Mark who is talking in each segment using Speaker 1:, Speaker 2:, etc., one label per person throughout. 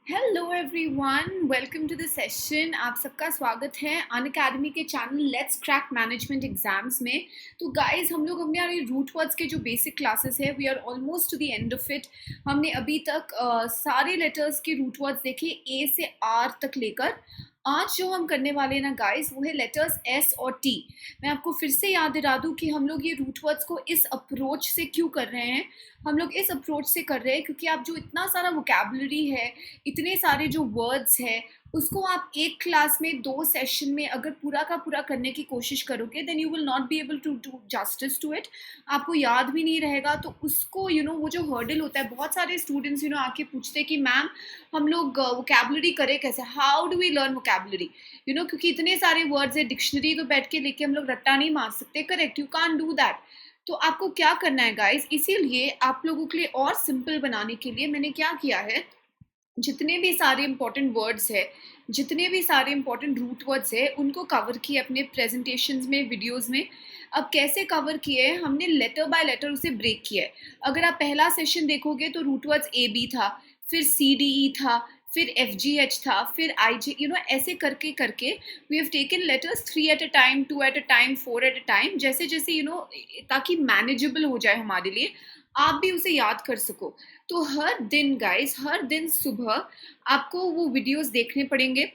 Speaker 1: Hello everyone, welcome to the session. आप सबका स्वागत है अनअकैडमी के channel let's crack management exams में। तो गाइस, हम लोग अपने रूट वर्ड्स के जो बेसिक क्लासेस है we are almost to the end of it. हमने अभी तक सारे लेटर्स के रूट वर्ड्स देखे ए से आर तक लेकर। आज जो हम करने वाले हैं ना गाइस, वो है लेटर्स एस और टी। मैं आपको फिर से याद दिला दूं कि हम लोग ये रूट वर्ड्स को इस अप्रोच से क्यों कर रहे हैं। हम लोग इस अप्रोच से कर रहे हैं क्योंकि आप जो इतना सारा वोकैबुलरी है, इतने सारे जो वर्ड्स हैं, उसको आप एक क्लास में 2 सेशन में अगर पूरा का पूरा करने की कोशिश करोगे then you will not be able to do justice to it. आपको याद भी नहीं रहेगा। तो उसको वो जो हर्डल होता है, बहुत सारे स्टूडेंट्स आके पूछते हैं कि मैम हम लोग वोकैबुलरी करें कैसे, how do we learn vocabulary. क्योंकि इतने सारे वर्ड्स है, डिक्शनरी तो बैठ के लेके हम लोग रट्टा नहीं मार सकते। Correct, you can't do that. तो आपको क्या करना है गाइस, इसीलिए आप लोगों के लिए और सिंपल बनाने के लिए मैंने क्या किया है, जितने भी सारे इंपॉर्टेंट वर्ड्स है, जितने भी सारे इंपॉर्टेंट रूट वर्ड्स है, उनको कवर किए अपने प्रेजेंटेशंस में, वीडियोस में। अब कैसे कवर किए हैं, हमने लेटर बाय लेटर उसे ब्रेक किया है। अगर आप पहला सेशन देखोगे तो रूट वर्ड्स ए बी था, फिर सी डी ई था, फिर एफ जी एच था, फिर आई जे, ऐसे करके करके we have taken letters 3 at a time, 2 at a time, 4 at a time, जैसे जैसे ताकि मैनेजेबल हो जाए हमारे लिए, आप भी उसे याद कर सको। तो हर दिन गाइस, हर दिन सुबह आपको वो वीडियोस देखने पड़ेंगे।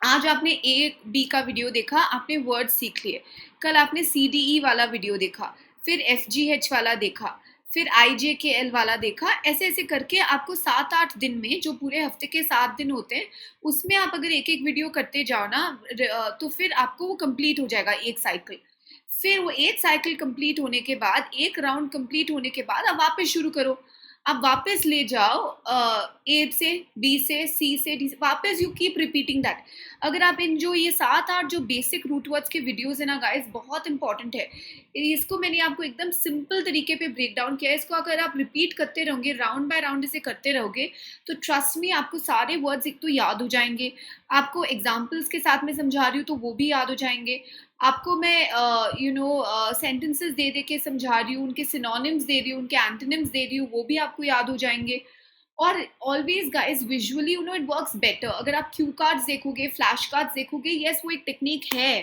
Speaker 1: आज आपने ए बी का वीडियो देखा, आपने वर्ड सीख लिए। कल आपने सी डी ई वाला वीडियो देखा, फिर एफ जी एच वाला देखा, फिर आई जे के एल वाला देखा। ऐसे ऐसे करके आपको 7-8 दिन में, जो पूरे हफ्ते के 7 दिन होते हैं, उसमें आप अगर एक एक वीडियो करते जाओ ना, तो फिर आपको वो कंप्लीट हो जाएगा एक साइकिल। फिर वो एक साइकिल कंप्लीट होने के बाद, एक राउंड कंप्लीट होने के बाद अब वापस शुरू करो। अब वापस ले जाओ ए से, बी से, सी से, डी से, वापस यू कीप रिपीटिंग दैट। अगर आप इन जो ये 7-8 जो बेसिक रूट वर्ड्स के वीडियोस है ना गाइस, बहुत इंपॉर्टेंट है। इसको मैंने आपको एकदम सिंपल तरीके पे ब्रेक डाउन किया है। इसको अगर आप रिपीट करते रहोगे, राउंड बाय राउंड इसे करते रहोगे, तो ट्रस्ट मी आपको सारे वर्ड्स एक तो याद हो जाएंगे। आपको एग्जाम्पल्स के साथ में समझा रही हूँ तो वो भी याद हो जाएंगे। आपको मैं सेंटेंसेस दे दे के समझा रही हूँ, उनके सिनोनिम्स दे रही हूँ, उनके एंटोनिम्स दे रही हूँ, वो भी आपको याद हो जाएंगे। और always guys, visually it works better. अगर आप क्यू कार्ड्स देखोगे, फ्लैश कार्ड्स देखोगे, यस वो एक टेक्निक है,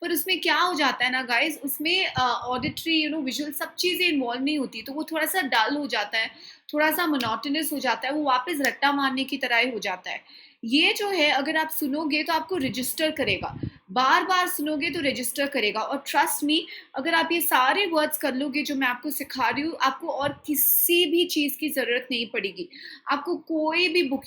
Speaker 1: पर उसमें क्या हो जाता है ना गाइस, उसमें ऑडिटरी विजुअल सब चीज़ें इन्वॉल्व नहीं होती, तो वो थोड़ा सा डल हो जाता है, थोड़ा सा मोनोटोनस हो जाता है, वो वापस रट्टा मारने की तरह ही हो जाता है। ये जो है, अगर आप सुनोगे तो आपको रजिस्टर करेगा, बार बार सुनोगे तो रजिस्टर करेगा। और ट्रस्ट मी, अगर आप ये सारे वर्ड्स कर लोगे जो मैं आपको सिखा रही हूँ, आपको और किसी भी चीज़ की ज़रूरत नहीं पड़ेगी। आपको कोई भी बुक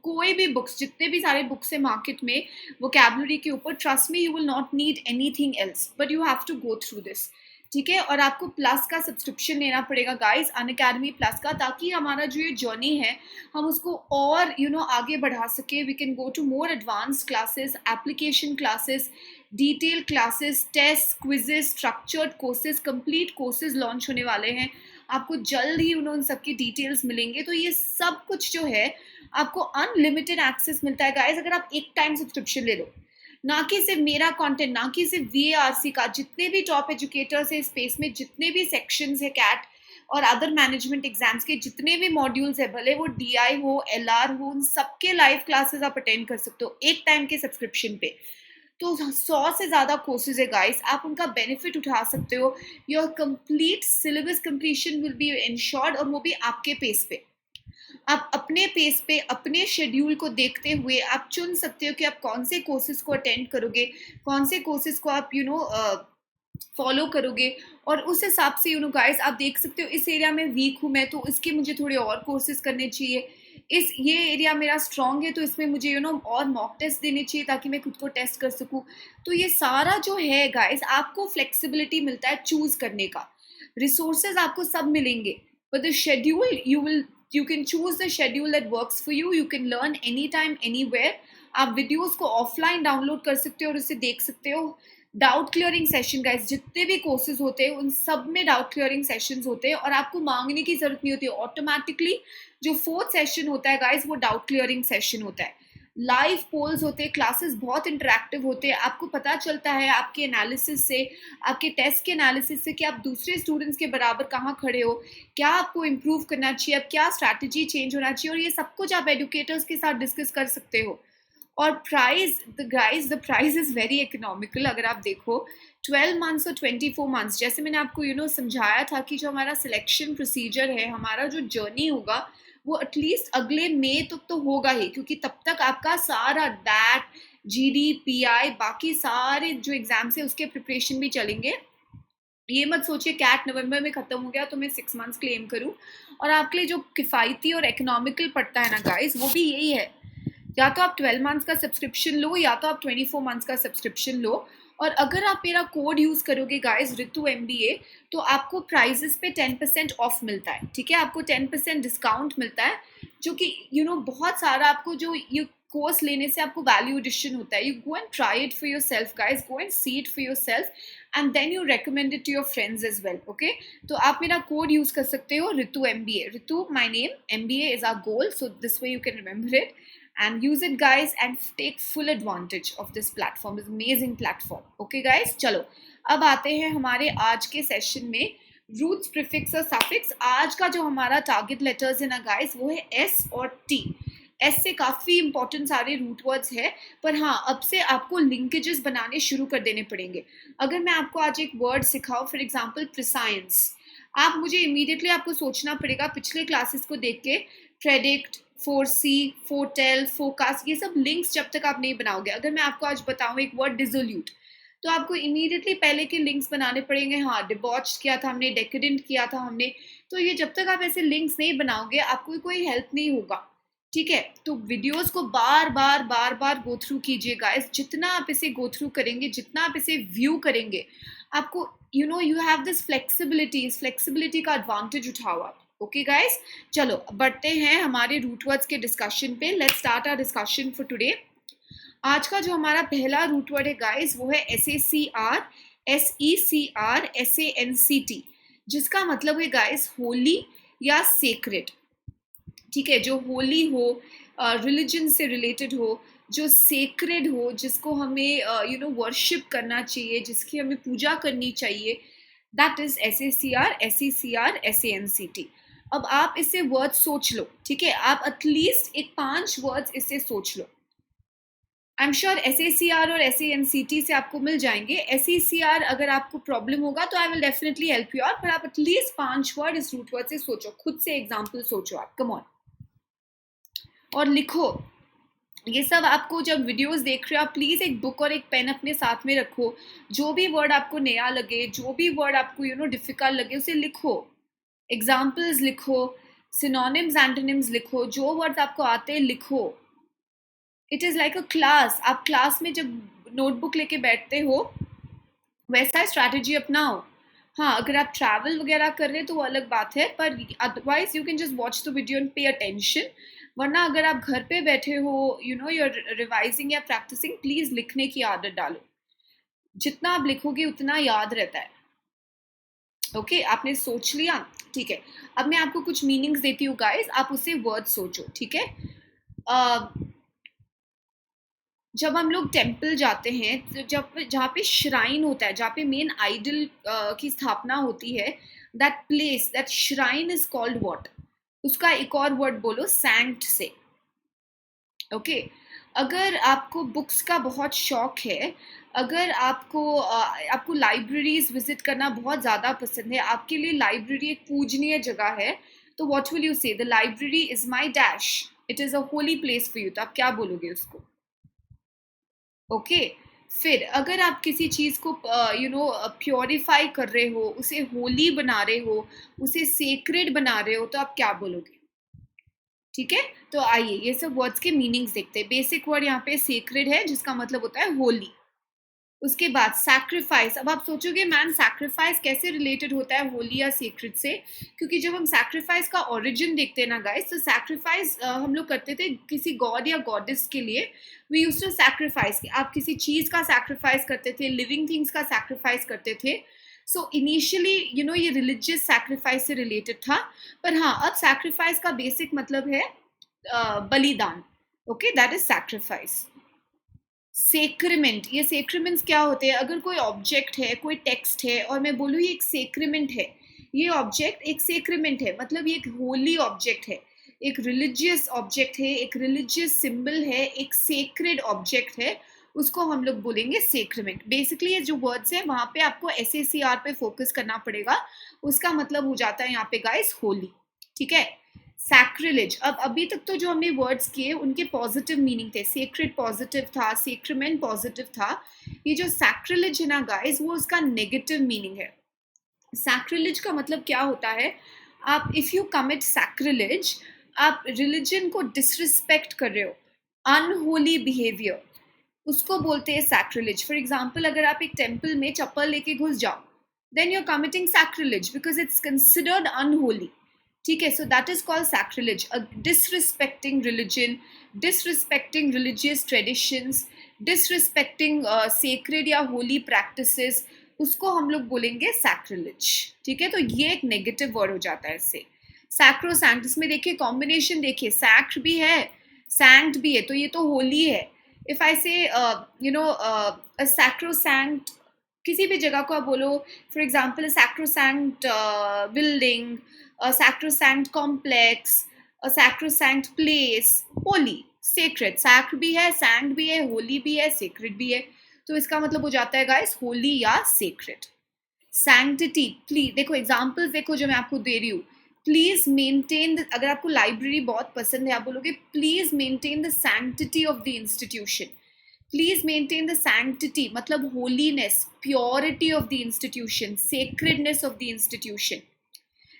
Speaker 1: कोई भी बुक्स, जितने भी सारे बुक्स है मार्केट में वोकैबुलरी के ऊपर, trust me you will not need anything else, but you have to go through this. ठीक है, और आपको प्लस का सब्सक्रिप्शन लेना पड़ेगा गाइस, अनअकैडमी प्लस का, ताकि हमारा जो ये जर्नी है हम उसको और आगे बढ़ा सके। We can go to more advance classes, application classes, detail classes, test, quizzes, structured courses, complete courses launch होने वाले हैं। आपको जल्द ही उन सबकी डिटेल्स मिलेंगे। तो ये सब कुछ जो है, आपको अनलिमिटेड एक्सेस मिलता है गाइस, अगर आप एक टाइम सब्सक्रिप्शन ले लो। ना कि सिर्फ मेरा कंटेंट, ना कि सिर्फ वीआरसी का, जितने भी टॉप एजुकेटर्स है स्पेस में, जितने भी सेक्शंस है कैट और अदर मैनेजमेंट एग्जाम्स के, जितने भी मॉड्यूल्स है, भले वो डीआई हो, एलआर हो, उन सबके लाइव क्लासेस आप अटेंड कर सकते हो एक टाइम के सब्सक्रिप्शन पे। तो 100 से ज़्यादा कोर्सेज है गाइस, आप उनका बेनिफिट उठा सकते हो। Your complete syllabus completion will be insured, और वो भी आपके पेस पे। आप अपने पेस पे, अपने शेड्यूल को देखते हुए आप चुन सकते हो कि आप कौन से कोर्सेज को अटेंड करोगे, कौन से कोर्सेज को आप फॉलो करोगे। और उस हिसाब से गाइस, आप देख सकते हो इस एरिया में वीक हूँ मैं, तो इसके मुझे थोड़े और कोर्सेज करने चाहिए। ये एरिया मेरा स्ट्रांग है, तो इसमें मुझे और मॉक टेस्ट देने चाहिए ताकि मैं खुद को टेस्ट कर सकूं। तो ये सारा जो है गाइस, आपको फ्लेक्सिबिलिटी मिलता है चूज करने का। रिसोर्सेज आपको सब मिलेंगे, but the schedule you can choose the schedule that works for you. You can learn anytime anywhere. आप वीडियोस को ऑफलाइन डाउनलोड कर सकते हो और उसे देख सकते हो। डाउट क्लियरिंग सेशन गाइस, जितने भी कोर्सेज होते हैं उन सब में डाउट क्लियरिंग सेशंस होते हैं, और आपको मांगने की जरूरत नहीं होती। ऑटोमेटिकली जो 4th सेशन होता है गाइस, वो डाउट क्लियरिंग सेशन होता है। लाइव पोल्स होते हैं, क्लासेस बहुत इंटरेक्टिव होते हैं, आपको पता चलता है आपके एनालिसिस से, आपके टेस्ट के एनालिसिस से कि आप दूसरे स्टूडेंट्स के बराबर कहाँ खड़े हो, क्या आपको इम्प्रूव करना चाहिए, अब क्या स्ट्रैटेजी चेंज होना चाहिए, और ये सब कुछ आप एडुकेटर्स के साथ डिस्कस कर सकते हो। और price, the price is very economical. अगर आप देखो 12 मंथ्स और 24 मंथ्स, जैसे मैंने आपको समझाया था कि जो हमारा सिलेक्शन प्रोसीजर है, हमारा जो जर्नी होगा, वो एटलीस्ट अगले मई तक तो होगा ही, क्योंकि तब तक आपका सारा डैट, जीडी, पीआई, बाकी सारे जो एग्जाम्स है उसके प्रिपरेशन भी चलेंगे। ये मत सोचिए कैट नवंबर में खत्म हो गया तो मैं 6 मंथ्स क्लेम करूं। और आपके लिए जो किफ़ायती और इकोनॉमिकल पड़ता है ना गाइस, वो भी यही है, या तो आप 12 मंथ्स का सब्सक्रिप्शन लो या तो आप 24 मंथ्स का सब्सक्रिप्शन लो। और अगर आप मेरा कोड यूज़ करोगे गाइस, ऋतु MBA, तो आपको प्राइजेस पे 10% ऑफ मिलता है, ठीक है, आपको 10% डिस्काउंट मिलता है, जो कि बहुत सारा आपको जो ये कोर्स लेने से आपको वैल्यू एडिशन होता है। You go and try it for yourself guys, go and see it for yourself and then you recommend it to your friends as well. Okay, तो आप मेरा कोड यूज़ कर सकते हो, Ritu MBA, Ritu my name, MBA is our goal, so this way you can remember it and use it guys and take full advantage of this platform, this amazing platform। okay guys, चलो अब आते हैं हमारे आज के सेशन में, roots, prefix और suffix. आज का जो हमारा टारगेट लेटर्स है ना गाइस, वो है S और T। S से काफ़ी इंपॉर्टेंट सारे रूट वर्ड्स है, पर हाँ, अब से आपको लिंकेजेस बनाने शुरू कर देने पड़ेंगे। अगर मैं आपको आज एक वर्ड सिखाऊं, फॉर एग्जांपल प्रिसाइंस, आप मुझे इमीडिएटली आपको सोचना पड़ेगा पिछले क्लासेस को देख के, प्रेडिक्ट, फोरसी, फोरटेल, फोकास्ट, ये सब लिंक्स जब तक आप नहीं बनाओगे। अगर मैं आपको आज बताऊं एक वर्ड डिसोल्यूट, तो आपको इमीडिएटली पहले के लिंक्स बनाने पड़ेंगे। हाँ, डिबॉच किया था हमने, डेकेडेंट किया था हमने, तो ये जब तक आप ऐसे लिंक्स नहीं बनाओगे आपको कोई हेल्प नहीं होगा, ठीक है। तो वीडियोस को बार बार गो थ्रू कीजिए गाइस, जितना आप इसे गो थ्रू करेंगे, जितना आप इसे व्यू करेंगे, आपको यू हैव दिस फ्लेक्सिबिलिटी, इस फ्लेक्सिबिलिटी का एडवांटेज उठाओ आप। ओके गाइस, चलो बढ़ते हैं हमारे रूट वर्ड्स के डिस्कशन पे। Let's start our discussion for today. आज का जो हमारा पहला रूट वर्ड है गाइस, वो है SACR, SECR, SANCT, जिसका मतलब है गाइस होली या सेक्रेड, ठीक है। जो होली हो, रिलीजन से रिलेटेड हो, जो सेक्रेड हो, जिसको हमें वर्शिप करना चाहिए, जिसकी हमें पूजा करनी चाहिए, that is SACR, SECR, SANCT। अब आप इससे वर्ड सोच लो, ठीक है, आप एटलीस्ट एक 5 वर्ड्स इससे सोच लो। आई एम श्योर SACR और SANCT से आपको मिल जाएंगे। SECR अगर आपको प्रॉब्लम होगा तो I will definitely help you out, पर आप एटलीस्ट 5 वर्ड इस रूट वर्ड से सोचो, खुद से एग्जाम्पल सोचो आप, कम ऑन, और लिखो। ये सब आपको जब वीडियोस देख रहे हो, आप प्लीज़ एक बुक और एक पेन अपने साथ में रखो। जो भी वर्ड आपको नया लगे, जो भी वर्ड आपको डिफिकल्ट लगे, उसे लिखो, एग्जाम्पल्स लिखो, सिनोनिम्स, एंटोनिम्स लिखो, जो वर्ड आपको आते हैं लिखो। It is like a class. आप क्लास में जब नोटबुक लेके बैठते हो, वैसा स्ट्रैटेजी अपनाओ। हाँ, अगर आप ट्रैवल वगैरह कर रहे हैं तो वो अलग बात है, पर otherwise you can just watch the video and pay attention. वरना अगर आप घर पे बैठे हो, यूर रिवाइजिंग या प्रैक्टिसिंग, प्लीज़ लिखने की आदत डालो। जितना आप लिखोगे उतना याद रहता है। ओके, आपने सोच लिया, ठीक है। अब मैं आपको कुछ मीनिंग्स देती हूँ गाइस, आप उससे वर्ड सोचो, ठीक है। जब हम लोग टेम्पल जाते हैं, तो जहाँ पे श्राइन होता है, जहाँ पे मेन आइडल की स्थापना होती है, that place, that shrine is called what? उसका एक और वर्ड बोलो, सैंक्ट से। ओके, अगर आपको बुक्स का बहुत शौक है, अगर आपको लाइब्रेरीज विजिट करना बहुत ज़्यादा पसंद है, आपके लिए लाइब्रेरी एक पूजनीय जगह है, तो व्हाट विल यू से? The library is my dash, it is a holy place for you. तो आप क्या बोलोगे उसको? ओके, फिर अगर आप किसी चीज़ को प्योरीफाई कर रहे हो, उसे होली बना रहे हो, उसे सेक्रेड बना रहे हो, तो आप क्या बोलोगे? ठीक है, तो आइए ये सब वर्ड्स के मीनिंग्स देखते हैं। बेसिक वर्ड यहाँ पे सेक्रेड है, जिसका मतलब होता है होली। उसके बाद सैक्रिफाइस। अब आप सोचोगे मैम सैक्रिफाइस कैसे रिलेटेड होता है होली या सीक्रेट से? क्योंकि जब हम सैक्रिफाइस का ओरिजिन देखते हैं ना गाइस, तो सैक्रिफाइस हम लोग करते थे किसी गॉड या गॉडेस के लिए। वी यूज्ड टू सैक्रिफाइस, आप किसी चीज़ का सैक्रिफाइस करते थे, लिविंग थिंग्स का सैक्रिफाइस करते थे। सो इनिशियली ये रिलीजियस सैक्रिफाइस से रिलेटेड था, पर हाँ, अब सैक्रिफाइस का बेसिक मतलब है बलिदान। Okay, that is sacrifice. Sacrament, ये सेक्रीमेंट्स क्या होते हैं? अगर कोई ऑब्जेक्ट है, कोई टेक्स्ट है और मैं बोलूँ ये एक सेक्रीमेंट है, ये ऑब्जेक्ट एक सेक्रीमेंट है, मतलब ये एक होली ऑब्जेक्ट है, एक रिलीजियस ऑब्जेक्ट है, एक रिलीजियस सिंबल है, एक सेक्रेड ऑब्जेक्ट है, उसको हम लोग बोलेंगे सेक्रीमेंट। बेसिकली ये जो वर्ड्स है वहाँ पे आपको SACR पे फोकस करना पड़ेगा, उसका मतलब हो जाता है यहाँ पे गाइस होली। ठीक है, सैक्रिलेज। अब अभी तक तो जो हमने वर्ड्स किए उनके पॉजिटिव मीनिंग थे, सेक्रेड पॉजिटिव था, सेक्रीमेंट पॉजिटिव था। ये जो सैक्रिलेज है ना गाइस, वो उसका नेगेटिव मीनिंग है। सैक्रिलेज का मतलब क्या होता है? आप इफ यू कमिट सैक्रिलेज, आप रिलीजन को डिसरिस्पेक्ट कर रहे हो, अनहोली बिहेवियर, उसको बोलते हैं सैक्रिलेज। फॉर एग्जाम्पल, अगर आप एक टेम्पल में चप्पल लेके घुस जाओ, then you are committing sacrilege because it's considered unholy. ठीक है, so that is called sacrilege, disrespecting religion, disrespecting religious traditions, disrespecting sacred या होली प्रैक्टिसेस, उसको हम लोग बोलेंगे सैक्रिलेज। ठीक है, तो ये एक नेगेटिव वर्ड हो जाता है इससे। सैक्रोसैंक्ट, इसमें देखिए कॉम्बिनेशन, देखिए सैक्ट भी है, सैंक्ट भी है, तो ये तो होली है। इफ आई से सैक्रोसैंक्ट, किसी भी जगह को आप बोलो, for example sacrosanct building, sacrosanct complex, sacrosanct place, holy, sacred, sacr भी है, सैंक्ट भी है, होली भी है, सेक्रेड भी है, तो इसका मतलब हो जाता है गाइस होली या सेक्रेड। सैंक्टिटी, प्लीज देखो एग्जाम्पल्स देखो जो मैं आपको दे रही हूँ। प्लीज मेंटेन, अगर आपको लाइब्रेरी बहुत पसंद है, आप बोलोगे please maintain the sanctity of the institution. Please maintain the sanctity मतलब holiness, purity of the institution, sacredness of the institution.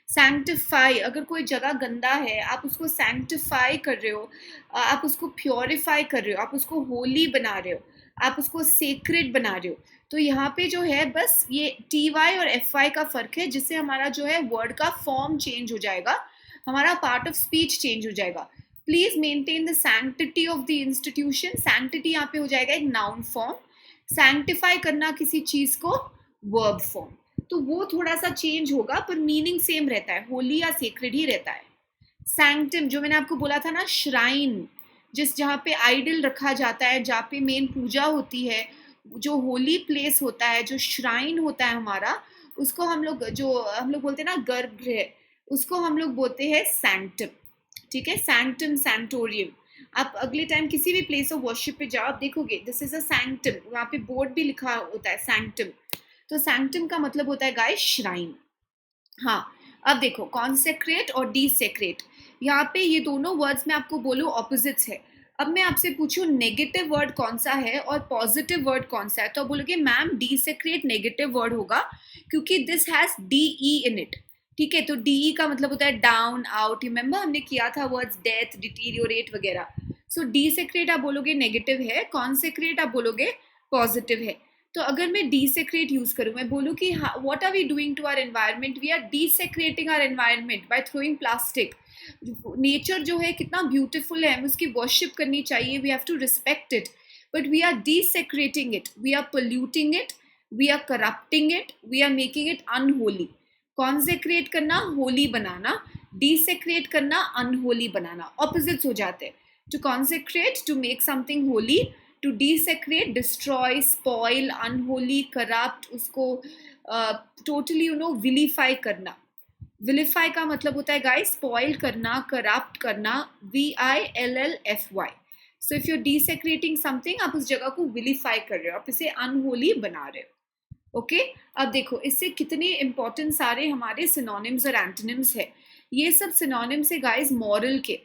Speaker 1: Sanctify, अगर कोई जगह गंदा है, आप उसको सैंक्टिफाई कर रहे हो, आप उसको प्योरीफाई कर रहे हो, आप उसको होली बना रहे हो, आप उसको सेक्रेड बना रहे हो। तो यहाँ पे जो है बस ये TY और FY का फर्क है, जिससे हमारा जो है वर्ड का फॉर्म चेंज हो जाएगा, हमारा पार्ट ऑफ स्पीच चेंज हो जाएगा। Please maintain the sanctity of the institution, sanctity यहाँ पे हो जाएगा एक नाउन फॉर्म, सैंक्टिफाई करना किसी चीज को वर्ब फॉर्म, तो वो थोड़ा सा चेंज होगा पर मीनिंग सेम रहता है, होली या सेक्रेड ही रहता है। सैंक्टम, जो मैंने आपको बोला था ना, श्राइन, जिस जहाँ पे आइडल रखा जाता है, जहाँ पे मेन पूजा होती है, जो होली प्लेस होता है, जो श्राइन होता है हमारा, उसको हम लोग, जो हम लोग बोलते हैं ना गर्भगृह, उसको हम लोग बोलते हैं सैंक्टम। ठीक है, सैंक्टम, सैंटोरियम। आप अगले टाइम किसी भी प्लेस ऑफ वर्शिप पे जाओ, आप देखोगे दिस इज अ सैंक्टम, वहाँ पे बोर्ड भी लिखा होता है सैंक्टम। तो सैंक्टम का मतलब होता है गाइस श्राइन। हाँ, अब देखो कॉन्सेक्रेट और डीसेक्रेट, यहाँ पे ये दोनों वर्ड्स में आपको बोलूँ ऑपोजिट्स है। अब मैं आपसे पूछूं नेगेटिव वर्ड कौन सा है और पॉजिटिव वर्ड कौन सा है, तो बोलोगे मैम डीसेक्रेट नेगेटिव वर्ड होगा क्योंकि this has DE in it. ठीक है, तो DE का मतलब होता है डाउन, आउट, रिमेंबर हमने किया था वर्ड्स डेथ, डिटीरियोरेट वगैरह। सो डीसेक्रेट आप बोलोगे नेगेटिव है, कॉन्सेक्रेट आप बोलोगे पॉजिटिव है। तो अगर मैं डीसेक्रेट यूज करूँ, मैं बोलूँ कि what are we doing to our environment, we are desecrating our environment by throwing plastic. Nature जो है कितना ब्यूटीफुल है, हमें उसकी वर्शिप करनी चाहिए, we have to respect it, but we are desecrating it, we are polluting it, we are corrupting it, we are making it unholy. Consecrate करना holy बनाना, डीसेक्रेट करना अनहोली बनाना, ऑपोजिट्स हो जाते हैं। To consecrate, to make something holy, to desecrate, destroy, spoil, unholy, corrupt, उसको totally vilify करना। Vilify का मतलब होता है गाइस स्पॉइल करना, करप्ट करना, VILLFY। So if you desecrating something, आप उस जगह को विलीफाई कर रहे हो, आप इसे अनहोली बना रहे हो। ओके, अब देखो इससे कितने इंपॉर्टेंट सारे हमारे सिनोनिम्स और एंटोनिम्स है। ये सब सिनोनिम्स है गाइस मॉरल के।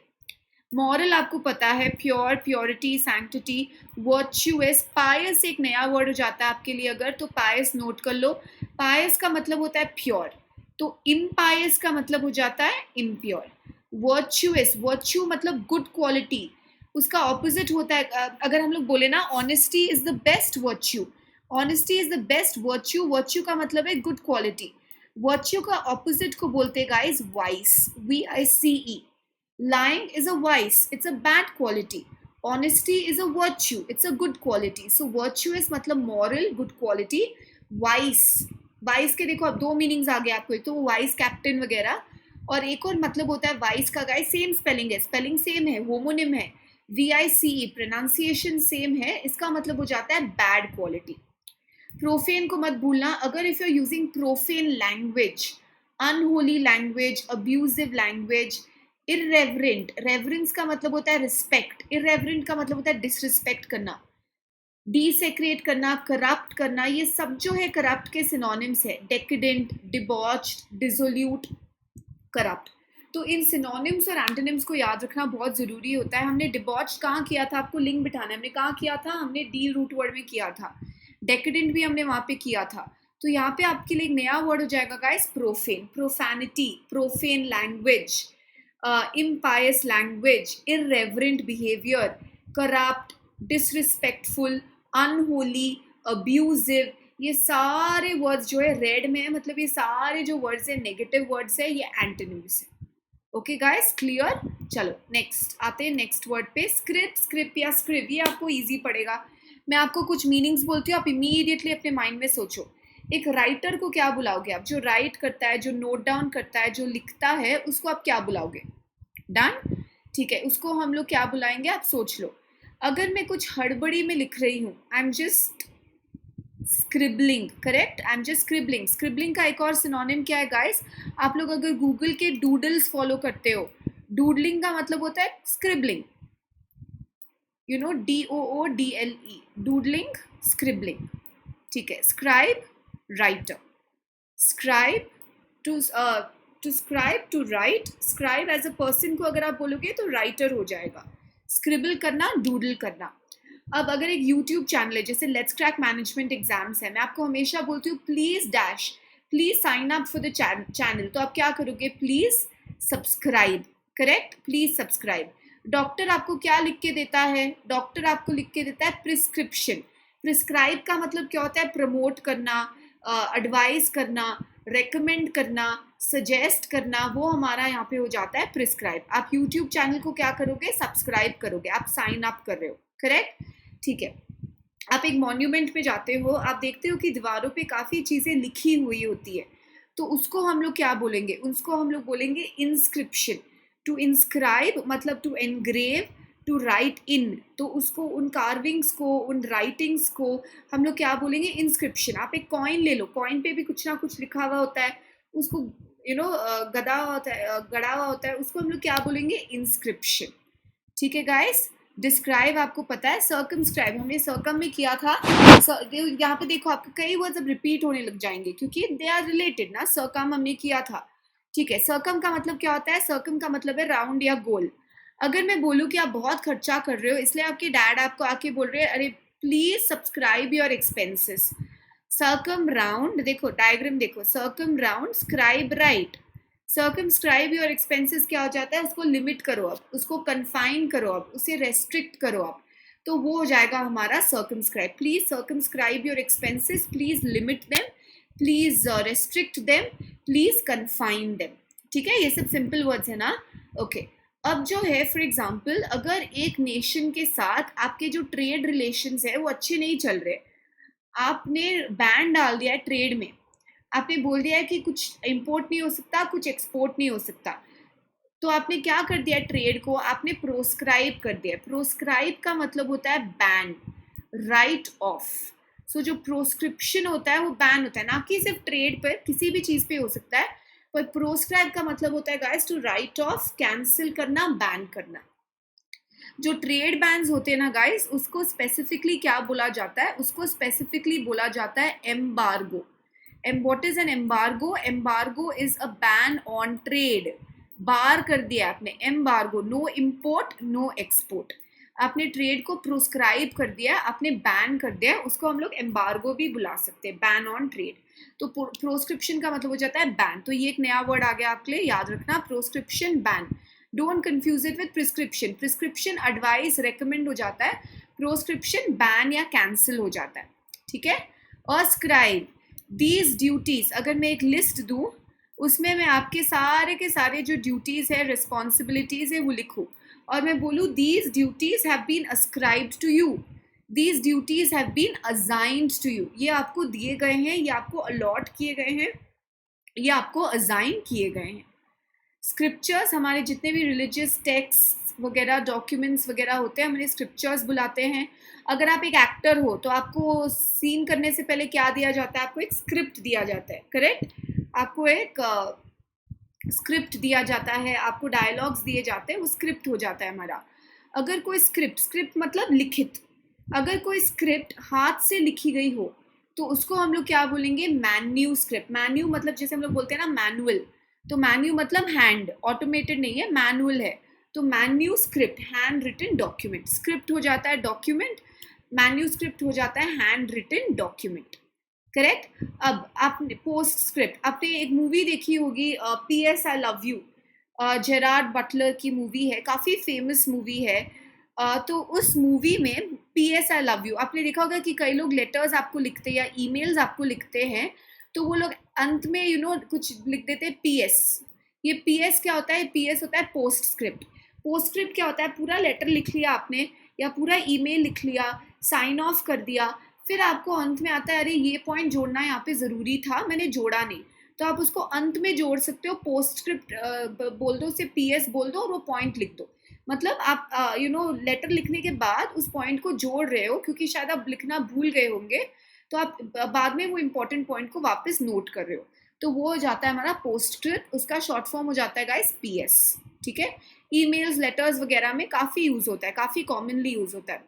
Speaker 1: मॉरल आपको पता है, प्योर, प्योरिटी, सैंक्टिटी, वर्चुअस। पायस एक नया वर्ड हो जाता है आपके लिए अगर, तो पायस नोट कर लो। पायस का मतलब होता है प्योर, तो इम्पायस का मतलब हो जाता है इम्प्योर। वर्चुअस, वर्च्यू मतलब गुड क्वालिटी, उसका ऑपोजिट होता है, अगर हम लोग बोले ना honesty is the best virtue, honesty is the best virtue, virtue का मतलब है गुड क्वालिटी। वर्च्यू का ऑपोजिट को बोलते हैं guys vice, VICE। Lying is a vice, it's a bad quality. Honesty is a virtue, it's a good quality. So virtuous मतलब moral, good quality. Vice, vice के देखो अब दो मीनिंग्स आ गए आपको, एक तो वाइस कैप्टन वगैरह, और एक और मतलब होता है वाइस का गाइस, सेम स्पेलिंग है, स्पेलिंग सेम है, होमोनिम है, VICE प्रोनाउंसिएशन सेम है, इसका मतलब हो जाता है बैड क्वालिटी। प्रोफेन को मत भूलना, अगर if you are using profane language, unholy language, abusive language, irreverent, reverence का मतलब होता है रिस्पेक्ट, इर्रेवरेंट का मतलब होता है डिसरिस्पेक्ट करना, डिसेक्रेट करना, करप्ट करना, ये सब जो है करप्ट के सिनोनिम्स है, डेकेडेंट, डिबॉच्ड, डिसोल्यूट, करप्ट। तो इन सिनोनिम्स और एंटोनिम्स को याद रखना बहुत ज़रूरी होता है। हमने डिबॉच कहाँ किया था, आपको लिंक बिठाना है, हमने कहाँ किया था, हमने डी रूट वर्ड में किया था, डेकेडेंट भी हमने वहाँ पे किया था। तो यहाँ पे आपके लिए एक नया वर्ड हो जाएगा guys, profane, profanity, profane language, impious language, irreverent behaviour, corrupt, disrespectful, unholy, abusive, ये सारे वर्ड्स जो है रेड में है, मतलब ये सारे जो वर्ड्स है नेगेटिव वर्ड्स है, ये एंटोनिम्स है। Okay guys, clear? चलो नेक्स्ट आते हैं नेक्स्ट वर्ड पे, स्क्रिप्ट, स्क्रिप्ट या स्क्रिप्ट, ये आपको इजी पड़ेगा। मैं आपको कुछ मीनिंग्स बोलती हूँ, आप इमीडिएटली अपने माइंड में सोचो। एक राइटर को क्या बुलाओगे आप? जो राइट करता है, जो नोट डाउन करता है, जो लिखता है, उसको आप क्या बुलाओगे? डन, ठीक है, उसको हम लोग क्या बुलाएंगे, आप सोच लो। अगर मैं कुछ हड़बड़ी में लिख रही हूँ, I am just scribbling, correct, I am just scribbling. Scribbling का एक और सिनोनिम क्या है गाइस? आप लोग अगर गूगल के डूडल्स फॉलो करते हो, डूडलिंग का मतलब होता है scribbling, you know, DOODLE, doodling, scribbling, ठीक है। Scribe, writer, scribe, to scribe, to write, scribe as a person को अगर आप बोलोगे तो राइटर हो जाएगा, स्क्रिबल करना, डूडल करना। अब अगर एक यूट्यूब चैनल है, जैसे लेट्स क्रैक मैनेजमेंट एग्जाम्स है, मैं आपको हमेशा बोलती हूँ please dash, please sign up for the channel, तो आप क्या करोगे? Please subscribe, correct, please subscribe. Doctor आपको क्या लिख के देता है? डॉक्टर आपको लिख के देता है प्रिस्क्रिप्शन। प्रिस्क्राइब का मतलब क्या होता है? प्रमोट करना, एडवाइस करना, रेकमेंड करना, सजेस्ट करना, वो हमारा यहाँ पे हो जाता है प्रिस्क्राइब। आप यूट्यूब चैनल को क्या करोगे? सब्सक्राइब करोगे, आप साइन अप कर रहे हो, करेक्ट, ठीक है। आप एक मॉन्यूमेंट पे जाते हो, आप देखते हो कि दीवारों पे काफ़ी चीज़ें लिखी हुई होती है, तो उसको हम लोग क्या बोलेंगे? उसको हम लोग बोलेंगे इंस्क्रिप्शन। टू इंस्क्राइब मतलब टू एनग्रेव, टू राइट इन, तो उसको, उन कार्विंग्स को, उन राइटिंग्स को हम लोग क्या बोलेंगे? इंस्क्रिप्शन। आप एक कॉइन ले लो, कॉइन पे भी कुछ ना कुछ लिखा हुआ होता है, उसको गदा होता है, गड़ा हुआ होता है, उसको हम लोग क्या बोलेंगे? इंस्क्रिप्शन, ठीक है गाइस। डिस्क्राइब आपको पता है, सर्कमस्क्राइब हमने सर्कम में किया था। यहाँ पे देखो आपके कई वर्ड्स अब रिपीट होने लग जाएंगे क्योंकि दे आर रिलेटेड ना, सर्कम हमने किया था, ठीक है। सर्कम का मतलब क्या होता है? सर्कम का मतलब है राउंड या गोल। अगर मैं बोलूँ कि आप बहुत खर्चा कर रहे हो, इसलिए आपके डैड आपको आके बोल रहे हैं अरे please subscribe your expenses, circum round, देखो डायग्राम देखो, circum round, scribe right. Circumscribe your expenses क्या हो जाता है? उसको लिमिट करो आप, उसको कन्फाइन करो आप, उसे रेस्ट्रिक्ट करो आप, तो वो हो जाएगा हमारा circumscribe. Please circumscribe your expenses, please limit them, please restrict them, please confine them, ठीक है। ये सब सिंपल वर्ड्स है ना, ओके। अब जो है फॉर एग्जाम्पल, अगर एक नेशन के साथ आपके जो ट्रेड रिलेशंस है वो अच्छे नहीं चल रहे, आपने बैन डाल दिया है ट्रेड में, आपने बोल दिया है कि कुछ इंपोर्ट नहीं हो सकता, कुछ एक्सपोर्ट नहीं हो सकता, तो आपने क्या कर दिया? ट्रेड को आपने प्रोस्क्राइब कर दिया। प्रोस्क्राइब का मतलब होता है बैन, राइट ऑफ। सो जो प्रोस्क्रिप्शन होता है वो बैन होता है, ना कि सिर्फ ट्रेड पर, किसी भी चीज पे हो सकता है, पर प्रोस्क्राइब का मतलब होता है guys to write off, cancel करना, बैन करना। जो ट्रेड बैन्स होते हैं ना गाइस, उसको स्पेसिफिकली क्या बोला जाता है? उसको स्पेसिफिकली बोला जाता है embargo. What is an embargo? Embargo is a ban on trade. Bar कर दिया आपने, embargo, no import no export. आपने ट्रेड को प्रोस्क्राइब कर दिया, आपने बैन कर दिया, उसको हम लोग एम्बार्गो भी बुला सकते हैं, बैन ऑन ट्रेड। तो प्रोस्क्रिप्शन का मतलब हो जाता है बैन। तो ये एक नया वर्ड आ गया आपके लिए, याद रखना, proscription, ban. Don't confuse it with prescription. Prescription advice, recommend हो जाता है, प्रोस्क्रिप्शन बैन या कैंसिल हो जाता है, ठीक है। अस्क्राइब, दीज ड्यूटीज, अगर मैं एक लिस्ट दूं, उसमें मैं आपके सारे के सारे जो ड्यूटीज है, रिस्पॉन्सिबिलिटीज है, वो लिखूं, और मैं बोलूँ these duties have been ascribed to you, these duties have been assigned to you, ये आपको दिए गए हैं, ये आपको अलॉट किए गए हैं, ये आपको असाइन किए गए हैं। स्क्रिप्चर्स हमारे जितने भी रिलीजियस टेक्स्ट वगैरह डॉक्यूमेंट्स वगैरह होते हैं हम उन्हें स्क्रिप्चर्स बुलाते हैं. अगर आप एक एक्टर हो तो आपको सीन करने से पहले क्या दिया जाता है? आपको एक स्क्रिप्ट दिया जाता है, करेक्ट? आपको एक स्क्रिप्ट दिया जाता है, आपको डायलॉग्स दिए जाते हैं, वो स्क्रिप्ट हो जाता है हमारा. अगर कोई स्क्रिप्ट मतलब लिखित, अगर कोई स्क्रिप्ट हाथ से लिखी गई हो तो उसको हम लोग क्या बोलेंगे? Menu script. मैन्यू मतलब जैसे हम लोग बोलते हैं ना मैनुअल, तो मैन्यू मतलब हैंड, ऑटोमेटेड नहीं है, मैनुअल है. तो manuscript handwritten document. Script हो जाता है डॉक्यूमेंट, मैन्यू स्क्रिप्ट हो जाता है हैंड रिटन डॉक्यूमेंट, करेक्ट? अब आपने पोस्ट स्क्रिप्ट, आपने एक मूवी देखी होगी P S I love you, Gerard Butler की मूवी है, काफ़ी फेमस मूवी है. तो उस मूवी में P S I love you आपने देखा होगा कि कई लोग लेटर्स आपको लिखते हैं या ईमेल्स आपको लिखते हैं तो वो लोग अंत में कुछ लिख देते हैं पी एस. ये पी एस क्या होता है? पी एस होता है पोस्ट स्क्रिप्ट. पोस्ट स्क्रिप्ट क्या होता है? पूरा लेटर लिख लिया आपने या पूरा ईमेल लिख लिया, साइन ऑफ कर दिया, फिर आपको अंत में आता है अरे ये पॉइंट जोड़ना यहाँ पे ज़रूरी था, मैंने जोड़ा नहीं, तो आप उसको अंत में जोड़ सकते हो. पोस्ट स्क्रिप्ट बोल दो, उसे पी एस बोल दो और वो पॉइंट लिख दो. मतलब आप लेटर लिखने के बाद उस पॉइंट को जोड़ रहे हो क्योंकि शायद आप लिखना भूल गए होंगे, तो आप बाद में वो इम्पोर्टेंट पॉइंट को वापस नोट कर रहे हो, तो वो हो जाता है हमारा पोस्ट स्क्रिप्ट. उसका शॉर्ट फॉर्म हो जाता है गाइस पी एस. ठीक है? ईमेल्स लेटर्स वगैरह में काफ़ी यूज़ होता है, काफ़ी कॉमनली यूज़ होता है.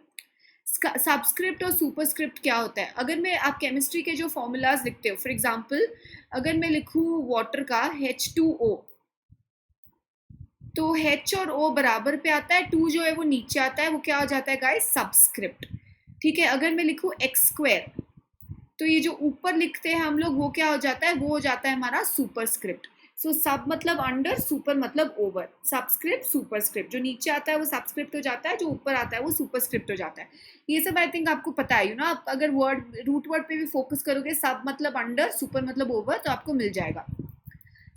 Speaker 1: सबस्क्रिप्ट और सुपरस्क्रिप्ट क्या होता है? अगर मैं आप केमिस्ट्री के जो फॉर्मूलाज लिखते हो, फॉर एग्जांपल अगर मैं लिखूँ वाटर का H2O, तो H और O बराबर पे आता है, 2 जो है वो नीचे आता है, वो क्या हो जाता है गाइस? सबस्क्रिप्ट. ठीक है? अगर मैं लिखूँ x², तो ये जो ऊपर लिखते हैं हम लोग वो क्या हो जाता है? वो हो जाता है हमारा सुपरस्क्रिप्ट. सो सब मतलब अंडर, सुपर मतलब ओवर. सबस्क्रिप्ट सुपरस्क्रिप्ट, जो नीचे आता है वो सबस्क्रिप्ट हो जाता है, जो ऊपर आता है वो सुपरस्क्रिप्ट हो जाता है. ये सब आई थिंक आपको पता है आप अगर वर्ड रूट वर्ड पे भी फोकस करोगे, सब मतलब अंडर, सुपर मतलब ओवर, तो आपको मिल जाएगा.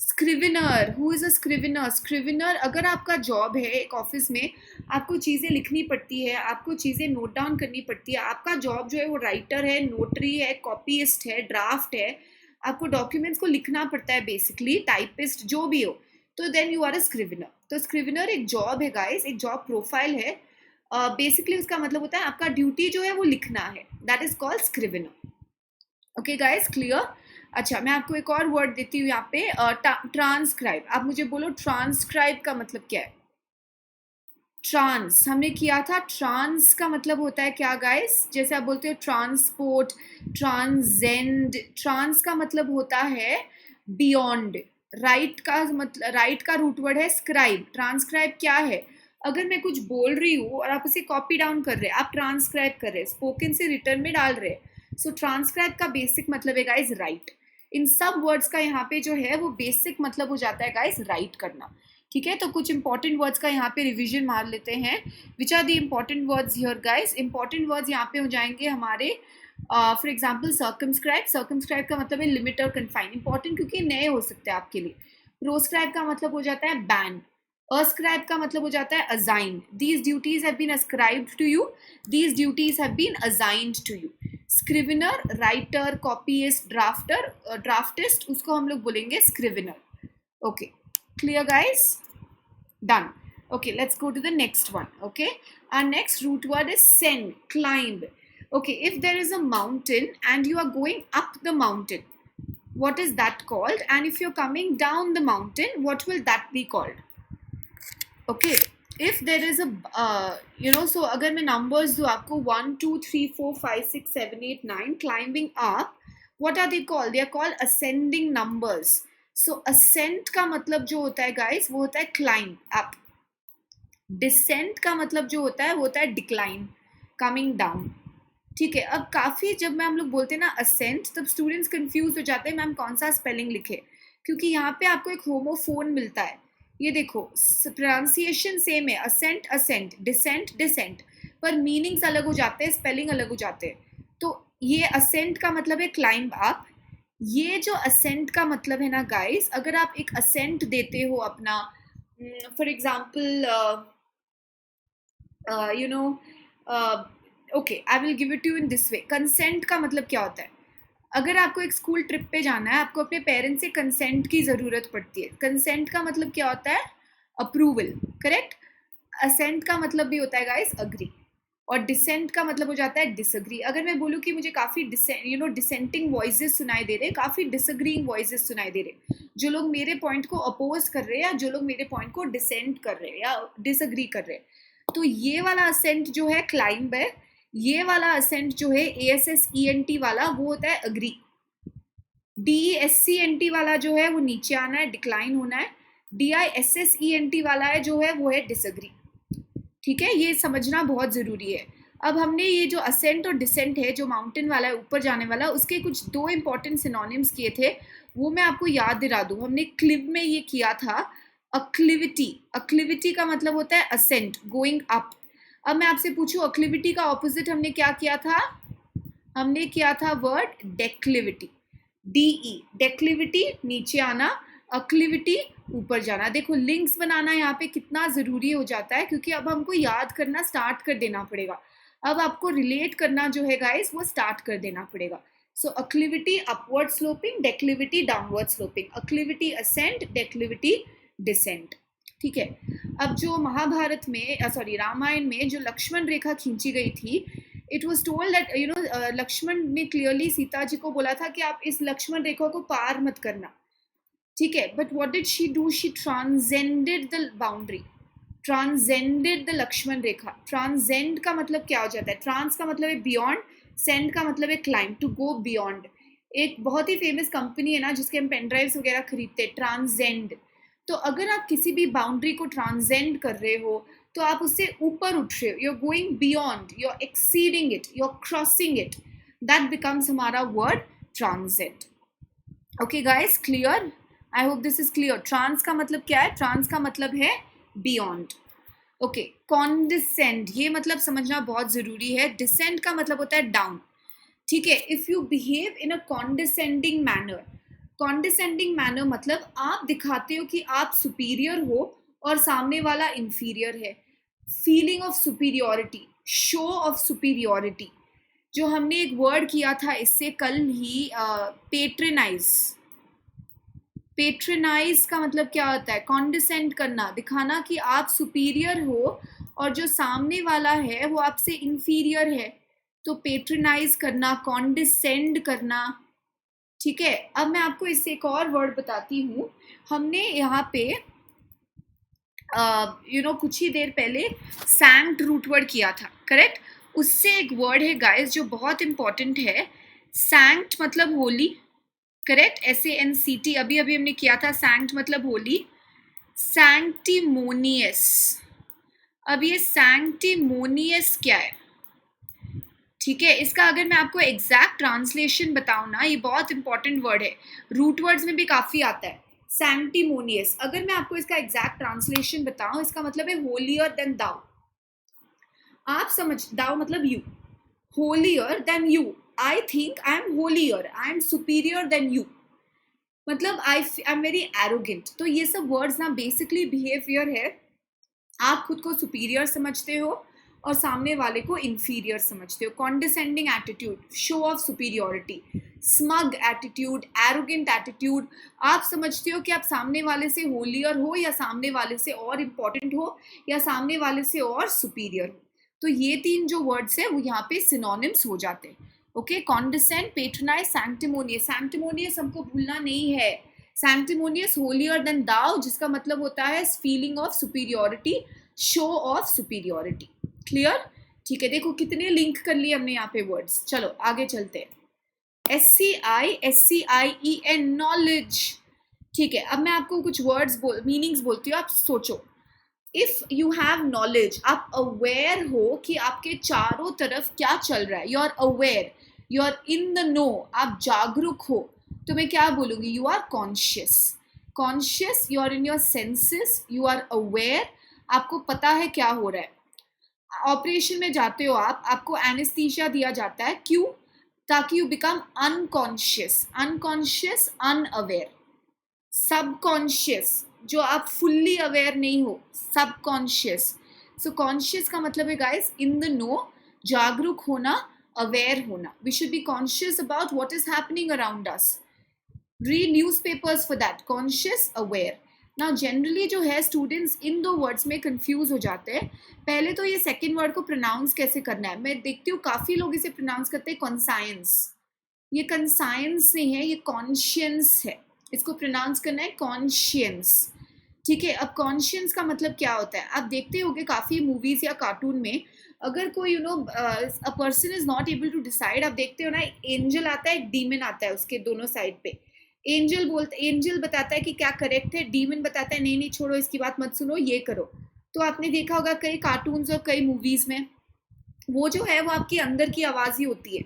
Speaker 1: स्क्रिविनर, हु इज़ अ स्क्रिविनर? स्क्रिविनर अगर आपका जॉब है एक ऑफिस में, आपको चीज़ें लिखनी पड़ती है, आपको चीज़ें नोट डाउन करनी पड़ती है, आपका जॉब जो है वो राइटर है, नोटरी है, कॉपीइस्ट है, ड्राफ्ट है, आपको डॉक्यूमेंट्स को लिखना पड़ता है, बेसिकली टाइपिस्ट जो भी हो, तो देन यू आर अ स्क्रिविनर. तो स्क्रिविनर एक जॉब है गाइस, एक जॉब प्रोफाइल है. बेसिकली उसका मतलब होता है आपका ड्यूटी जो है वो लिखना है, that is called scrivener. Okay guys, clear? अच्छा, मैं आपको एक और वर्ड देती हूँ यहाँ पे, ट्रांसक्राइब. आप मुझे बोलो ट्रांसक्राइब का मतलब क्या है? ट्रांस हमने किया था. ट्रांस का मतलब होता है क्या गाइस? जैसे आप बोलते हो ट्रांसपोर्ट, ट्रांसेंड. ट्रांस का मतलब होता है बियॉन्ड. राइट का मतलब, राइट का रूट वर्ड है स्क्राइब. ट्रांसक्राइब क्या है? अगर मैं कुछ बोल रही हूँ और आप उसे कॉपी डाउन कर रहे हैं, आप ट्रांसक्राइब कर रहे हैं, स्पोकन से रिटर्न में डाल रहे हैं. सो ट्रांसक्राइब का बेसिक मतलब है गाइस राइट. इन सब वर्ड्स का यहाँ पे जो है वो बेसिक मतलब हो जाता है गाइस राइट करना. ठीक है? तो कुछ इंपॉर्टेंट वर्ड्स का यहाँ पे रिवीजन मार लेते हैं. Which are the important words here guys? Important words यहाँ पे हो जाएंगे हमारे, फॉर एग्जाम्पल सर्कमस्क्राइब. सर्कमस्क्राइब का मतलब है लिमिट और कन्फाइन. इंपॉर्टेंट क्योंकि नए हो सकते हैं आपके लिए. प्रोस्क्राइब का मतलब हो जाता है बैन. अस्क्राइब का मतलब हो जाता है assign. These duties have been ascribed to you, these duties have been assigned to you. Scrivener, writer, copyist, drafter, draftist, उसको हम लोग बोलेंगे scrivener. Okay, clear guys? Done. Okay, let's go to the next one. Okay, our next root word is send, climb. Okay, if there is a mountain and you are going up the mountain, what is that called? And if you're coming down the mountain, what will that be called? Okay, if there is a so अगर मैं numbers दूँ आपको 1 2 3 4 5 6 7 8 9 climbing up, what are they called? They are called ascending numbers. So ascent का मतलब जो होता है guys वो होता है climb up. Descent का मतलब जो होता है वो होता है decline, coming down. ठीक है? अब काफ़ी जब मैं हम लोग बोलते हैं ना ascent, तब स्टूडेंट्स कंफ्यूज हो जाते हैं मैम कौन सा स्पेलिंग लिखे, क्योंकि यहाँ पे आपको एक होमोफोन मिलता है. ये देखो प्रोनाउंसिएशन सेम है, असेंट असेंट, डिसेंट डिसेंट, पर मीनिंग्स अलग हो जाते हैं, स्पेलिंग अलग हो जाते हैं. तो ये असेंट का मतलब है क्लाइंब अप. ये जो असेंट का मतलब है ना गाइस, अगर आप एक असेंट देते हो अपना, for example you know okay, I will give it you in this way. Consent का मतलब क्या होता है? अगर आपको एक स्कूल ट्रिप पे जाना है, आपको अपने पेरेंट्स से कंसेंट की ज़रूरत पड़ती है। कंसेंट का मतलब क्या होता है? Approval, correct. असेंट का मतलब भी होता है गाइस अग्री, और डिसेंट का मतलब हो जाता है डिसअग्री। अगर मैं बोलूँ कि मुझे काफ़ी डिसेंटिंग वॉइसेस सुनाई दे रहे, काफ़ी डिसअग्रीइंग वॉइसेस सुनाई दे रहे, जो लोग मेरे पॉइंट को अपोज कर रहे हैं या जो लोग मेरे पॉइंट को डिसेंट कर रहे हैं या डिसअग्री कर रहे हैं, तो ये वाला असेंट जो है क्लाइंब है, ये वाला असेंट जो है ASSENT वाला वो होता है अग्री। DESCENT वाला जो है वो नीचे आना है, डिक्लाइन होना है। DISSENT वाला है जो है वो है डिसअग्री। ठीक है, ये समझना बहुत ज़रूरी है। अब हमने ये जो असेंट और डिसेंट है, जो माउंटेन वाला है, ऊपर जाने वाला, उसके कुछ 2 इंपॉर्टेंट सिनोनिम्स किए थे, वो मैं आपको याद दिला दूँ। हमने क्लिव में ये किया था अक्लिविटी। अक्लिविटी का मतलब होता है असेंट, गोइंग अप। अब मैं आपसे पूछूं अक्लिविटी का ऑपोजिट हमने क्या किया था? हमने किया था वर्ड डेक्लिविटी, DE, डेक्लिविटी नीचे आना, अक्लिविटी ऊपर जाना। देखो लिंक्स बनाना यहाँ पे कितना ज़रूरी हो जाता है, क्योंकि अब हमको याद करना स्टार्ट कर देना पड़ेगा। अब आपको रिलेट करना जो है गाइस वो स्टार्ट कर देना पड़ेगा। So acclivity upward sloping, declivity downward sloping, acclivity ascent, declivity descent. ठीक है। अब जो महाभारत में रामायण में जो लक्ष्मण रेखा खींची गई थी, it was told that Lakshman ने क्लियरली सीता जी को बोला था कि आप इस लक्ष्मण रेखा को पार मत करना। ठीक है, but what did she do? She transcended the boundary, transcended the Lakshman Rekha. Transcend का मतलब क्या हो जाता है? ट्रांस का मतलब है बियॉन्ड, सेंड का मतलब है क्लाइंब, टू गो बियॉन्ड। एक बहुत ही फेमस कंपनी है ना जिसके हम पेन ड्राइव्स वगैरह खरीदते हैं, ट्रांसेंड। तो अगर आप किसी भी बाउंड्री को ट्रांसेंड कर रहे हो तो आप उससे ऊपर उठ रहे हो, you are going beyond, you are exceeding it, you are crossing it, that becomes हमारा word transcend. Okay guys, clear? I hope this is clear. Trans का मतलब क्या है? ट्रांस का मतलब है बियॉन्ड। ओके, कॉन्डिसेंड, ये मतलब समझना बहुत जरूरी है। डिसेंड का मतलब होता है डाउन। ठीक है, if you behave in a condescending manner, condescending manner मतलब आप दिखाते हो कि आप सुपीरियर हो और सामने वाला इंफीरियर है। Feeling of superiority, show off superiority. जो हमने एक वर्ड किया था इससे कल ही, पेट्रनाइज। पेट्रनाइज का मतलब क्या होता है? कॉन्डिसेंड करना, दिखाना कि आप सुपीरियर हो और जो सामने वाला है वो आपसे इंफीरियर है। तो पेट्रनाइज करना, कॉन्डिसेंड करना। ठीक है, अब मैं आपको इससे एक और वर्ड बताती हूँ। हमने यहाँ पे कुछ ही देर पहले सैंक्ट रूट वर्ड किया था, करेक्ट? उससे एक वर्ड है गाइस जो बहुत इंपॉर्टेंट है। सैंक्ट मतलब होली, करेक्ट? SANCT, अभी अभी हमने किया था। सैंक्ट मतलब होली। सैंक्टिमोनियस, अब ये सैंक्टिमोनियस क्या है? ठीक है, इसका अगर मैं आपको एग्जैक्ट ट्रांसलेशन बताऊं ना, ये बहुत इंपॉर्टेंट वर्ड है, रूट वर्ड्स में भी काफी आता है। सैंक्टिमोनियस, अगर मैं आपको इसका एग्जैक्ट ट्रांसलेशन बताऊं, इसका मतलब है होलियर देन दाउ। आप समझ, दाउ मतलब you, holier than you. I think I am holier, I am superior than you, मतलब आई एम वेरी एरोगेंट। तो ये सब वर्ड्स ना बेसिकली बिहेवियर है। आप खुद को सुपीरियर समझते हो और सामने वाले को इंफीरियर समझते हो। Condescending attitude, show off superiority, smug attitude, arrogant attitude. आप समझते हो कि आप सामने वाले से होलियर हो या सामने वाले से और इम्पोर्टेंट हो या सामने वाले से और सुपीरियर हो। तो ये 3 जो वर्ड्स है वो यहाँ पे सिनोनिम्स हो जाते हैं। Okay, कॉन्डिसेंड, patronise, सैंक्टिमोनियस। सैंक्टिमोनियस हमको भूलना नहीं है। सैंक्टिमोनियस, होलियर देन दाउ, जिसका मतलब होता है feeling of superiority, show off superiority. Clear? ठीक है, देखो कितने लिंक कर लिए हमने यहाँ पे वर्ड्स। चलो आगे चलते हैं। SCIEN, knowledge. ठीक है, अब मैं आपको कुछ वर्ड्स मीनिंग्स बोलती हूँ, आप सोचो। इफ यू हैव नॉलेज, आप अवेयर हो कि आपके चारों तरफ क्या चल रहा है, you are aware, you are in the know, आप जागरूक हो, तो मैं क्या बोलूँगी? You are conscious. Conscious, you are in your senses, you are aware, आपको पता है क्या हो रहा है। ऑपरेशन में जाते हो आप, आपको एनेस्थीसिया दिया जाता है, क्यों? ताकि you become unconscious. Unconscious, unaware. Subconscious, जो आप फुल्ली अवेयर नहीं हो, सबकॉन्शियस। सो कॉन्शियस का मतलब है गाइस इन द नो, जागरूक होना, अवेयर होना, we should be conscious about what is happening around us. Read newspapers for that. Conscious, aware. ना जनरली जो है स्टूडेंट्स इन दो वर्ड्स में कंफ्यूज हो जाते हैं. पहले तो ये सेकंड वर्ड को प्रोनाउंस कैसे करना है, मैं देखती हूँ काफ़ी लोग इसे प्रोनाउंस करते हैं कॉन्साइंस. ये कंसाइंस नहीं है, ये कॉन्शियंस है. इसको प्रोनाउंस करना है कॉन्शियंस. ठीक है. अब कॉन्शियंस का मतलब क्या होता है, आप देखते होंगे काफ़ी मूवीज़ या कार्टून में, अगर कोई a person is not able to decide, आप देखते हो ना, एंजल आता है, एक डीमन आता है उसके दोनों साइड पे. एंजल बताता है कि क्या करेक्ट है, डीमन बताता है नहीं नहीं छोड़ो, इसकी बात मत सुनो, ये करो. तो आपने देखा होगा कई कार्टून्स और कई मूवीज में, वो जो है वो आपकी अंदर की आवाज़ ही होती है,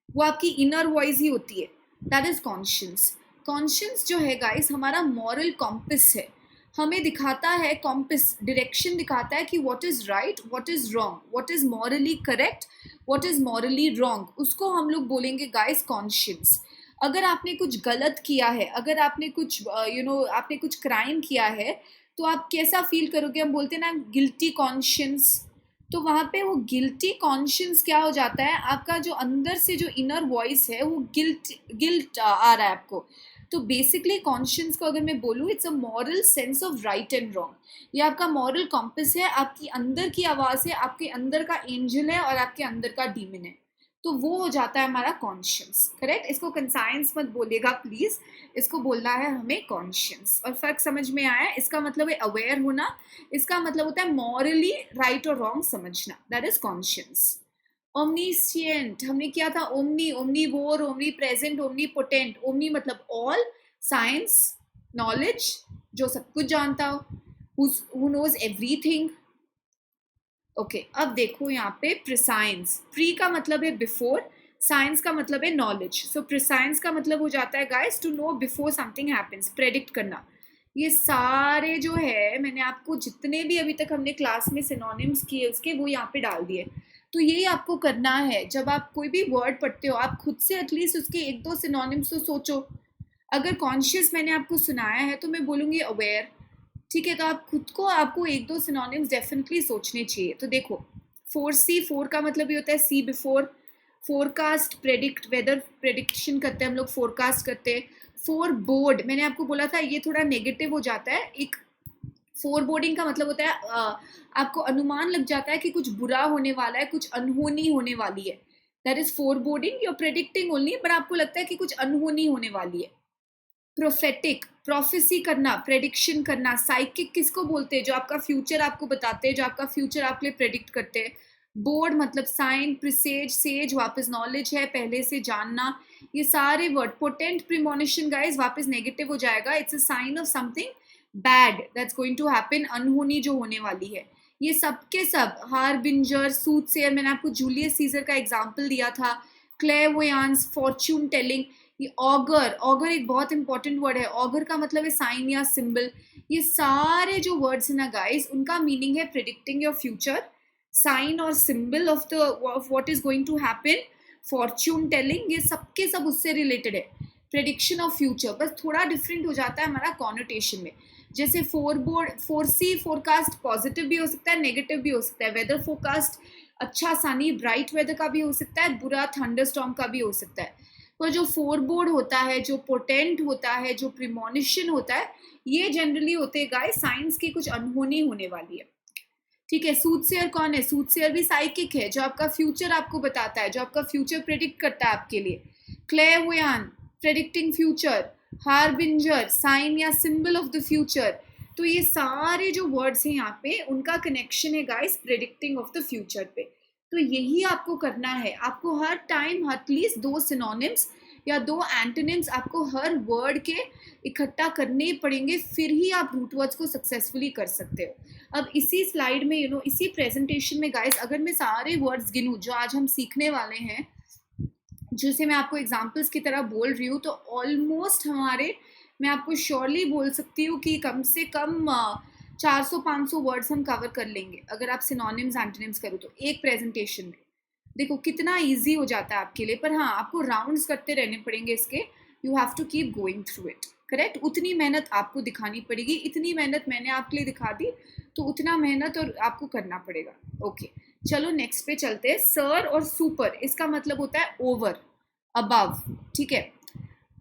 Speaker 1: वो आपकी इनर वॉइस ही होती है. That is conscience. कॉन्शियंस जो है गाइस हमारा मॉरल कॉम्पस है. हमें दिखाता है कॉम्पस, डायरेक्शन दिखाता है कि what is right, what is wrong, what is morally correct, what is morally wrong. उसको हम लोग बोलेंगे गाइस कॉन्शियंस. अगर आपने कुछ गलत किया है, अगर आपने कुछ आपने कुछ क्राइम किया है, तो आप कैसा फील करोगे, हम बोलते हैं ना गिल्टी कॉन्शियंस. तो वहाँ पे वो गिल्टी कॉन्शियंस क्या हो जाता है, आपका जो अंदर से जो इनर वॉइस है वो गिल्ट गिल्ट आ रहा है आपको. तो बेसिकली कॉन्शियंस को अगर मैं बोलूँ, it's a moral sense of right and wrong. ये आपका मॉरल कॉम्पस है, आपकी अंदर की आवाज़ है, आपके अंदर का एंजल है और आपके अंदर का डीमन है. तो वो हो जाता है हमारा कॉन्शियंस. करेक्ट. इसको कंसाइंस मत बोलिएगा प्लीज़, इसको बोलना है हमें कॉन्शियंस. और फर्क समझ में आया. इसका मतलब है अवेयर होना, इसका मतलब होता है मॉरली राइट और रॉन्ग समझना. That is conscience. ओमनीसिएंट हमने किया था. Omni, omnivore, omni present, omni potent. Omni मतलब ऑल, साइंस, नॉलेज, जो सब कुछ जानता हो, हु नोज एवरीथिंग. ओके. अब देखो यहाँ पे प्रिसाइंस. प्री का मतलब है बिफोर, साइंस का मतलब है नॉलेज. सो प्रिसाइंस का मतलब हो जाता है guys to know before something happens, predict करना. ये सारे जो है मैंने आपको जितने भी अभी तक हमने क्लास में सिनोनिम्स किए उसके वो यहाँ पे डाल दिए. तो यही आपको करना है. जब आप कोई भी वर्ड पढ़ते हो, आप खुद से एटलीस्ट उसके एक दो सिनोनिम्स तो सोचो. अगर कॉन्शियस मैंने आपको सुनाया है तो मैं बोलूँगी अवेयर. ठीक है. तो आप खुद को, आपको एक दो सिनोनिम्स डेफिनेटली सोचने चाहिए. तो देखो, फोर सी, फोर का मतलब ये होता है see before. Forecast, predict, weather prediction करते हैं हम लोग, फोरकास्ट करते हैं. फोर बोर्ड, मैंने आपको बोला था ये थोड़ा नेगेटिव हो जाता है. एक फोर बोर्डिंग का मतलब होता है आपको अनुमान लग जाता है कि कुछ बुरा होने वाला है, कुछ अनहोनी होने वाली है. That is foreboding. You are predicting only, पर आपको लगता है कि कुछ अनहोनी होने वाली है. प्रोफेटिक, प्रोफेसी करना, प्रेडिक्शन करना. साइकिक किसको बोलते हैं, जो आपका फ्यूचर आपको बताते हैं, जो आपका फ्यूचर आपके लिए प्रेडिक्ट करते हैं. बोर्ड मतलब साइन, प्रिसेज, सेज वापस नॉलेज है, पहले से जानना. ये सारे वर्ड. पोटेंट, प्रीमोनिशन गाइस वापस नेगेटिव हो जाएगा. It's a sign of something bad that's going to happen, अनहोनी जो होने वाली है. ये सब के सब. हारबिंजर, सूटसेयर, मैंने आपको जूलियस सीजर का एग्जाम्पल दिया था. क्लेरवोयांस, फॉर्च्यून टेलिंग. ये ऑगर, ऑगर एक बहुत इंपॉर्टेंट वर्ड है. ऑगर का मतलब है साइन या सिंबल. ये सारे जो वर्ड्स हैं ना गाइस, उनका मीनिंग है प्रिडिक्टिंग योर फ्यूचर. साइन और symbol of what is going to happen. Fortune telling, ये सब के सब उससे रिलेटेड है. प्रिडिक्शन ऑफ फ्यूचर, बस थोड़ा डिफरेंट हो जाता है हमारा कॉनोटेशन में. जैसे फोर सी, फोरकास्ट पॉजिटिव भी हो सकता है, नेगेटिव भी हो सकता है. वेदर फोरकास्ट अच्छा सनी ब्राइट वेदर का भी हो सकता है, बुरा थंडरस्टॉर्म का भी हो सकता है. पर जो फोरबोर्ड होता है, जो पोटेंट होता है, जो प्रीमोनिशन होता है, ये जनरली होते हैं गाइस साइंस की कुछ अनहोनी होने वाली है. ठीक है. सूटसेयर कौन है, सूटसेयर भी साइकिक है, जो आपका फ्यूचर आपको बताता है, जो आपका फ्यूचर प्रेडिक्ट करता है आपके लिए. क्लेरवोयान, प्रेडिक्टिंग फ्यूचर. हारबिंजर, साइन या सिंबल ऑफ द फ्यूचर. तो ये सारे जो वर्ड्स हैं यहाँ पे, उनका कनेक्शन है guys predicting of the future पे. तो यही आपको करना है. आपको हर टाइम एटलीस्ट दो सिनोनिम्स या दो एंटोनिम्स आपको हर वर्ड के इकट्ठा करने पड़ेंगे, फिर ही आप रूट वर्ड्स को सक्सेसफुली कर सकते हो. अब इसी स्लाइड में इसी प्रेजेंटेशन में गाइस, अगर मैं सारे वर्ड्स गिनूं जो आज हम सीखने वाले हैं, जिसे मैं आपको एग्जाम्पल्स की तरह बोल रही हूँ, तो ऑलमोस्ट हमारे, मैं आपको श्योरली बोल सकती हूँ कि कम से कम 400-500 वर्ड्स हम कवर कर लेंगे अगर आप सिनोनिम्स एंटोनिम्स करो तो एक प्रेजेंटेशन में. देखो कितना इजी हो जाता है आपके लिए. पर हाँ, आपको राउंड्स करते रहने पड़ेंगे इसके. You have to keep going through it. Correct. उतनी मेहनत आपको दिखानी पड़ेगी. इतनी मेहनत मैंने आपके लिए दिखा दी, तो उतना मेहनत और आपको करना पड़ेगा. ओके. चलो नेक्स्ट पे चलते हैं। सर और सुपर, इसका मतलब होता है ओवर, अबव, ठीक है।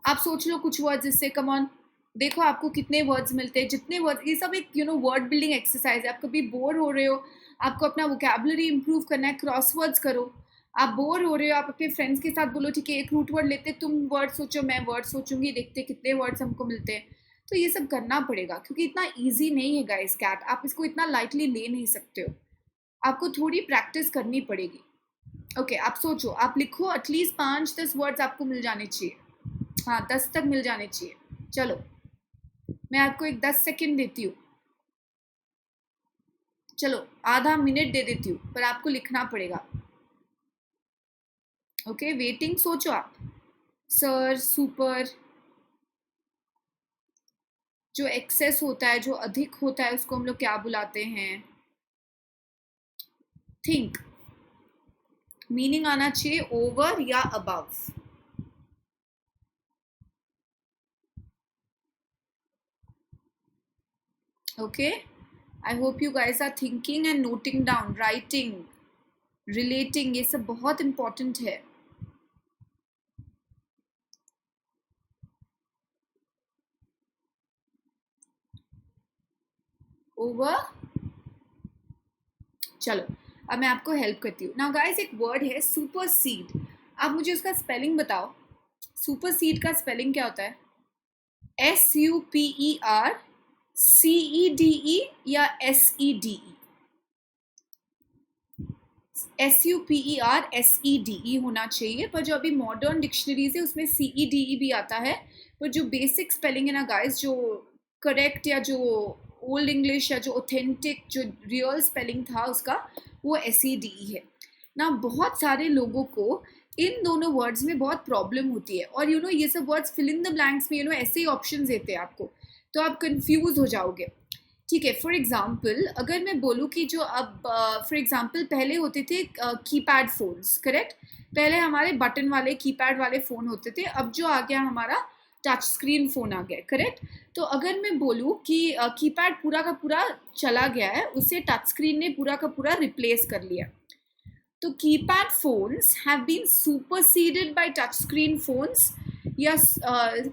Speaker 1: आप सोच लो कुछ वर्ड्स इससे, कम ऑन, देखो आपको कितने वर्ड्स मिलते हैं, जितने वर्ड, ये सब एक वर्ड बिल्डिंग एक्सरसाइज है। आप कभी बोर हो रहे हो, आपको अपना वोकेबलरी इंप्रूव करना है, क्रॉस वर्ड्स करो। आप बोर हो रहे हो, आप अपने फ्रेंड्स के साथ बोलो ठीक है एक रूट वर्ड लेते, तुम वर्ड सोचो मैं वर्ड सोचूंगी, देखते कितने वर्ड्स हमको मिलते हैं। तो ये सब करना पड़ेगा क्योंकि इतना ईजी नहीं है गाइस कैट, आप इसको इतना लाइटली ले नहीं सकते हो, आपको थोड़ी प्रैक्टिस करनी पड़ेगी। ओके आप सोचो, आप लिखो, एटलीस्ट 5-10 वर्ड्स आपको मिल जाने चाहिए, हाँ 10 तक मिल जाने चाहिए। चलो मैं आपको एक 10 सेकेंड देती हूँ, चलो आधा मिनट दे देती हूँ, पर आपको लिखना पड़ेगा। ओके वेटिंग, सोचो आप। सर, सुपर, जो एक्सेस होता है, जो अधिक होता है, उसको हम लोग क्या बुलाते हैं? थिंक, मीनिंग आना चाहिए ओवर या above. Okay, I hope you guys are thinking and noting down, writing, relating, ये सब बहुत इंपॉर्टेंट है। ओवर, चलो अब मैं आपको हेल्प करती हूँ ना गाइस। एक वर्ड है सुपर सीड, आप मुझे उसका स्पेलिंग बताओ। सुपर सीड का स्पेलिंग क्या होता है? SUPERCEDE या SEDE? SUPERSEDE होना चाहिए, पर जो अभी मॉडर्न डिक्शनरीज है उसमें CEDE भी आता है, पर जो बेसिक स्पेलिंग है ना गाइस, जो करेक्ट या जो ओल्ड इंग्लिश या जो ऑथेंटिक जो रियल स्पेलिंग था उसका, वो SEDE है ना। बहुत सारे लोगों को इन दोनों वर्ड्स में बहुत प्रॉब्लम होती है, और ये सब words fill in the blanks में ऐसे ही ऑप्शन देते हैं आपको, तो आप कंफ्यूज हो जाओगे। ठीक है, फॉर एग्जाम्पल अगर मैं बोलूँ कि जो अब फॉर एग्जाम्पल पहले होते थे कीपैड फोन्स, करेक्ट, पहले हमारे बटन वाले कीपैड वाले फ़ोन होते थे, अब जो आ गया हमारा टच स्क्रीन फ़ोन आ गया, करेक्ट। तो अगर मैं बोलूँ कि कीपैड पूरा का पूरा चला गया है, उसे टच स्क्रीन ने पूरा का पूरा रिप्लेस कर लिया, तो keypad phones have been superseded by touch screen phones, या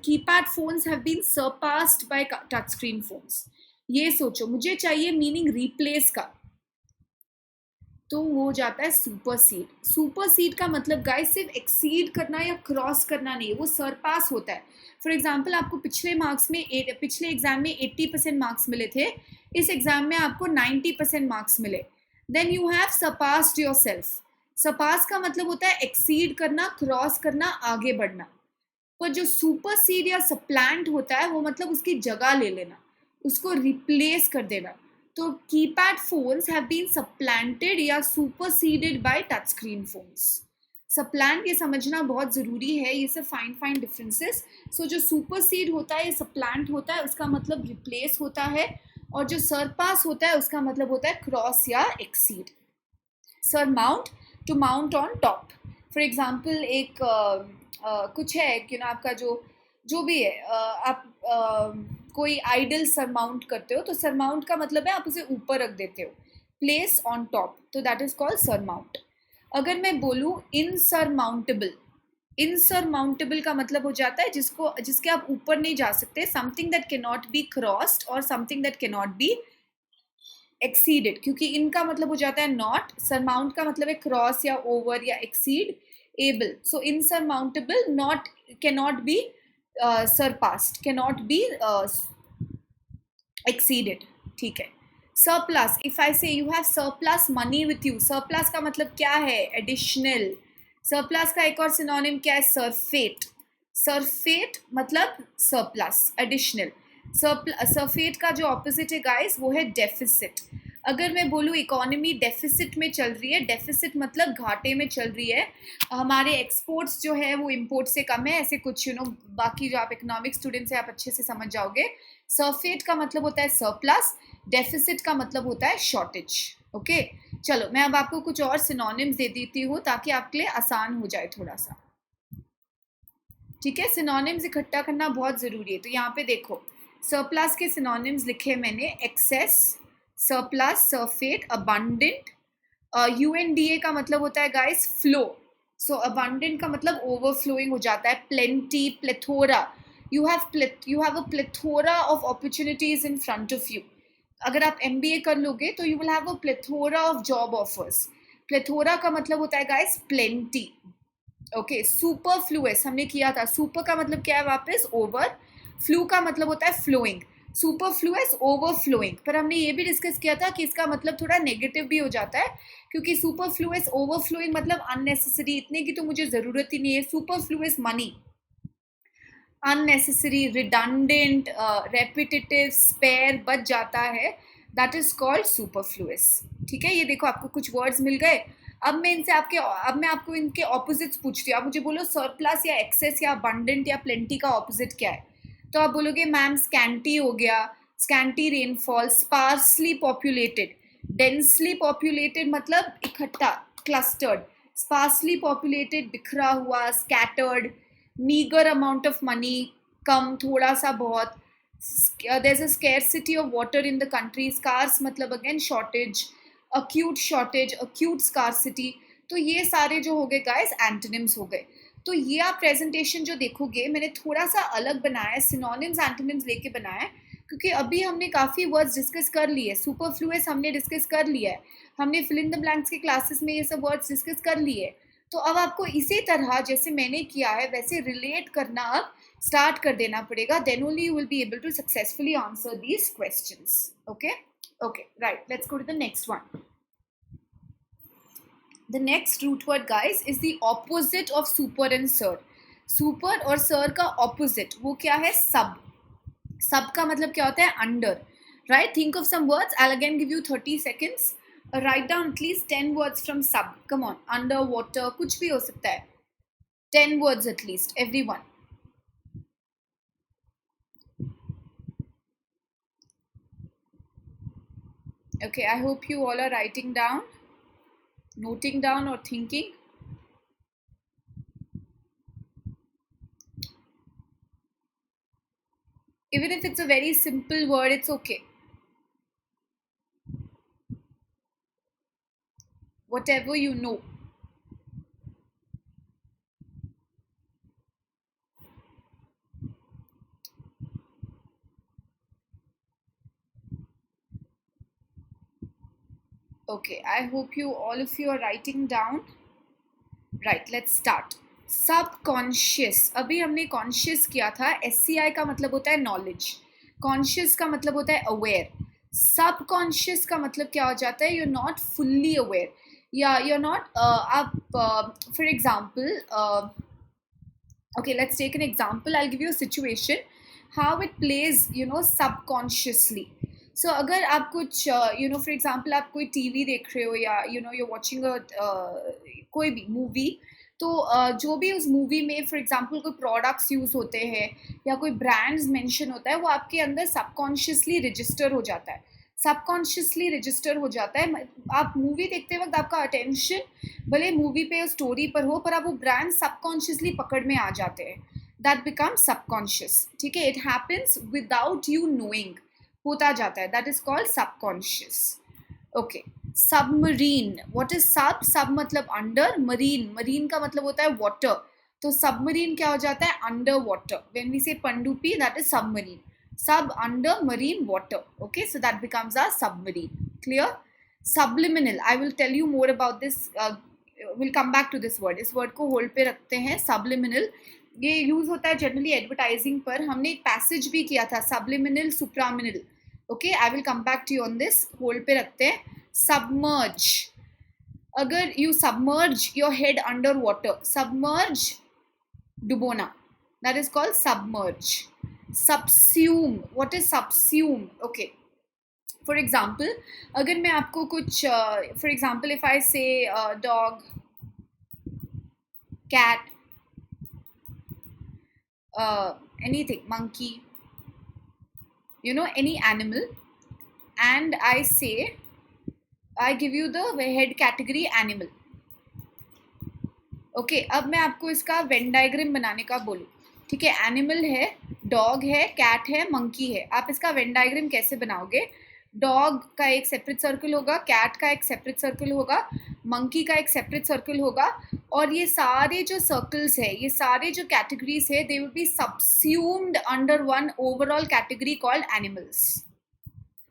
Speaker 1: keypad phones have been surpassed by touch screen phones. ये सोचो, मुझे चाहिए मीनिंग रिप्लेस का, तो वो हो जाता है सुपरसीड। सुपरसीड का मतलब गाइस सिर्फ एक्सीड करना या क्रॉस करना नहीं है, वो सरपास होता है। फॉर एग्जाम्पल आपको पिछले एग्जाम में 80% मार्क्स मिले थे, इस एग्जाम में आपको 90% मार्क्स मिले, then you have surpassed yourself. Surpass का मतलब होता है एक्सीड करना, क्रॉस करना, आगे बढ़ना। पर जो सुपरसीड या सप्लांट होता है वो मतलब उसकी जगह ले लेना, उसको रिप्लेस कर देना। तो keypad phones have been supplanted या superseded by touch screen phones. Supplant ये समझना बहुत ज़रूरी है, ये सब फाइन फाइन डिफरेंसेस। सो जो सुपरसीड होता है, सप्लांट होता है, उसका मतलब रिप्लेस होता है, और जो सरपास होता है उसका मतलब होता है क्रॉस या exceed. Surmount, to mount on top. For example एक कुछ है कि ना आपका जो जो भी है, आप कोई आइडल सरमाउंट करते हो, तो सरमाउंट का मतलब है आप उसे ऊपर रख देते हो, प्लेस ऑन टॉप, तो दैट इज कॉल्ड सरमाउंट। अगर मैं बोलूँ इनसरमाउंटेबल, इनसरमाउंटेबल का मतलब हो जाता है जिसके आप ऊपर नहीं जा सकते, something that can not be crossed और something that can not be exceeded, क्योंकि इनका मतलब हो जाता है नॉट, सरमाउंट का मतलब है क्रॉस या ओवर या exceed, able, so insurmountable, not, can not be surpassed, can not be exceeded, ठीक है। Surplus, if I say you have surplus money with you, surplus का मतलब क्या है? एडिशनल। सरप्लस का एक और सिनोनिम क्या है? सरफेट। सरफेट मतलब सरप्लस, एडिशनल। सरफेट का जो ऑपोजिट है गाइस वो है डेफिसिट। अगर मैं बोलूँ इकोनॉमी डेफिसिट में चल रही है, डेफिसिट मतलब घाटे में चल रही है, हमारे एक्सपोर्ट्स जो है वो इंपोर्ट से कम है, ऐसे कुछ बाकी जो आप इकोनॉमिक स्टूडेंट्स हैं आप अच्छे से समझ जाओगे। सरफेट का मतलब होता है सरप्लस, डेफिसिट का मतलब होता है शॉर्टेज। ओके, चलो मैं अब आपको कुछ और सिनोनिम्स दे देती हूँ ताकि आपके लिए आसान हो जाए थोड़ा सा, ठीक है। सिनोनिम्स इकट्ठा करना बहुत ज़रूरी है, तो यहाँ पे देखो सरप्लस के सिनोनिम्स लिखे मैंने, एक्सेस, सरप्लस, सरफेट, अबंडेंट, UNDA का मतलब होता है गाइस फ्लो. सो अबंडेंट का मतलब ओवरफ्लोइंग हो जाता है. Plenty, plethora, you have a plethora of opportunities in front of you. अगर आप MBA कर लोगे तो you will have a plethora of job offers. Plethora का मतलब होता है गाइस प्लेंटी. ओके, सुपरफ्लुअस हमने किया था. सुपर का मतलब क्या है वापस? ओवर. फ्लू का मतलब होता है फ्लोइंग. Superfluous, overflowing. पर हमने ये भी डिस्कस किया था कि इसका मतलब थोड़ा नेगेटिव भी हो जाता है, क्योंकि सुपरफ्लुअस, ओवरफ्लोइंग मतलब अननेसेसरी, इतने की तो मुझे ज़रूरत ही नहीं है. Superfluous money, unnecessary, redundant, repetitive, spare बच जाता है, दैट इज कॉल्ड सुपरफ्लुअस. ठीक है, ये देखो आपको कुछ वर्ड्स मिल गए. अब मैं आपको इनके ऑपोजिट्स पूछती हूँ. आप मुझे बोलो सरप्लस या एक्सेस या अबंडेंट या प्लेंटी का ऑपोजिट क्या है? तो आप बोलोगे मैम स्कैंटी हो गया, scanty rainfall. Sparsely populated, densely populated मतलब इकट्ठा, क्लस्टर्ड. स्पार्सली पॉपुलेटेड बिखरा हुआ, scattered. Meagre amount of money, कम, थोड़ा सा, बहुत. there's a scarcity of water in the country. Scarce मतलब again shortage. Acute shortage, acute scarcity. तो ये सारे जो हो गए गाइस एंटोनिम्स हो गए. तो ये आप प्रेजेंटेशन जो देखोगे मैंने थोड़ा सा अलग बनाया है, सिनोनिम्स एंटोनिम्स लेके बनाया है, क्योंकि अभी हमने काफ़ी वर्ड्स डिस्कस कर लिए. सुपरफ्लुअस हमने डिस्कस कर लिया है, हमने फिल इन द ब्लैंक्स के क्लासेस में ये सब वर्ड्स डिस्कस कर लिए. तो अब आपको इसी तरह जैसे मैंने किया है वैसे रिलेट करना अब स्टार्ट कर देना पड़ेगा. Then only you will be able to successfully answer these questions. Okay okay, right, let's go to the next one. The next root word guys is the opposite of super and sir. Super और sir का opposite वो क्या है? Sub. Sub का मतलब क्या होता है? Under. Right? Think of some words. I'll again give you 30 seconds. Write down at least 10 words from sub. Come on. Under, water, कुछ भी हो सकता है. 10 words at least. Everyone. Okay, I hope you all are writing down, noting down or thinking. Even if it's a very simple word, it's okay. Whatever you know. Okay, I hope all of you are writing down. Right, let's start. Subconscious. अभी हमने conscious किया था. SCI का मतलब होता है knowledge, conscious का मतलब होता है अवेयर. सबकॉन्शियस का मतलब क्या हो जाता है? you're not fully aware, या you're not आप for example, okay, let's take an example. I'll give you a situation how it plays subconsciously. So अगर आप कुछ for example आप कोई TV देख रहे हो या you're watching a कोई भी मूवी, तो जो भी उस मूवी में फॉर एग्जांपल कोई प्रोडक्ट्स यूज़ होते हैं या कोई ब्रांड्स मेंशन होता है, वो आपके अंदर सबकॉन्शियसली रजिस्टर हो जाता है. सबकॉन्शियसली रजिस्टर हो जाता है. आप मूवी देखते वक्त आपका अटेंशन भले मूवी पे स्टोरी पर हो, पर आप वो ब्रांड सबकॉन्शियसली पकड़ में आ जाते हैं. That becomes subconscious. ठीक है, it happens without you knowing, होता जाता है. That is called subconscious. Okay. Submarine. What is सब? सब मतलब अंडर, मरीन, मरीन का मतलब होता है वाटर. तो सबमरीन क्या हो जाता है? Under water. व्हेन वी से पनडुब्बी, that is submarine. Sub, under, marine, water. Okay, so that becomes our submarine. Clear? Subliminal. I will tell you more about this. We'll come back to this word. इस word को hold पे रखते हैं. Subliminal. ये use होता है generally advertising पर. हमने एक पैसेज भी किया था, subliminal, supraminal. Okay, I will come back to you on this. hold पे रखते हैं. Submerge. अगर you submerge your head under water, submerge, डुबोना, that is called submerge. Subsume. What is subsume? Okay, for example, अगर मैं आपको कुछ for example if I say dog, cat, anything, monkey, any animal, and I say, I give you the head category animal. Okay, अब मैं आपको इसका Venn diagram बनाने का बोलूँ. ठीक है, एनिमल है, डॉग है, कैट है, मंकी है. आप इसका वेन डायग्राम कैसे बनाओगे? डॉग का एक सेपरेट सर्कल होगा, कैट का एक सेपरेट सर्कल होगा, मंकी का एक सेपरेट सर्कल होगा, और ये सारे जो सर्कल्स है, ये सारे जो कैटेगरीज है, they will be subsumed under one overall category called animals.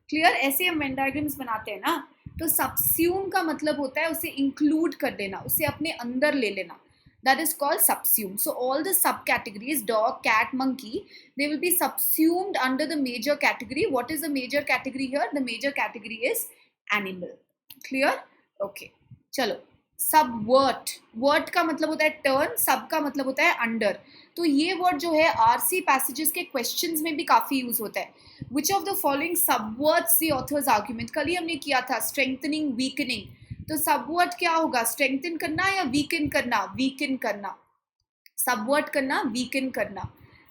Speaker 1: Clear? ऐसे हम वेन डायग्राम्स बनाते हैं ना, तो सबस्यूम का मतलब होता है उसे इंक्लूड कर देना, उसे अपने अंदर ले लेना. That is called subsume. So all the subcategories, dog, cat, monkey, they will be subsumed under the major category. What is the major category here? The major category is animal. Clear? Okay. चलो. Subvert. Vert का मतलब होता है turn, sub का मतलब होता है under. तो ये word जो है RC passages के questions में भी काफी यूज होता है. Which of the following subverts the author's argument? कल ही हमने किया था strengthening, weakening. तो सबवर्ट क्या होगा? स्ट्रेंथन करना या वीकन करना? वीकन करना. सबवर्ट करना, वीकन करना.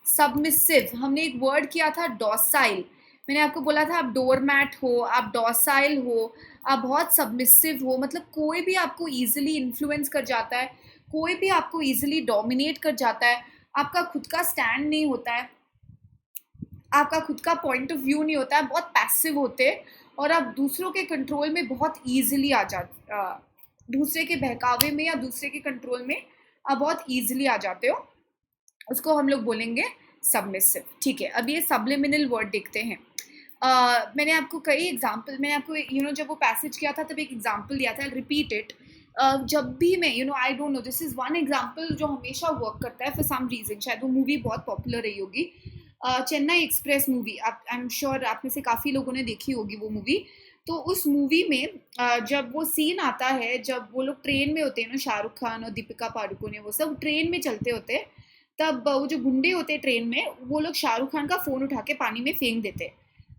Speaker 1: सबमिसिव, हमने एक वर्ड किया था डॉसाइल. मैंने आपको बोला था आप डोरमैट हो, आप डॉसाइल हो, आप बहुत सबमिसिव हो, मतलब कोई भी आपको इजीली इन्फ्लुएंस कर जाता है, कोई भी आपको इजीली डोमिनेट कर जाता है, आपका खुद का स्टैंड नहीं होता है, आपका खुद का पॉइंट ऑफ व्यू नहीं होता है, बहुत पैसिव होते हैं और आप दूसरों के कंट्रोल में बहुत ईजिली आ जाते, दूसरे के बहकावे में या दूसरे के कंट्रोल में आप बहुत ईजिली आ जाते हो, उसको हम लोग बोलेंगे सबमिसिव. ठीक है, अब ये सबलिमिनल वर्ड देखते हैं. मैंने आपको कई एग्जाम्पल, मैंने आपको जब वो पैसेज किया था तब एक एग्जाम्पल दिया था, रिपीट इट. जब भी मैं I don't know, this is one example जो हमेशा वर्क करता है फॉर सम रीजन. शायद वो मूवी बहुत पॉपुलर रही होगी, Chennai express movie. I am sure आप में से काफ़ी लोगों ने देखी होगी वो मूवी. तो उस मूवी में जब वो सीन आता है, जब वो लोग ट्रेन में होते हैं ना, शाहरुख खान और दीपिका पादुकोण, वो सब ट्रेन में चलते होते हैं, तब वो जो गुंडे होते हैं ट्रेन में, वो लोग शाहरुख खान का फ़ोन उठा के पानी में फेंक देते.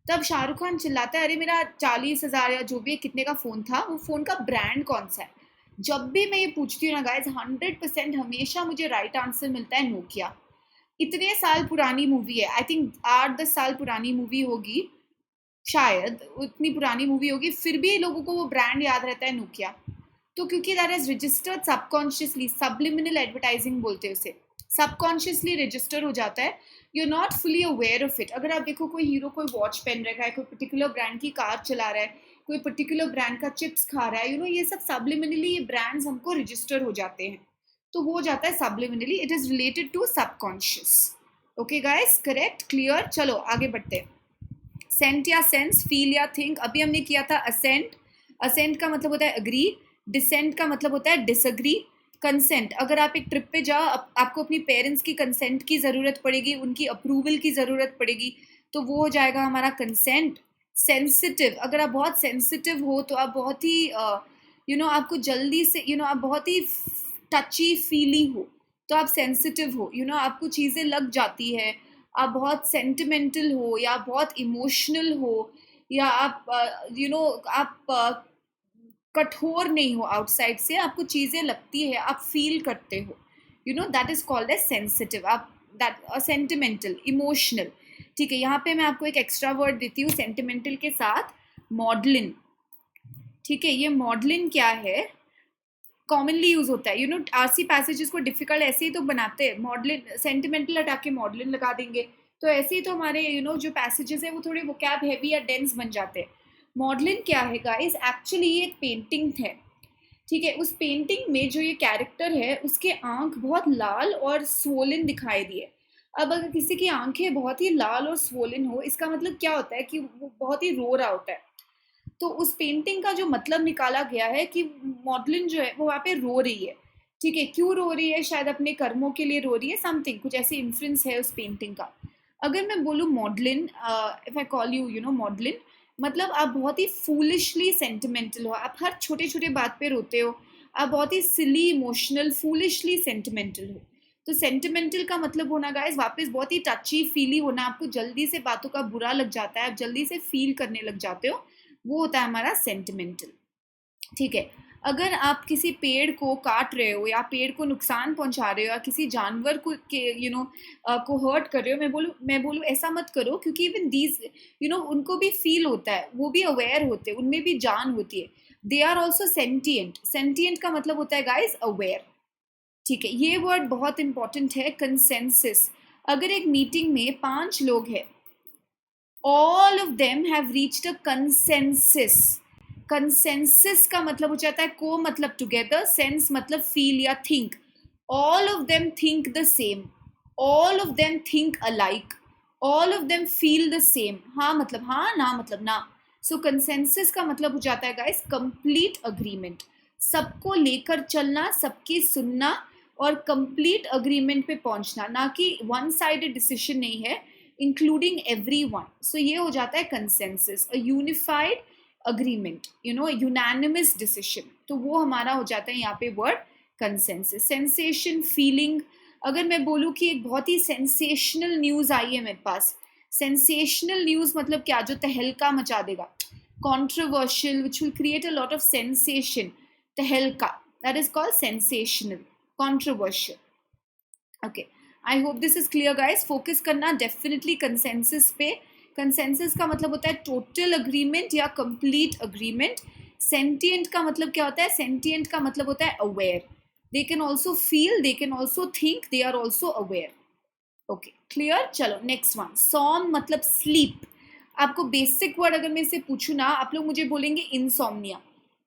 Speaker 1: तब शाहरुख खान चिल्लाता है, अरे मेरा 40,000 या जो भी कितने का फ़ोन था, वो फ़ोन का ब्रांड कौन सा है. जब भी मैं ये पूछती हूँ ना गाइज, 100% हमेशा मुझे राइट आंसर मिलता है नोकिया. इतने साल पुरानी मूवी है, आई थिंक 8-10 साल पुरानी मूवी होगी, शायद उतनी पुरानी मूवी होगी, फिर भी लोगों को वो ब्रांड याद रहता है नोकिया. तो क्योंकि that is registered subconsciously, subliminal advertising बोलते हैं उसे, सबकॉन्शियसली रजिस्टर हो जाता है. You are not fully aware of it. अगर आप देखो कोई हीरो कोई वॉच पहन रखा है, कोई पर्टिकुलर ब्रांड की कार चला रहा है, कोई पर्टिकुलर ब्रांड का चिप्स खा रहा है, ये सब सबलिमिनली ये ब्रांड्स हमको रजिस्टर हो जाते हैं, तो वो हो जाता है subliminally. It is related to subconscious. Okay guys, correct, clear. चलो आगे बढ़ते हैं. सेंट या सेंस, फील या थिंक. अभी हमने किया था असेंट. असेंट का मतलब होता है अग्री, डिसेंट का मतलब होता है डिसअग्री. कंसेंट, अगर आप एक ट्रिप पे जाओ, आपको अपनी पेरेंट्स की कंसेंट की ज़रूरत पड़ेगी, उनकी अप्रूवल की ज़रूरत पड़ेगी, तो वो हो जाएगा हमारा कंसेंट. सेंसिटिव, अगर आप बहुत सेंसिटिव हो तो आप बहुत ही आपको जल्दी से आप बहुत ही टची फीली हो तो आप सेंसिटिव हो. आपको चीज़ें लग जाती है, आप बहुत सेंटिमेंटल हो या बहुत इमोशनल हो, या आप आप कठोर नहीं हो, आउटसाइड से आपको चीज़ें लगती है, आप फील करते हो, that is called as sensitive. आप दैट सेंटिमेंटल, इमोशनल. ठीक है, यहाँ पे मैं आपको एक एक्स्ट्रा वर्ड देती हूँ सेंटिमेंटल के साथ, मॉडलिन. ठीक है, ये मॉडलिन क्या है, कॉमनली यूज होता है. आरसी पैसेजेस को डिफिकल्ट ऐसे ही तो बनाते हैं, मॉडलिन सेंटिमेंटल हटा के मॉडलिन लगा देंगे, तो ऐसे ही तो हमारे जो पैसेजेस है वो थोड़े वोकैब हैवी या डेंस बन जाते हैं. मॉडलिन क्या है गाइस? एक्चुअली ये एक पेंटिंग है. ठीक है, उस पेंटिंग में जो ये कैरेक्टर है उसके आंख बहुत लाल और स्वोलन दिखाई दिए. अब अगर किसी की आंखें बहुत ही लाल और स्वोलन हो, इसका मतलब क्या होता है कि वो बहुत ही रो रहा होता है. तो उस पेंटिंग का जो मतलब निकाला गया है कि मॉडलिन जो है वो वहाँ पे रो रही है. ठीक है, क्यों रो रही है? शायद अपने कर्मों के लिए रो रही है, समथिंग, कुछ ऐसे इन्फ्लुएंस है उस पेंटिंग का. अगर मैं बोलूँ Magdalene, if I call you Magdalene, मतलब आप बहुत ही फूलिशली सेंटिमेंटल हो, आप हर छोटे छोटे बात पे रोते हो, आप बहुत ही सिली, इमोशनल, फूलिशली सेंटिमेंटल हो. तो सेंटिमेंटल का मतलब होना गाइस वापस बहुत ही टची फीली होना, आपको जल्दी से बातों का बुरा लग जाता है, आप जल्दी से फील करने लग जाते हो, वो होता है हमारा सेंटिमेंटल. ठीक है, अगर आप किसी पेड़ को काट रहे हो या पेड़ को नुकसान पहुंचा रहे हो या किसी जानवर को के को हर्ट कर रहे हो, मैं बोलूँ ऐसा मत करो, क्योंकि इवन दीज उनको भी फील होता है, वो भी अवेयर होते हैं, उनमें भी जान होती है. They are also sentient. Sentient का मतलब होता है गाइज अवेयर. ठीक है, ये वर्ड बहुत इंपॉर्टेंट है, कंसेंसस. अगर एक मीटिंग में 5 लोग हैं all of them have reached a consensus. Consensus का मतलब हो जाता है को मतलब टुगेदर, सेंस मतलब फील या think. All of them think the same, all of them think alike, all of them feel the same. हाँ मतलब हाँ, ना मतलब ना. सो कंसेंसस का मतलब हो जाता है गाइस कंप्लीट अग्रीमेंट, सबको लेकर चलना, सबकी सुनना और कंप्लीट अग्रीमेंट पे पहुंचना, ना कि वन साइडेड डिसीजन नहीं है, इंक्लूडिंग एवरीवन. सो ये हो जाता है consensus, a unified agreement, you know, unanimous decision. तो वो हमारा हो जाता है यहाँ पे वर्ड कंसेंसस. Sensation, feeling. अगर मैं बोलूँ कि एक बहुत ही सेंसेशनल न्यूज़ आई है मेरे पास, सेंसेशनल न्यूज़ मतलब क्या, जो तहलका मचा देगा. Controversial, which will create a lot of sensation. तहलका, that is called sensational, controversial. Okay, I hope this is clear guys. Focus करना डेफिनेटली कंसेंसस पे. कंसेंसस का मतलब होता है टोटल अग्रीमेंट या कंप्लीट अग्रीमेंट. सेंटिएंट का मतलब क्या होता है, सेंटिएंट का मतलब होता है aware. They can also feel, they can also think, they are also aware. Okay clear. चलो नेक्स्ट वन, सॉम मतलब स्लीप. आपको बेसिक वर्ड अगर मैं इसे पूछूं ना, आप लोग मुझे बोलेंगे इंसोम्निया.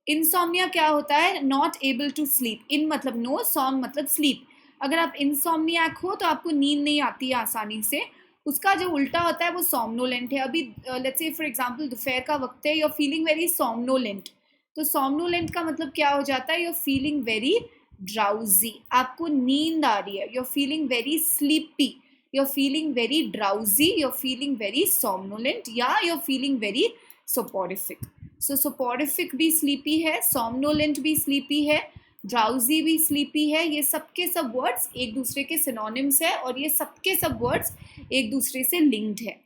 Speaker 1: इंसोम्निया क्या होता है, नॉट एबल टू स्लीप. इन मतलब नो, सॉम मतलब स्लीप. अगर आप इंसोम्नियाक हो तो आपको नींद नहीं आती है आसानी से. उसका जो उल्टा होता है वो सोमनोलेंट है. अभी लेट्स से फॉर एग्जांपल दोपहर का वक्त है, you are feeling very somnolent. तो सोमनोलेंट का मतलब क्या हो जाता है, you are feeling very drowsy, आपको नींद आ रही है. You are feeling very sleepy, you're feeling very drowsy, you're feeling very somnolent, या you're feeling very soporific. So soporific भी sleepy है, somnolent भी sleepy है, drowsy भी sleepy है. ये सब के सब वर्ड्स एक दूसरे के सिनोनिम्स है और ये सब के सब वर्ड्स एक दूसरे से लिंक्ड है.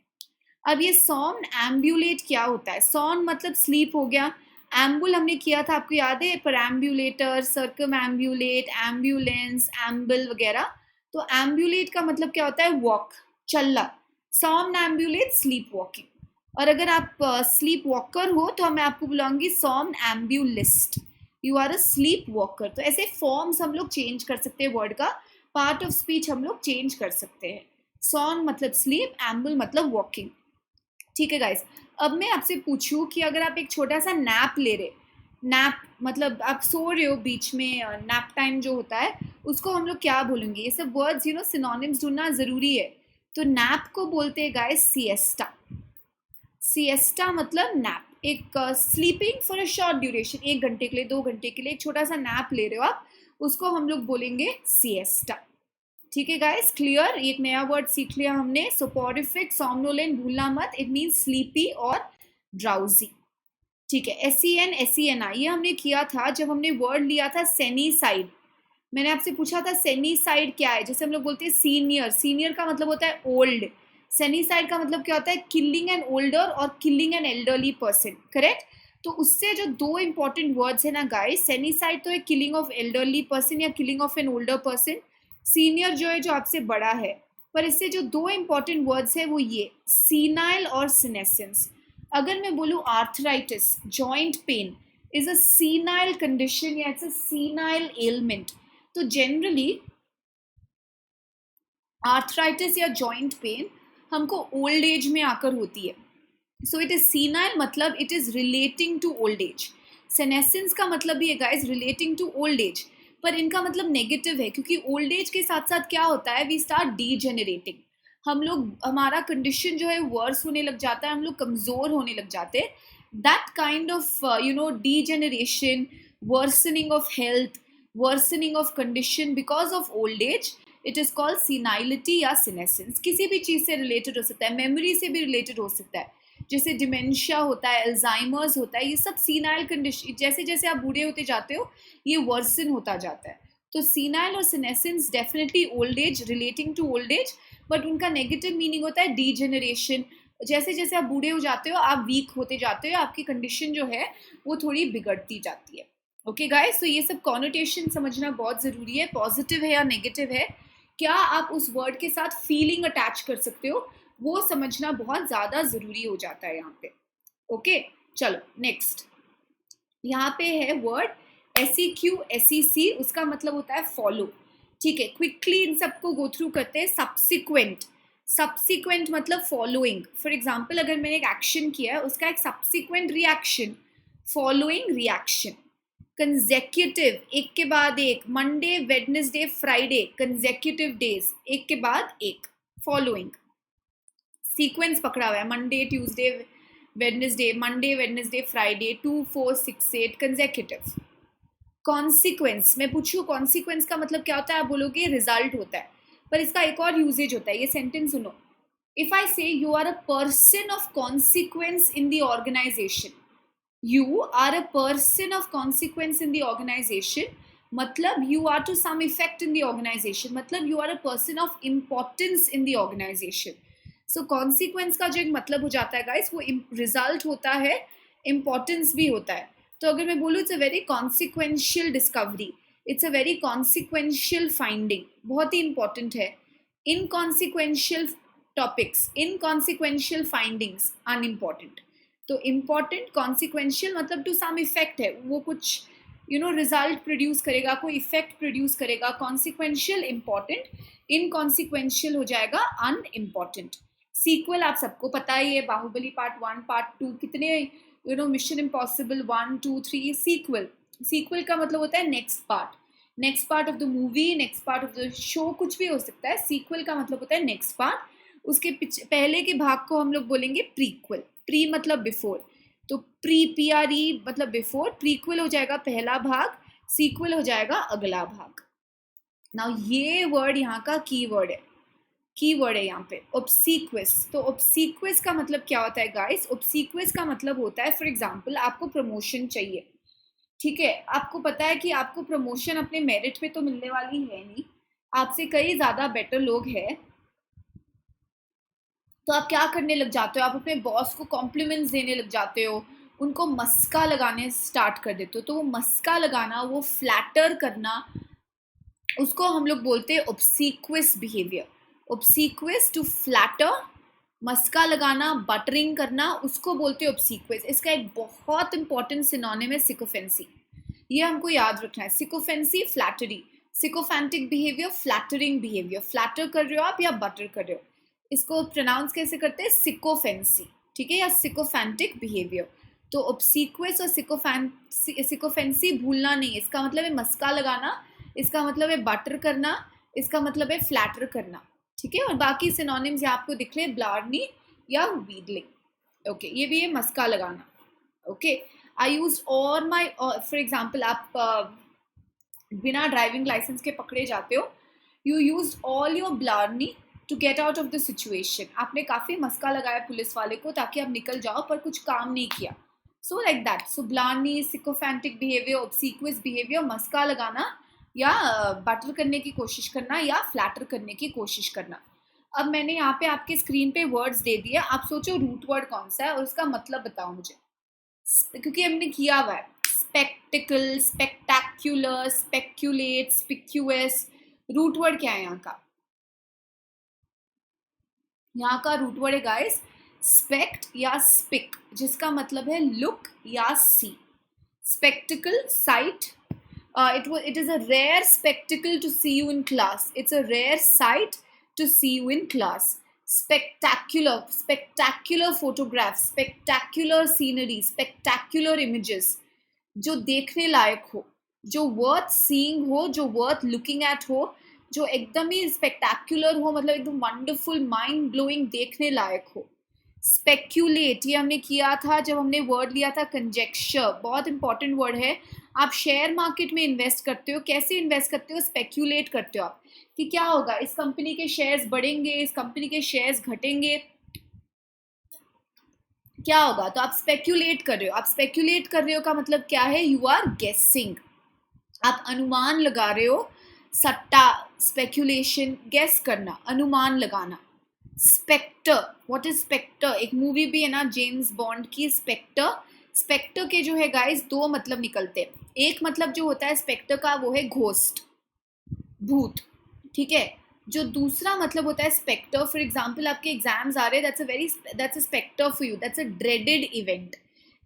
Speaker 1: अब ये सॉन एम्बुलेट क्या होता है. सॉन मतलब स्लीप हो गया. एम्बुल हमने किया था, आपको याद है, परएम्बुलेटर, सर्कम एम्बुलेट, एम्बुलेंस, एम्बल वगैरह. तो एम्बुलेट का मतलब क्या होता है, वॉक, चलना. Somnambulate sleep walking. और अगर आप स्लीप वॉकर हो तो मैं आपको बुलाऊंगी somnambulist. You are a sleep walker. तो ऐसे फॉर्म्स हम लोग चेंज कर सकते हैं वर्ड का, पार्ट ऑफ स्पीच हम लोग चेंज कर सकते हैं. सॉन मतलब स्लीप, एम्बुल मतलब वॉकिंग. ठीक है गाइस. अब मैं आपसे पूछूं कि अगर आप एक छोटा सा नैप ले रहे, नैप मतलब आप सो रहे हो बीच में, नैप टाइम जो होता है उसको हम लोग क्या बोलेंगे. ये सब वर्ड्स यू नो सिनोनिम्स ढूंढना जरूरी है. तो नैप को बोलते हैं गाइस सिएस्टा. सिएस्टा मतलब नैप, एक sleeping for a short duration, 1 घंटे के लिए, 2 घंटे के लिए एक छोटा सा नैप ले रहे हो आप, उसको हम लोग बोलेंगे सिएस्टा. ठीक है गाइस, क्लियर. एक नया वर्ड सीख लिया हमने, सोपोरिफिक, सोमनोलेंट भूलना मत, इट मीन्स स्लीपी और ड्राउजी. ठीक है, SEN SENI ये हमने किया था जब हमने वर्ड लिया था सेनीसाइड. मैंने आपसे पूछा था सेनीसाइड क्या है. जैसे हम लोग बोलते हैं सीनियर, सीनियर का मतलब होता है ओल्ड. सेनीसाइड का मतलब क्या होता है, किलिंग एन ओल्डर और killing an elderly person, correct. तो उससे जो दो इंपॉर्टेंट वर्ड्स है ना गाइस, सेनीसाइड तो है किलिंग ऑफ एल्डरली पर्सन या killing of an older person. Senior जो है जो आपसे बड़ा है. पर इससे जो दो इंपॉर्टेंट वर्ड्स है वो ये सीनाइल और सिनेसेंस. अगर मैं बोलूँ arthritis, joint pain is a senile condition या इट्स अ सीनाइल एलिमेंट. तो जनरली आर्थराइटिस या जॉइंट पेन हमको ओल्ड एज में आकर होती है. सो इट इज सीनाइल मतलब it is relating to old age. Senescence का मतलब भी है guys relating to old age, पर इनका मतलब नेगेटिव है क्योंकि ओल्ड एज के साथ साथ क्या होता है, वी स्टार्ट डीजेनरेटिंग. हम लोग, हमारा कंडीशन जो है वर्स होने लग जाता है, हम लोग कमज़ोर होने लग जाते हैं. That kind of you know degeneration, worsening of health, worsening of condition because of old age, it is called senility या सीनेसेंस. किसी भी चीज़ से रिलेटेड हो सकता है, मेमोरी से भी रिलेटेड हो सकता है, जैसे डिमेंशिया होता है, अल्जाइमर्स होता है, ये सब सीनाइल कंडीशन. जैसे जैसे आप बूढ़े होते जाते हो ये वर्सन होता जाता है. तो सीनाइल और senescence definitely old age, relating to old age, but उनका नेगेटिव मीनिंग होता है डीजेनरेशन. जैसे जैसे आप बूढ़े हो जाते हो आप वीक होते जाते हो, आपकी कंडीशन जो है वो थोड़ी बिगड़ती जाती है. ओके गाइस, तो ये सब कॉनोटेशन समझना बहुत ज़रूरी है, पॉजिटिव है या नेगेटिव है, क्या आप उस वर्ड के साथ फीलिंग अटैच कर सकते हो, वो समझना बहुत ज़्यादा ज़रूरी हो जाता है यहाँ पे. ओके चलो नेक्स्ट. यहाँ पे है वर्ड SEQ SEC, उसका मतलब होता है फॉलो. ठीक है, क्विकली इन सबको गो थ्रू करते हैं. सब्सिक्वेंट, सब्सिक्वेंट मतलब फॉलोइंग. फॉर एग्जाम्पल अगर मैंने एक एक्शन किया है उसका एक subsequent reaction, following reaction. Consecutive, एक के बाद एक, Monday Wednesday Friday, consecutive days, एक के बाद एक, फॉलोइंग. सीक्वेंस पकड़ा हुआ है, Monday Tuesday Wednesday, Monday Wednesday Friday, 2 4 6 8, consecutive. Consequence, मैं पूछूँ कॉन्सिक्वेंस का मतलब क्या होता है, आप बोलोगे रिजल्ट होता है, पर इसका एक और यूजेज होता है. ये सेंटेंस सुनो. If I say you are a person of consequence in the organisation, you are a person of consequence in the organisation, मतलब you are to some effect in the organisation, मतलब you are a person of importance in the organisation. So consequence का जो एक मतलब हो जाता है guys, वो रिजल्ट होता है, इम्पोर्टेंस भी होता है. तो अगर मैं बोलूँ it's a very consequential discovery, it's a very consequential finding, बहुत ही इंपॉर्टेंट है. Inconsequential topics, inconsequential findings unimportant. तो इम्पॉर्टेंट, कॉन्सिक्वेंशियल मतलब टू सम इफेक्ट है, वो कुछ रिजल्ट प्रोड्यूस करेगा, कोई इफेक्ट प्रोड्यूस करेगा. कॉन्सिक्वेंशियल इम्पॉर्टेंट, इनकॉन्सिक्वेंशियल हो जाएगा अनइम्पॉर्टेंट. सीक्वल आप सबको पता ही है, बाहुबली पार्ट 1 पार्ट 2, कितने मिशन इम्पॉसिबल 1 2 3, सीक्वल. सीक्वल का मतलब होता है next part, next part of the movie, next part of the show, कुछ भी हो सकता है. सीक्वल का मतलब होता है नेक्स्ट पार्ट, उसके पहले के भाग को हम लोग बोलेंगे प्रीक्वल. प्री मतलब बिफोर, तो पी आर ई मतलब बिफोर, प्रीक्वल हो जाएगा पहला भाग, सीक्वल हो जाएगा अगला भाग. नाउ ये वर्ड यहाँ का की वर्ड है, कीवर्ड है यहाँ पे ऑब्सीक्वस. तो ऑब्सीक्वस का मतलब क्या होता है गाइस, ऑब्सीक्वस का मतलब होता है, फॉर एग्जांपल आपको प्रमोशन चाहिए, ठीक है, आपको पता है कि आपको प्रमोशन अपने मेरिट पे तो मिलने वाली है नहीं, आपसे कई ज्यादा बेटर लोग हैं, तो आप क्या करने लग जाते हो, आप अपने बॉस को कॉम्प्लीमेंट्स देने लग जाते हो, उनको मस्का लगाने स्टार्ट कर देते हो. तो वो मस्का लगाना, वो फ्लैटर करना, उसको हम लोग बोलते हैं ऑब्सीक्वस बिहेवियर. ऑब्सीक्वस टू फ्लैटर, मस्का लगाना, बटरिंग करना, उसको बोलते हैं ऑब्सीक्वस. इसका एक बहुत इंपॉर्टेंट सिनोनिम है सिकोफेंसी, ये हमको याद रखना है. Sycophancy, flattery, sycophantic behaviour, flattering behaviour. Flatter कर रहे हो आप या बटर कर रहे हो, इसको प्रोनाउंस कैसे करते हैं, सिकोफेंसी, ठीक है, या सिकोफेंटिक बिहेवियर. तो ऑब्सीक्वस और सिकोफेंसी भूलना नहीं, इसका मतलब है मस्का लगाना, इसका मतलब है बटर करना, इसका मतलब है फ्लैटर करना, ठीक है. और बाकी सिनोनिम्स यहाँ आपको दिख रहे, ब्लार्नी या व्हीडलिंग. ओके, ये भी है मस्का लगाना. Okay, I use all my, for example आप बिना ड्राइविंग लाइसेंस के पकड़े जाते हो, you use all your blarney to get out of the situation. आपने काफ़ी मस्का लगाया पुलिस वाले को ताकि आप निकल जाओ, पर कुछ काम नहीं किया. So like that. So blarney, sycophantic behaviour, obsequious behaviour, मस्का लगाना या बटर करने की कोशिश करना या फ्लैटर करने की कोशिश करना. अब मैंने यहाँ पे आपके स्क्रीन पे वर्ड्स दे दिए, आप सोचो रूट वर्ड कौन सा है और उसका मतलब बताओ मुझे, क्योंकि हमने किया हुआ है. Spectacle, spectacular, speculate, spicuous. Root word क्या है यहाँ का, यहाँ का रूट वर्ड है गाइस स्पेक्ट या स्पिक, जिसका मतलब है लुक या see. Spectacle, sight. It is a rare spectacle to see you in class. It's a rare sight to see you in class. Spectacular, spectacular photographs, spectacular scenery, spectacular images. जो देखने लायक हो, जो worth seeing हो, जो worth looking at हो, जो एकदम ही spectacular हो, मतलब एकदम wonderful, mind blowing, देखने लायक हो. स्पेक्यूलेट, ये हमने किया था जब हमने वर्ड लिया था कंजेक्चर, बहुत इंपॉर्टेंट वर्ड है. आप शेयर मार्केट में इन्वेस्ट करते हो, कैसे इन्वेस्ट करते हो, स्पेक्यूलेट करते हो आप कि क्या होगा, इस कंपनी के शेयर्स बढ़ेंगे, इस कंपनी के शेयर्स घटेंगे, क्या होगा, तो आप स्पेक्यूलेट कर रहे हो. आप स्पेक्यूलेट कर रहे हो का मतलब क्या है, यू आर गेसिंग, आप अनुमान लगा रहे हो. सट्टा, स्पेक्यूलेशन, गेस करना, अनुमान लगाना. स्पेक्टर, व्हाट इज स्पेक्टर, एक मूवी भी है ना जेम्स बॉन्ड की, स्पेक्टर. स्पेक्टर के जो है गाइस दो मतलब निकलते हैं. एक मतलब जो होता है स्पेक्टर का वो है घोस्ट, भूत, ठीक है. जो दूसरा मतलब होता है स्पेक्टर, फॉर एग्जाम्पल आपके एग्जाम्स आ रहे हैं, that's a spectre for you, that's a dreaded event.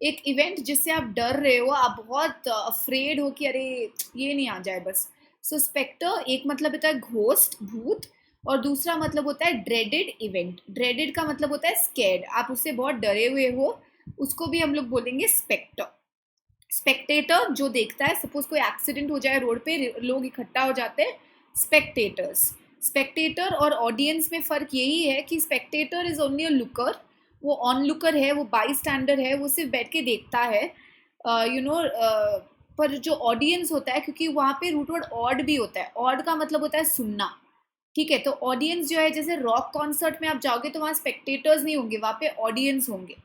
Speaker 1: एक इवेंट जिससे आप डर रहे हो, आप बहुत अफ्रेड हो कि अरे ये नहीं आ जाए बस. सो स्पेक्टर एक मतलब होता है घोस्ट, भूत, और दूसरा मतलब होता है ड्रेडेड इवेंट। ड्रेडेड का मतलब होता है स्कैर्ड, आप उससे बहुत डरे हुए हो, उसको भी हम लोग बोलेंगे स्पेक्टर। स्पेक्टेटर जो देखता है, सपोज कोई एक्सीडेंट हो जाए रोड पे, लोग इकट्ठा हो जाते हैं, स्पेक्टेटर्स। स्पेक्टेटर और ऑडियंस में फ़र्क यही है कि Spectator is only a looker, वो ऑन लुकर है, वो बाई स्टैंडर है, वो सिर्फ बैठ के देखता है, यू नो। पर जो ऑडियंस होता है, क्योंकि वहाँ पे रूट वर्ड ऑड भी होता है, ऑड का मतलब होता है सुनना, ठीक है। तो ऑडियंस जो है, जैसे रॉक कॉन्सर्ट में आप जाओगे तो वहाँ स्पेक्टेटर्स नहीं होंगे, वहाँ पे ऑडियंस होंगे।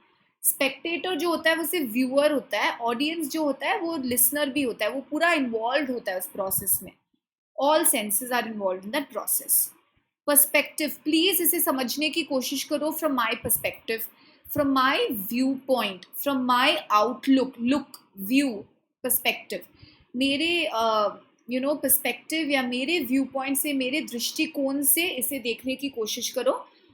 Speaker 1: स्पेक्टेटर जो होता है वो सिर्फ व्यूअर होता है, ऑडियंस जो होता है वो लिसनर भी होता है, वो पूरा इन्वॉल्व होता है उस प्रोसेस में, all senses are involve in that process. Perspective, please इसे समझने की कोशिश करो from my perspective, from my view point, from my outlook, look, view, perspective, मेरे पर्सपेक्टिव या मेरे व्यू पॉइंट से, मेरे दृष्टिकोण से इसे देखने की कोशिश करो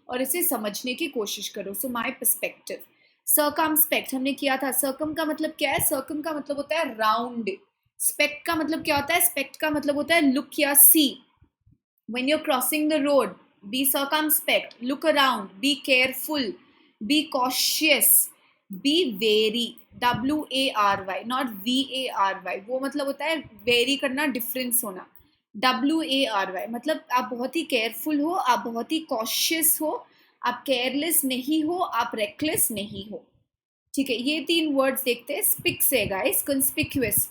Speaker 1: और इसे समझने की कोशिश करो। सो माई पर्सपेक्टिव। सर्कमस्पेक्ट हमने किया था। सर्कम का मतलब क्या है? सर्कम का मतलब होता है राउंड। स्पेक्ट का मतलब क्या होता है? स्पेक्ट का मतलब होता है लुक या see. When you're crossing the road, be circumspect, look around, be careful, be cautious, be wary, WARY, not VARY। वो मतलब होता है वेरी करना, डिफरेंस होना। WARY मतलब आप बहुत ही केयरफुल हो, आप बहुत ही कॉशियस हो, आप केयरलेस नहीं हो, आप रेकलेस नहीं हो, ठीक है। ये 3 वर्ड्स देखते हैं। स्पिक से गाइस, कंस्पिक्यूअस।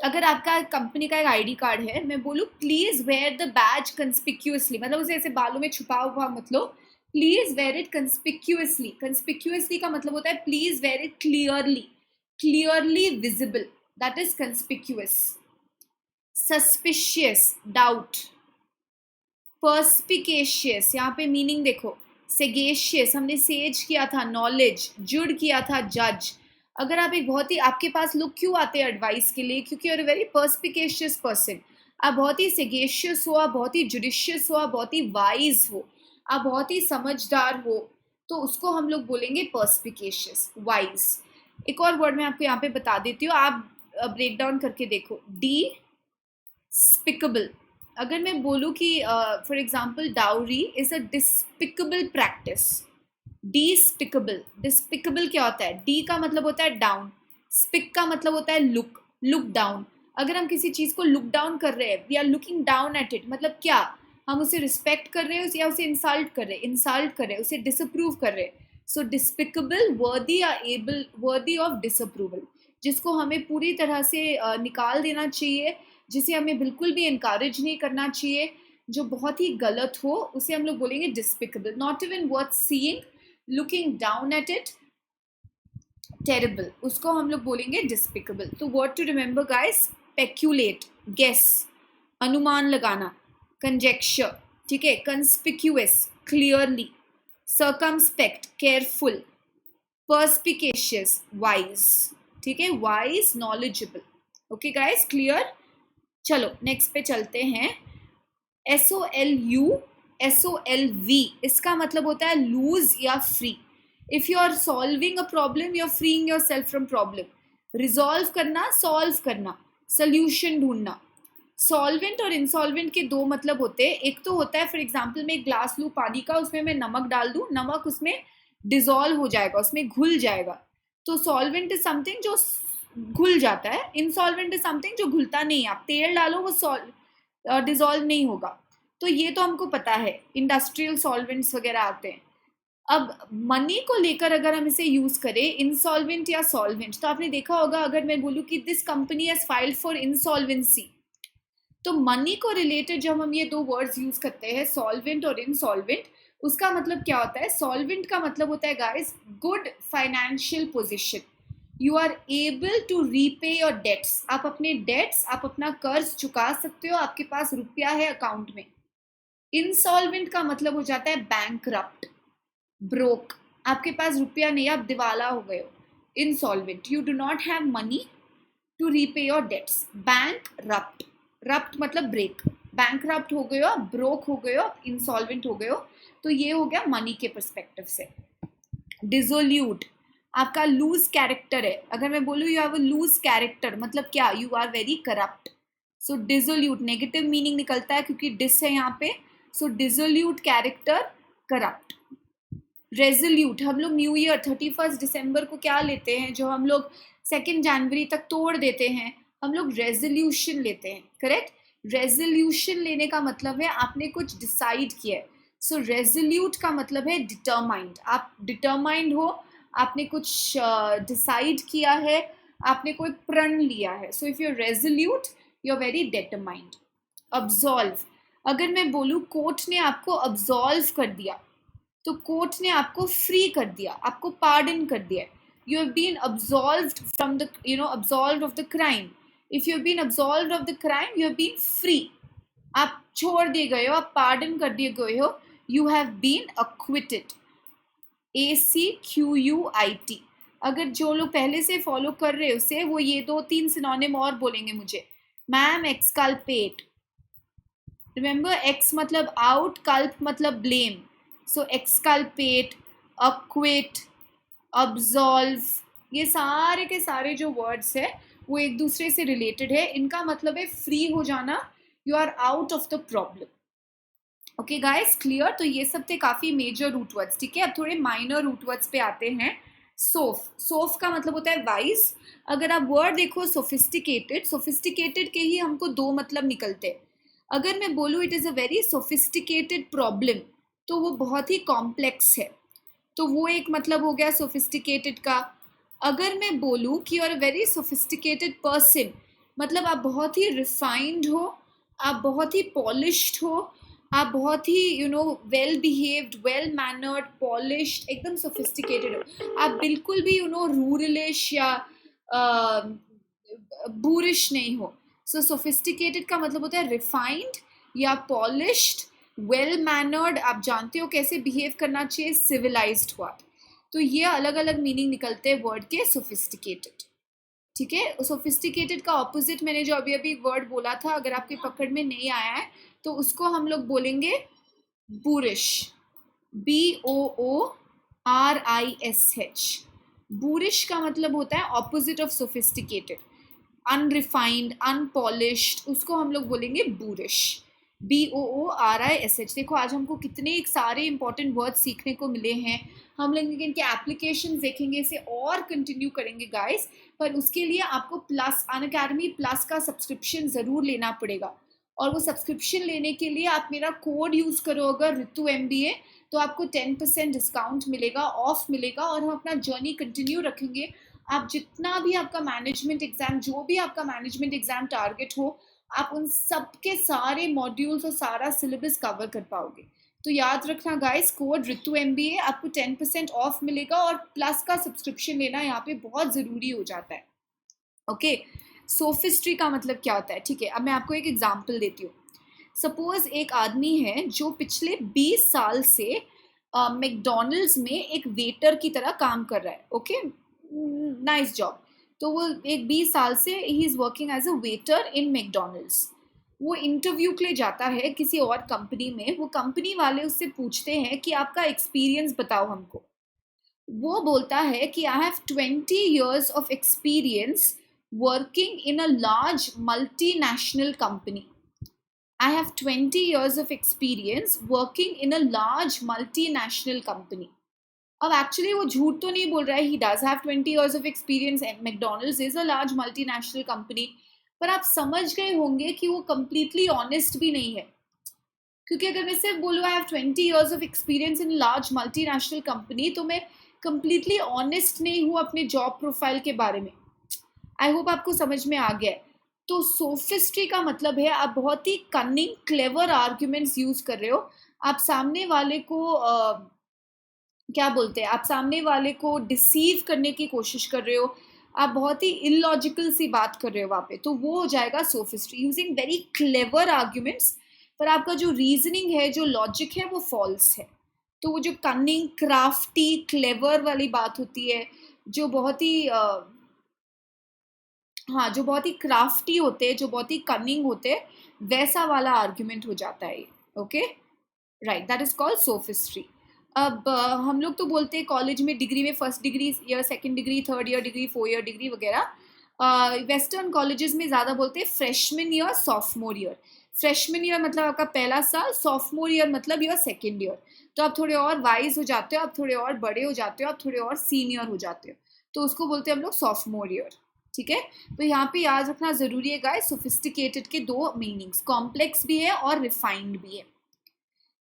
Speaker 1: अगर आपका कंपनी का एक आईडी कार्ड है, मैं बोलूँ please wear the badge conspicuously, मतलब उसे ऐसे बालों में छुपा हुआ मत लो, please wear it conspicuously. Conspicuously का मतलब होता है please wear it clearly, clearly visible, that is conspicuous. Suspicious, doubt. Perspicacious, यहाँ पे मीनिंग देखो। सेगेशियस हमने सेज किया था, नॉलेज। जुड किया था, जज। अगर आप एक बहुत ही, आपके पास लोग क्यों आते हैं एडवाइस के लिए? क्योंकि यूर वेरी पर्सपिकेशियस पर्सन, आप बहुत ही सेगेशियस हो, आप बहुत ही जुडिशियस हो, आप बहुत ही वाइज हो, आप बहुत ही समझदार हो, तो उसको हम लोग बोलेंगे पर्सपिकेशियस, वाइज। एक और वर्ड मैं आपको यहाँ पे बता देती हूँ, आप ब्रेक डाउन करके देखो। डी स्पिकेबल, अगर मैं बोलूँ कि for example dowry is a despicable practice. Despicable, despicable क्या होता है? डी का मतलब होता है डाउन, स्पिक का मतलब होता है लुक, लुक डाउन। अगर हम किसी चीज को लुक डाउन कर रहे हैं, we are looking down at it, मतलब क्या? हम उसे रिस्पेक्ट कर रहे हैं या उसे इंसल्ट कर रहे हैं? इंसल्ट कर रहे हैं, उसे डिसअप्रूव कर रहे हैं। सो डिस्पिकेबल, वर्दी या एबल, वर्दी ऑफ डिसअप्रूवल, जिसको हमें पूरी तरह से निकाल देना चाहिए, जिसे हमें बिल्कुल भी इनकरेज नहीं करना चाहिए, जो बहुत ही गलत हो, उसे हम लोग बोलेंगे despicable. Not even worth seeing, looking down at it, terrible, उसको हम लोग बोलेंगे डिस्पिकेबल। तो word to remember guys, speculate, guess, अनुमान लगाना, कंजेक्चर, ठीक है, conspicuous, clearly, circumspect, careful, perspicacious, wise, ठीक है, wise, knowledgeable. Okay guys, clear? चलो नेक्स्ट पे चलते हैं। SOLU, SOLV, इसका मतलब होता है लूज या free. If you are solving a problem, you are freeing yourself from problem. Resolve करना, सॉल्व करना, सोल्यूशन ढूंढना। सॉल्वेंट और इंसॉल्वेंट के 2 मतलब होते हैं। एक तो होता है, फॉर एग्जाम्पल मैं एक ग्लास लूँ पानी का, उसमें मैं नमक डाल दूँ, नमक उसमें डिजॉल्व हो जाएगा, उसमें घुल जाएगा, तो सॉल्वेंट इज समथिंग जो घुल जाता है। इंसॉल्वेंट इज समथिंग जो घुलता नहीं है, आप तेल डालो वो डिजॉल्व नहीं होगा। तो ये तो हमको पता है, इंडस्ट्रियल सॉल्वेंट्स वगैरह आते हैं। अब मनी को लेकर अगर हम इसे यूज करें, इंसॉल्वेंट या सॉल्वेंट, तो आपने देखा होगा अगर मैं बोलूँ कि this company has filed for insolvency, तो मनी को रिलेटेड जब हम ये 2 वर्ड्स यूज करते हैं, सॉल्वेंट और इंसॉल्वेंट, उसका मतलब क्या होता है? सॉल्वेंट का मतलब होता है guys good financial position, you are able to repay your debts, आप अपने डेट्स, आप अपना कर्ज चुका सकते हो, आपके पास रुपया है अकाउंट में। इंसॉल्वेंट का मतलब हो जाता है बैंकरप्ट, ब्रोक, आपके पास रुपया नहीं, आप दिवाला हो गए हो। Insolvent, you do not have money to repay your debts. Bankrupt, rupt मतलब ब्रेक, बैंकरप्ट हो गए हो, ब्रोक हो गए हो, इंसॉल्वेंट हो गए हो। तो ये हो गया मनी के पर्सपेक्टिव से। डिसोल्यूट, आपका लूज कैरेक्टर है। अगर मैं बोलूँ you have a loose character, मतलब क्या? You are very corrupt. So dissolute, negative meaning निकलता है क्योंकि डिस है यहाँ पे, so dissolute character, corrupt. Resolute, हम लोग न्यू ईयर 31 दिसंबर को क्या लेते हैं, जो हम लोग 2 जनवरी तक तोड़ देते हैं, हम लोग रेजोल्यूशन लेते हैं, करेक्ट। रेजोल्यूशन लेने का मतलब है आपने कुछ डिसाइड किया है। सो रेजोल्यूट का मतलब है डिटरमाइंड, आप डिटरमाइंड हो, आपने कुछ डिसाइड किया है, आपने कोई प्रण लिया है। So if you are resolute, you are very determined. Absolve, अगर मैं बोलूँ कोर्ट ने आपको अब्सॉल्व कर दिया, तो कोर्ट ने आपको फ्री कर दिया, आपको पार्डन कर दिया। You have been absolved from the absolved of the crime. If you have been absolved of the crime, you have been free, आप छोड़ दिए गए हो, आप पार्डन कर दिए गए हो। You have been acquitted, ACQUIT। अगर जो लोग पहले से फॉलो कर रहे उसे, वो ये 2-3 सिनोनिम और बोलेंगे मुझे। मैम, एक्सकल्पेट, रिमेंबर एक्स मतलब आउट, कल्प मतलब ब्लेम। सो एक्सकल्पेट, अक्विट, अब्सॉल्व, ये सारे के सारे जो वर्ड्स है वो एक दूसरे से रिलेटेड है। इनका मतलब है फ्री हो जाना, you are out of the problem. Okay guys, clear. तो ये सब थे काफी मेजर रूट वर्ड्स, ठीक है। अब थोड़े माइनर रूट वर्ड्स पे आते हैं। सोफ, सोफ का मतलब होता है वाइज। अगर आप वर्ड देखो सोफिस्टिकेटेड, सोफिस्टिकेटेड के ही हमको 2 मतलब निकलते हैं। अगर मैं बोलूँ it is a very sophisticated problem, तो वो बहुत ही कॉम्प्लेक्स है, तो वो एक मतलब हो गया सोफिस्टिकेटेड का। अगर मैं बोलूँ कि you are a very sophisticated person, मतलब आप बहुत ही रिफाइंड हो, आप बहुत ही पॉलिश्ड हो, आप बहुत ही well behaved, well mannered, polished, एकदम सोफिस्टिकेटेड हो। आप बिल्कुल भी रूरलिश या बूरिश नहीं हो। सो सोफिस्टिकेटेड का मतलब होता है रिफाइंड या पॉलिश्ड, वेल मैनर्ड, आप जानते हो कैसे बिहेव करना चाहिए, सिविलाइज्ड हुआ। तो ये अलग अलग मीनिंग निकलते हैं वर्ड के सोफिस्टिकेटेड, ठीक है। सोफिस्टिकेटेड का ऑपोजिट मैंने जो अभी अभी वर्ड बोला था, अगर आपके पकड़ में नहीं आया है तो उसको हम लोग बोलेंगे बूरिश, BOORISH। बूरिश का मतलब होता है opposite of sophisticated, unrefined, unpolished, उसको हम लोग बोलेंगे बूरिश, BOORISH। देखो आज हमको कितने एक सारे इंपॉर्टेंट वर्ड सीखने को मिले हैं। हम लोग इनके एप्लीकेशन देखेंगे, इसे और कंटिन्यू करेंगे गाइस, पर उसके लिए आपको प्लस अनअकैडमी प्लस का सब्सक्रिप्शन ज़रूर लेना पड़ेगा। और वो सब्सक्रिप्शन लेने के लिए आप मेरा कोड यूज़ करो अगर ऋतु MBA, तो आपको 10% डिस्काउंट मिलेगा, ऑफ मिलेगा, और हम अपना जर्नी कंटिन्यू रखेंगे। आप जितना भी आपका मैनेजमेंट एग्जाम, जो भी आपका मैनेजमेंट एग्जाम टारगेट हो, आप उन सब के सारे मॉड्यूल्स और सारा सिलेबस कवर कर पाओगे। तो याद रखना गाइस, कोड ऋतु MBA, आपको 10% ऑफ मिलेगा, और प्लस का सब्सक्रिप्शन लेना यहाँ पे बहुत ज़रूरी हो जाता है। ओके, सोफिस्ट्री का मतलब क्या होता है, ठीक है। अब मैं आपको एक एग्जांपल देती हूँ। सपोज एक आदमी है जो पिछले 20 साल से मैकडोनल्ड्स में एक वेटर की तरह काम कर रहा है। Okay, nice job. तो वो एक 20 साल से ही is working as a waiter in McDonald's. वो इंटरव्यू के लिए जाता है किसी और कंपनी में, वो कंपनी वाले उससे पूछते हैं कि आपका एक्सपीरियंस बताओ हमको। वो बोलता है कि I have 20 years of experience working in a large multinational company. I have 20 years of experience working in a large multinational company. अब एक्चुअली वो झूठ तो नहीं बोल रहा है, he does have 20 years of experience and McDonald's is a large multinational company, पर आप समझ गए होंगे कि वो कंप्लीटली ऑनेस्ट भी नहीं है। क्योंकि अगर मैं सिर्फ बोलूँ I have 20 years of experience in large multinational company, तो मैं कंप्लीटली ऑनेस्ट नहीं हूँ अपने जॉब प्रोफाइल के बारे में। आई होप आपको समझ में आ गया है। तो सोफिस्ट्री का मतलब है आप बहुत ही कनिंग, क्लेवर आर्ग्यूमेंट्स यूज कर रहे हो। आप सामने वाले को क्या बोलते हैं, आप सामने वाले को डिसीव करने की कोशिश कर रहे हो, आप बहुत ही इलॉजिकल सी बात कर रहे हो वहाँ पे, तो वो हो जाएगा सोफिस्ट्री, यूजिंग वेरी क्लेवर आर्ग्यूमेंट्स, पर आपका जो रीजनिंग है, जो लॉजिक है, वो फॉल्स है। तो वो जो कनिंग, क्राफ्टी, क्लेवर वाली बात होती है, जो बहुत ही हाँ, जो बहुत ही क्राफ्टी होते हैं, जो बहुत ही कनिंग होते हैं, वैसा वाला आर्ग्यूमेंट हो जाता है ये। Okay, right, that is called sophistry. अब हम लोग तो बोलते हैं कॉलेज में डिग्री में फर्स्ट डिग्री या second degree, third year degree, 4 year degree वगैरह। वेस्टर्न कॉलेजेस में ज़्यादा बोलते हैं फ्रेशमन ईयर, सॉफ्टमोर ईयर। फ्रेशमन ईयर मतलब आपका पहला साल, सॉफ्टमोर ईयर मतलब योर सेकेंड ईयर। तो आप थोड़े और वाइज हो जाते हो, आप थोड़े और बड़े हो जाते हो, आप थोड़े और सीनियर हो जाते हो, तो उसको बोलते हैं हम लोग सॉफ्टमोर ईयर। ठीक है, तो यहाँ पे याद रखना जरूरी है गाइस, सोफिस्टिकेटेड के दो मीनिंग्स, कॉम्प्लेक्स भी है और रिफाइंड भी है।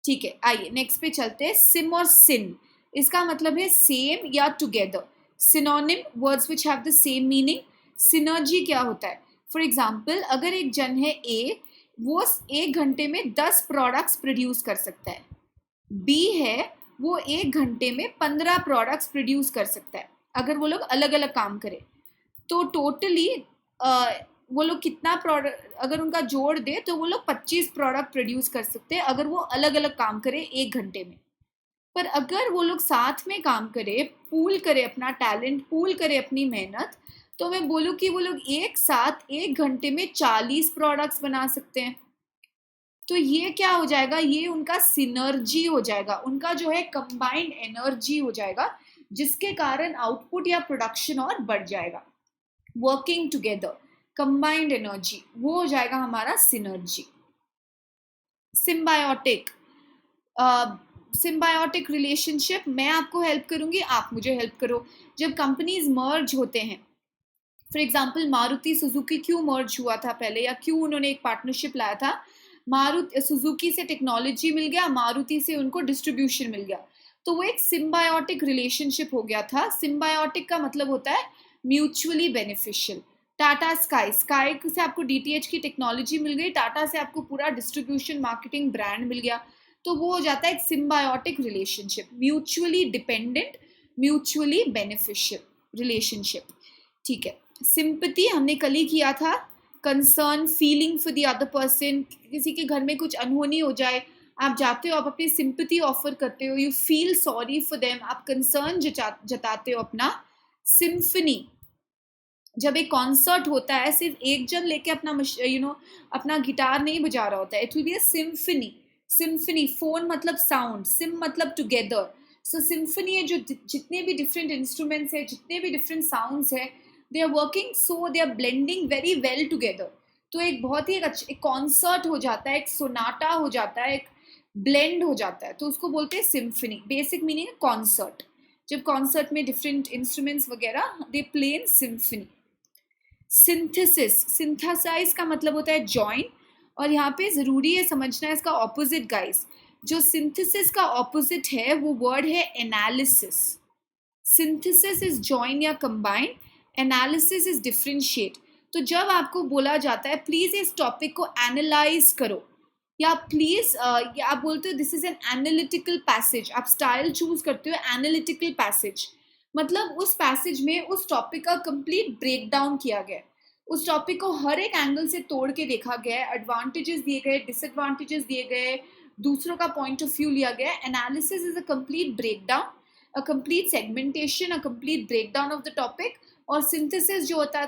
Speaker 1: ठीक है, आइए नेक्स्ट पे चलते हैं। सिम और सिन, इसका मतलब है सेम या together. Synonym, words which have the same meaning. Synergy क्या होता है? फॉर एग्जाम्पल, अगर एक जन है ए, वो 1 घंटे में 10 प्रोडक्ट्स प्रोड्यूस कर सकता है। बी है, वो 1 घंटे में 15 प्रोडक्ट्स प्रोड्यूस कर सकता है। अगर वो लोग अलग अलग काम करें तो टोटली वो लोग कितना प्रोडक्ट, अगर उनका जोड़ दे तो वो लोग 25 प्रोडक्ट प्रोड्यूस कर सकते हैं, अगर वो अलग अलग काम करें 1 घंटे में। पर अगर वो लोग साथ में काम करे, पूल करे अपना टैलेंट, पूल करे अपनी मेहनत, तो मैं बोलूँ कि वो लोग एक साथ 1 घंटे में 40 प्रोडक्ट्स बना सकते हैं। तो ये क्या हो जाएगा? ये उनका सिनर्जी हो जाएगा, उनका जो है कंबाइंड एनर्जी हो जाएगा, जिसके कारण आउटपुट या प्रोडक्शन और बढ़ जाएगा। वर्किंग टुगेदर, कंबाइंड एनर्जी, वो हो जाएगा हमारा सिनर्जी। सिम्बायोटिक, सिम्बायोटिक रिलेशनशिप, मैं आपको हेल्प करूंगी, आप मुझे हेल्प करो। जब कंपनीज मर्ज होते हैं, फॉर एग्जाम्पल मारुति सुजुकी क्यों मर्ज हुआ था पहले, या क्यों उन्होंने एक पार्टनरशिप लाया था? मारुति सुजुकी से टेक्नोलॉजी मिल गया, मारुति से उनको डिस्ट्रीब्यूशन मिल गया, तो वो एक सिम्बायोटिक रिलेशनशिप हो गया था। सिम्बायोटिक का मतलब होता है mutually beneficial. Tata sky, sky से आपको डीटीएच की टेक्नोलॉजी मिल गई, टाटा से आपको पूरा डिस्ट्रीब्यूशन मार्केटिंग ब्रांड मिल गया, तो वो हो जाता है एक symbiotic relationship, mutually dependent, mutually beneficial relationship. ठीक है, सिंपैथी हमने कल ही किया था, concern, feeling for the other person. किसी के घर में कुछ अनहोनी हो जाए, आप जाते हो, आप अपनी सिंपैथी ऑफर करते हो, you feel sorry for them, आप कंसर्न जताते हो अपना। सिम्फनी, जब एक कॉन्सर्ट होता है, सिर्फ एक जन लेके अपना अपना गिटार नहीं बजा रहा होता है, it will be a symphony. Symphony, phone मतलब साउंड, सिम मतलब टुगेदर, सो सिम्फनी है जो जितने भी डिफरेंट इंस्ट्रूमेंट्स है, जितने भी डिफरेंट साउंड्स है, they are working, so they are blending very well together. तो एक बहुत ही एक कॉन्सर्ट हो जाता है, एक सोनाटा हो जाता है, एक ब्लेंड हो जाता है, तो उसको बोलते हैं सिम्फनी। बेसिक मीनिंग है कॉन्सर्ट, जब कॉन्सर्ट में डिफरेंट इंस्ट्रूमेंट्स वगैरह they play in symphony. Synthesis, synthesize का मतलब होता है जॉइन, और यहाँ पे जरूरी है समझना इसका ऑपोजिट गाइस। जो सिंथेसिस का ऑपोजिट है वो वर्ड है एनालिसिस। सिंथेसिस इज जॉइन या कंबाइन, एनालिसिस इज डिफरेंशिएट। तो जब आपको बोला जाता है प्लीज इस टॉपिक को एनालाइज करो, या प्लीज या आप बोलते हो this is an analytical passage, आप स्टाइल चूज करते हो एनालिटिकल पैसेज, मतलब उस पैसेज में उस टॉपिक का कंप्लीट ब्रेकडाउन किया गया है, उस टॉपिक को हर एक एंगल से तोड़ के देखा गया है, एडवांटेजेस दिए गए, डिसएडवांटेजेस दिए गए, दूसरों का पॉइंट ऑफ व्यू लिया गया है। Analysis is a complete breakdown, a complete segmentation, a complete breakdown of the topic. और सिंथेसिस जो होता है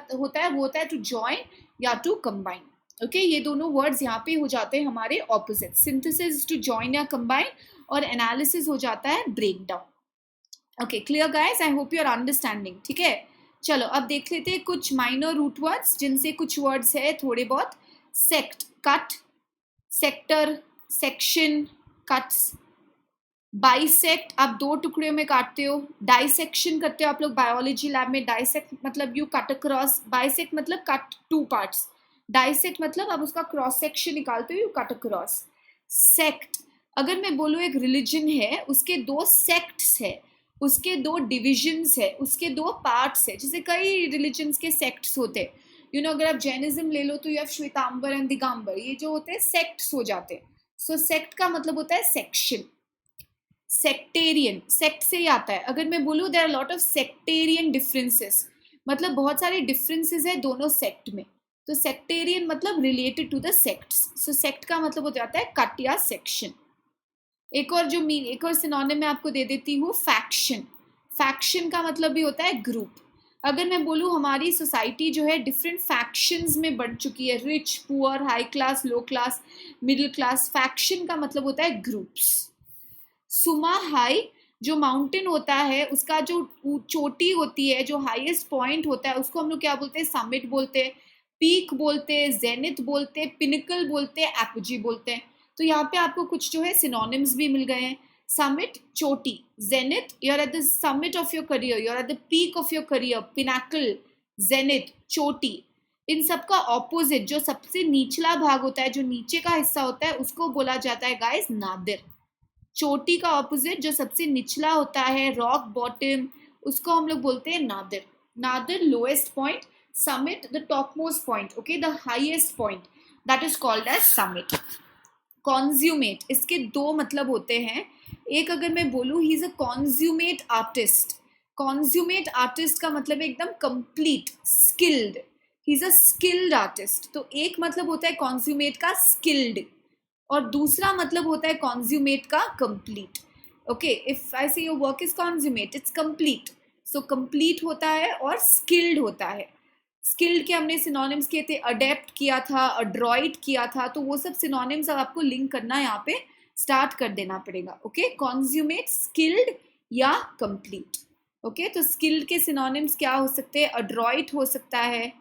Speaker 1: वो होता है टू जॉइन या टू कंबाइन। ओके, ये दोनों वर्ड्स यहाँ पे हो जाते हैं हमारे ऑपोजिट। सिंथेसिस टू जॉइन या कंबाइन, और एनालिसिस हो जाता है breakdown. Okay, clear guys, I hope you are understanding. ठीक है, चलो अब देख लेते हैं कुछ माइनर रूट वर्ड्स, जिनसे कुछ वर्ड्स है थोड़े बहुत। Sect, cut, sector, section, cuts. Bisect, आप 2 टुकड़ों में काटते हो। डाइसेक्शन करते हो आप लोग बायोलॉजी लैब में, डाइसेक्ट मतलब यू कट अक्रॉस, बाइसेक्ट मतलब कट 2 पार्ट्स, डाइसेक्ट मतलब आप उसका क्रॉस सेक्शन निकालते हो, यू कट अक्रॉस। सेक्ट, अगर मैं बोलूँ एक रिलीजन है, उसके 2 सेक्ट्स है, उसके 2 डिविजन्स है, उसके 2 पार्ट्स है, जैसे कई रिलीजन्स के सेक्ट्स होते हैं। अगर आप जैनिज्म ले लो तो you have Shwetambar and Digambar, ये जो होते हैं सेक्ट्स हो जाते हैं। सो सेक्ट का मतलब होता है सेक्शन। सेक्टेरियन, सेक्ट से ही आता है। अगर मैं बोलूँ there are lot of sectarian differences, मतलब बहुत सारे डिफरेंसेस है दोनों सेक्ट में, तो सेक्टेरियन मतलब related to the sects. So sect का मतलब हो जाता है कट या सेक्शन। एक और सिनोनिम मैं आपको दे देती हूँ, फैक्शन। फैक्शन का मतलब भी होता है ग्रुप। अगर मैं बोलूँ हमारी सोसाइटी जो है डिफरेंट फैक्शंस में बढ़ चुकी है, रिच, पुअर, हाई क्लास, लो क्लास, मिडिल क्लास। फैक्शन का मतलब होता है ग्रुप्स। सुमा हाई, जो माउंटेन होता है उसका जो चोटी होती है, जो हाईएस्ट पॉइंट होता है, उसको हम लोग क्या बोलते हैं? समिट बोलते हैं, पीक बोलते हैं, जेनिथ बोलते हैं, पिनिकल बोलते हैं, एपोजी बोलते हैं। तो यहाँ पे आपको कुछ जो है सिनोनिम्स भी मिल गए हैं। समिट चोटी, zenith you are at the summit of your career, you are at the peak of your career, pinnacle, zenith, चोटी। इन सब का ऑपोजिट जो सबसे निचला भाग होता है, जो नीचे का हिस्सा होता है, उसको बोला जाता है गाइस नादिर। चोटी का ऑपोजिट जो सबसे निचला होता है, रॉक बॉटम, उसको हम लोग बोलते हैं nadir. Nadir lowest point, summit the top most point, okay, the highest point, that is called as summit. Consummate, इसके दो मतलब होते हैं। एक अगर मैं बोलूँ he is a consummate artist, consummate artist का मतलब एकदम complete skilled, he is a skilled artist. तो एक मतलब होता है कॉन्ज्यूमेट का स्किल्ड, और दूसरा मतलब होता है कॉन्ज्यूमेट का complete. Okay, if I say your work is consummate, it's complete. So complete होता है और स्किल्ड होता है। स्किल्ड के हमने सिनोनिम्स किए थे, अडेप्ट किया था, अड्रॉइट किया था, तो वो सब सिनोनिम्स अब आपको लिंक करना यहाँ पे स्टार्ट कर देना पड़ेगा। ओके, कॉन्ज्यूमेट, स्किल्ड या कंप्लीट। ओके, तो स्किल्ड के सिनोनिम्स क्या हो सकते हैं? अड्रॉइट हो सकता है,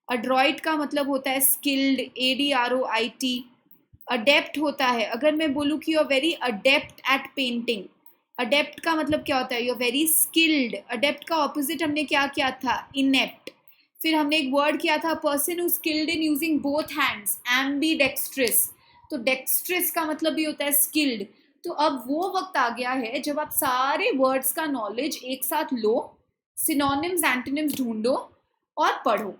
Speaker 1: अड्रॉइट का मतलब होता है स्किल्ड, ADROIT। अडेप्ट होता है, अगर मैं बोलूँ कि you are very adept at painting, adept का मतलब क्या होता है? You are very skilled. Adept का ऑपोजिट हमने क्या किया था? इनेप्ट। फिर हमने एक वर्ड किया था person who skilled in using both hands, ambidextrous. तो डेक्स्ट्रस का मतलब भी होता है स्किल्ड। तो अब वो वक्त आ गया है जब आप सारे वर्ड्स का नॉलेज एक साथ लो, सिनोनिम्स एंटोनिम्स ढूंढो और पढ़ो।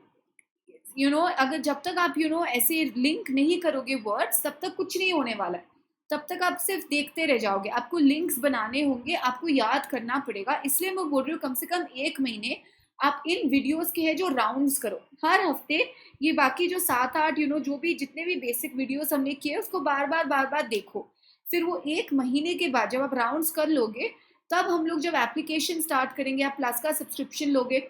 Speaker 1: अगर जब तक आप ऐसे लिंक नहीं करोगे वर्ड्स, तब तक कुछ नहीं होने वाला है। तब तक आप सिर्फ देखते रह जाओगे। आपको लिंक्स बनाने होंगे, आपको याद करना पड़ेगा। इसलिए मैं बोल रही हूँ कम से कम 1 महीने आप इन वीडियोस के है जो राउंड्स करो हर हफ्ते। ये बाकी जो 7-8 जो भी जितने भी बेसिक वीडियोस हमने किए, उसको बार बार देखो। फिर वो 1 महीने के बाद जब आप राउंड्स कर लोगे, तब हम लोग जब एप्लीकेशन स्टार्ट करेंगे, आप प्लस का सब्सक्रिप्शन लोगे,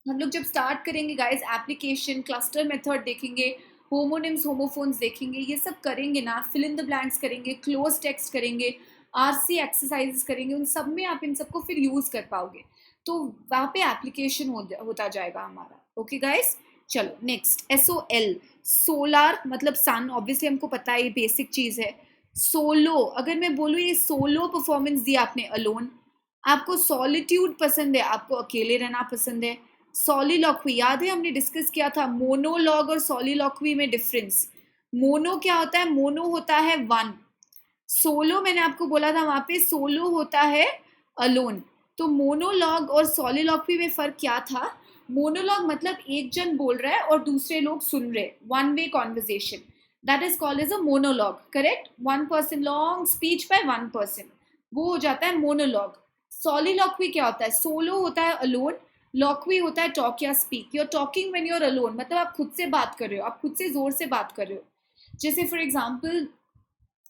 Speaker 1: हम लोग जब स्टार्ट करेंगे गाइस एप्लीकेशन, क्लस्टर मेथड देखेंगे, होमोनिम्स होमोफोन्स देखेंगे, ये सब करेंगे ना, फिल इन द ब्लैंक्स करेंगे, क्लोज टेक्स्ट करेंगे, RC एक्सरसाइजेस करेंगे, उन सब में आप इन सबको फिर यूज कर पाओगे। तो वहाँ पे एप्लीकेशन होता जाएगा हमारा। ओके गाइस, चलो नेक्स्ट, SOL, सोलार मतलब सन, ऑब्वियसली हमको पता है, ये बेसिक चीज है। सोलो, अगर मैं बोलूँ ये सोलो परफॉर्मेंस दिया आपने, अलोन। आपको सॉलिट्यूड पसंद है, आपको अकेले रहना पसंद है। सॉलिलॉक्वी, याद है हमने डिस्कस किया था मोनोलॉग और सॉलिलॉक्वी में डिफरेंस। मोनो क्या होता है? मोनो होता है वन। सोलो मैंने आपको बोला था वहां पे सोलो होता है अलोन। तो मोनोलॉग और सॉलिलॉक्वी में फर्क क्या था? मोनोलॉग मतलब एक जन बोल रहा है और दूसरे लोग सुन रहे, one way conversation, that is called as a monologue. Correct, one person, long speech by one person, वो हो जाता है मोनोलॉग। सॉलिलॉक्वी क्या होता है? सोलो होता है अलोन, लॉक्वी होता है टॉक या speak. You are talking when you are alone, मतलब आप खुद से बात कर रहे हो, आप खुद से जोर से बात कर रहे हो। जैसे फॉर एग्जाम्पल,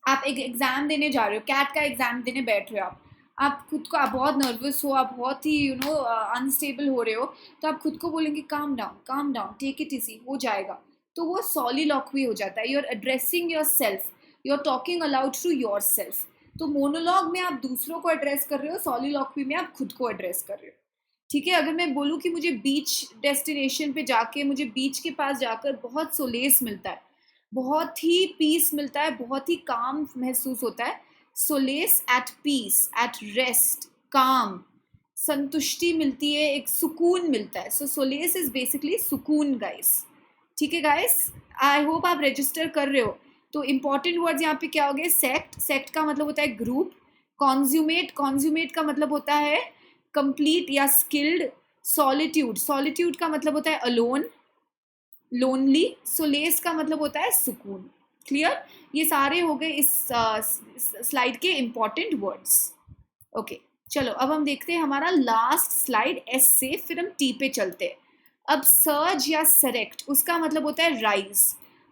Speaker 1: आप एक एग्जाम देने जा रहे हो, कैट का एग्जाम देने बैठ रहे हो, आप खुद को, आप बहुत नर्वस हो, आप बहुत ही अनस्टेबल हो रहे हो, तो आप खुद को बोलेंगे calm down, take it easy, हो जाएगा। तो वो सॉलिलॉक्वी हो जाता है, you are addressing yourself, you are talking aloud to yourself. तो मोनोलॉग में आप दूसरों को एड्रेस कर रहे हो, सॉलिलॉक्वी में आप खुद को एड्रेस कर रहे हो। ठीक है, अगर मैं बोलूँ कि मुझे बीच डेस्टिनेशन पे जाके, मुझे बीच के पास जाकर बहुत सोलेस मिलता है, बहुत ही पीस मिलता है, बहुत ही काम महसूस होता है। Solace, at peace, at rest, calm, संतुष्टि मिलती है, एक सुकून मिलता है। सो सोलेस इज बेसिकली सुकून गाइस। ठीक है गाइस, आई होप आप रजिस्टर कर रहे हो। तो इंपॉर्टेंट वर्ड्स यहाँ पे क्या हो गए? सेक्ट, सेक्ट का मतलब होता है ग्रुप। कॉन्ज्यूमेट, कॉन्ज्यूमेट का मतलब होता है कंप्लीट या स्किल्ड। सॉलिट्यूड, सॉलिट्यूड का मतलब होता है अलोन, लोनली। सोलेस का मतलब होता है सुकून। क्लियर? ये सारे हो गए इस स्लाइड के इंपॉर्टेंट वर्ड्स। ओके, चलो अब हम देखते हैं हमारा लास्ट स्लाइड, एस से फिर हम टी पे चलते हैं। अब सर्ज या सरेक्ट, उसका मतलब होता है राइज।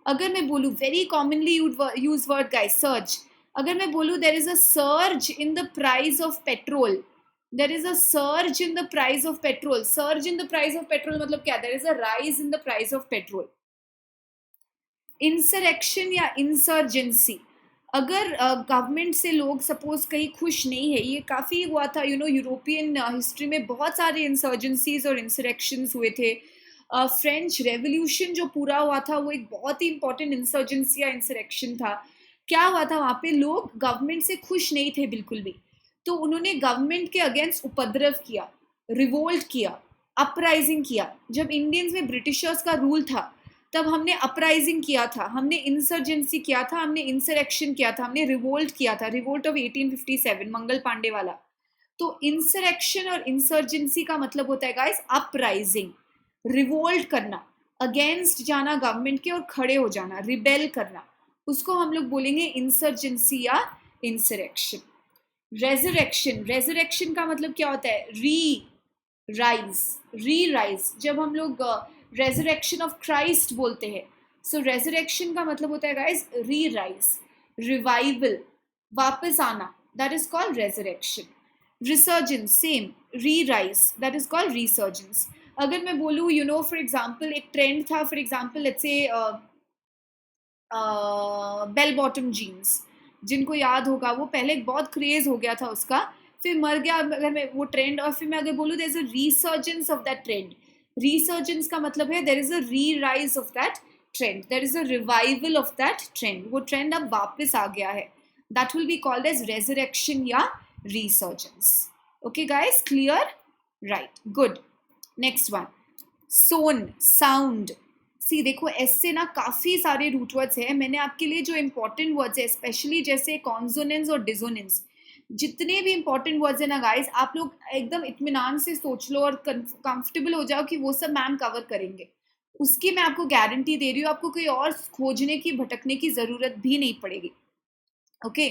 Speaker 1: अगर मैं बोलूँ, very commonly use word guys, surge. अगर मैं बोलूँ there is a surge in the price of petrol, there is a surge in the price of petrol, surge in the price of petrol मतलब क्या? there is a rise in the price of petrol। Insurrection या insurgency, अगर government से लोग suppose कहीं खुश नहीं है, ये काफ़ी हुआ था यूरोपियन हिस्ट्री में बहुत सारे इंसर्जेंसीज और इंसरेक्शंस हुए थे। फ्रेंच रेवोल्यूशन जो पूरा हुआ था वो एक बहुत ही इंपॉर्टेंट इंसर्जेंसी या इंसरेक्शन था। क्या हुआ था वहाँ पे, लोग गवर्नमेंट से खुश नहीं थे बिल्कुल भी, तो उन्होंने गवर्नमेंट के अगेंस्ट उपद्रव किया, रिवोल्ट किया, अपराइजिंग किया। जब इंडियंस में ब्रिटिशर्स का रूल था तब हमने अपराइजिंग किया था, हमने इंसर्जेंसी किया था, हमने इंसरेक्शन किया था, हमने रिवोल्ट किया था, रिवोल्ट ऑफ 1857 मंगल पांडे वाला। तो इंसरेक्शन और इंसर्जेंसी का मतलब होता है गाइस अपराइजिंग, रिवोल्ट करना, अगेंस्ट जाना गवर्नमेंट के और खड़े हो जाना, रिबेल करना, उसको हम लोग बोलेंगे इंसर्जेंसी या इंसरेक्शन। रेजरेक्शन, रेजरेक्शन का मतलब क्या होता है, राइज, री राइज। जब हम लोग रेजरेक्शन ऑफ क्राइस्ट बोलते हैं, सो रेजरेक्शन का मतलब होता है गाइस री राइज, रिवाइवल, वापस आना, that is called resurrection. Resurgence same, re rise, that is called resurgence. अगर मैं बोलूँ फॉर एग्जाम्पल एक ट्रेंड था, for example let's say bell bottom jeans, जिनको याद होगा वो पहले एक बहुत क्रेज हो गया था उसका, फिर मर गया अगर मैं वो ट्रेंड, और फिर मैं अगर बोलूँ there is a resurgence of that trend. Resurgence का मतलब है there is a re rise of that trend, there is a revival of that trend, वो ट्रेंड अब वापस आ गया है, that will be called as resurrection या resurgence. Okay guys, clear? Right, good. Next one, son, sound. See देखो, S से ना काफ़ी सारे रूट वर्ड्स हैं, मैंने आपके लिए जो इंपॉर्टेंट वर्ड्स है स्पेशली जैसे कॉन्सोनेंस और डिसोनेंस, जितने भी इंपॉर्टेंट वर्ड्स हैं ना गाइस, आप लोग एकदम इत्मीनान से सोच लो और कंफर्टेबल हो जाओ कि वो सब मैम कवर करेंगे, उसकी मैं आपको गारंटी दे रही हूँ, आपको कोई और खोजने की भटकने की ज़रूरत भी नहीं पड़ेगी। ओके,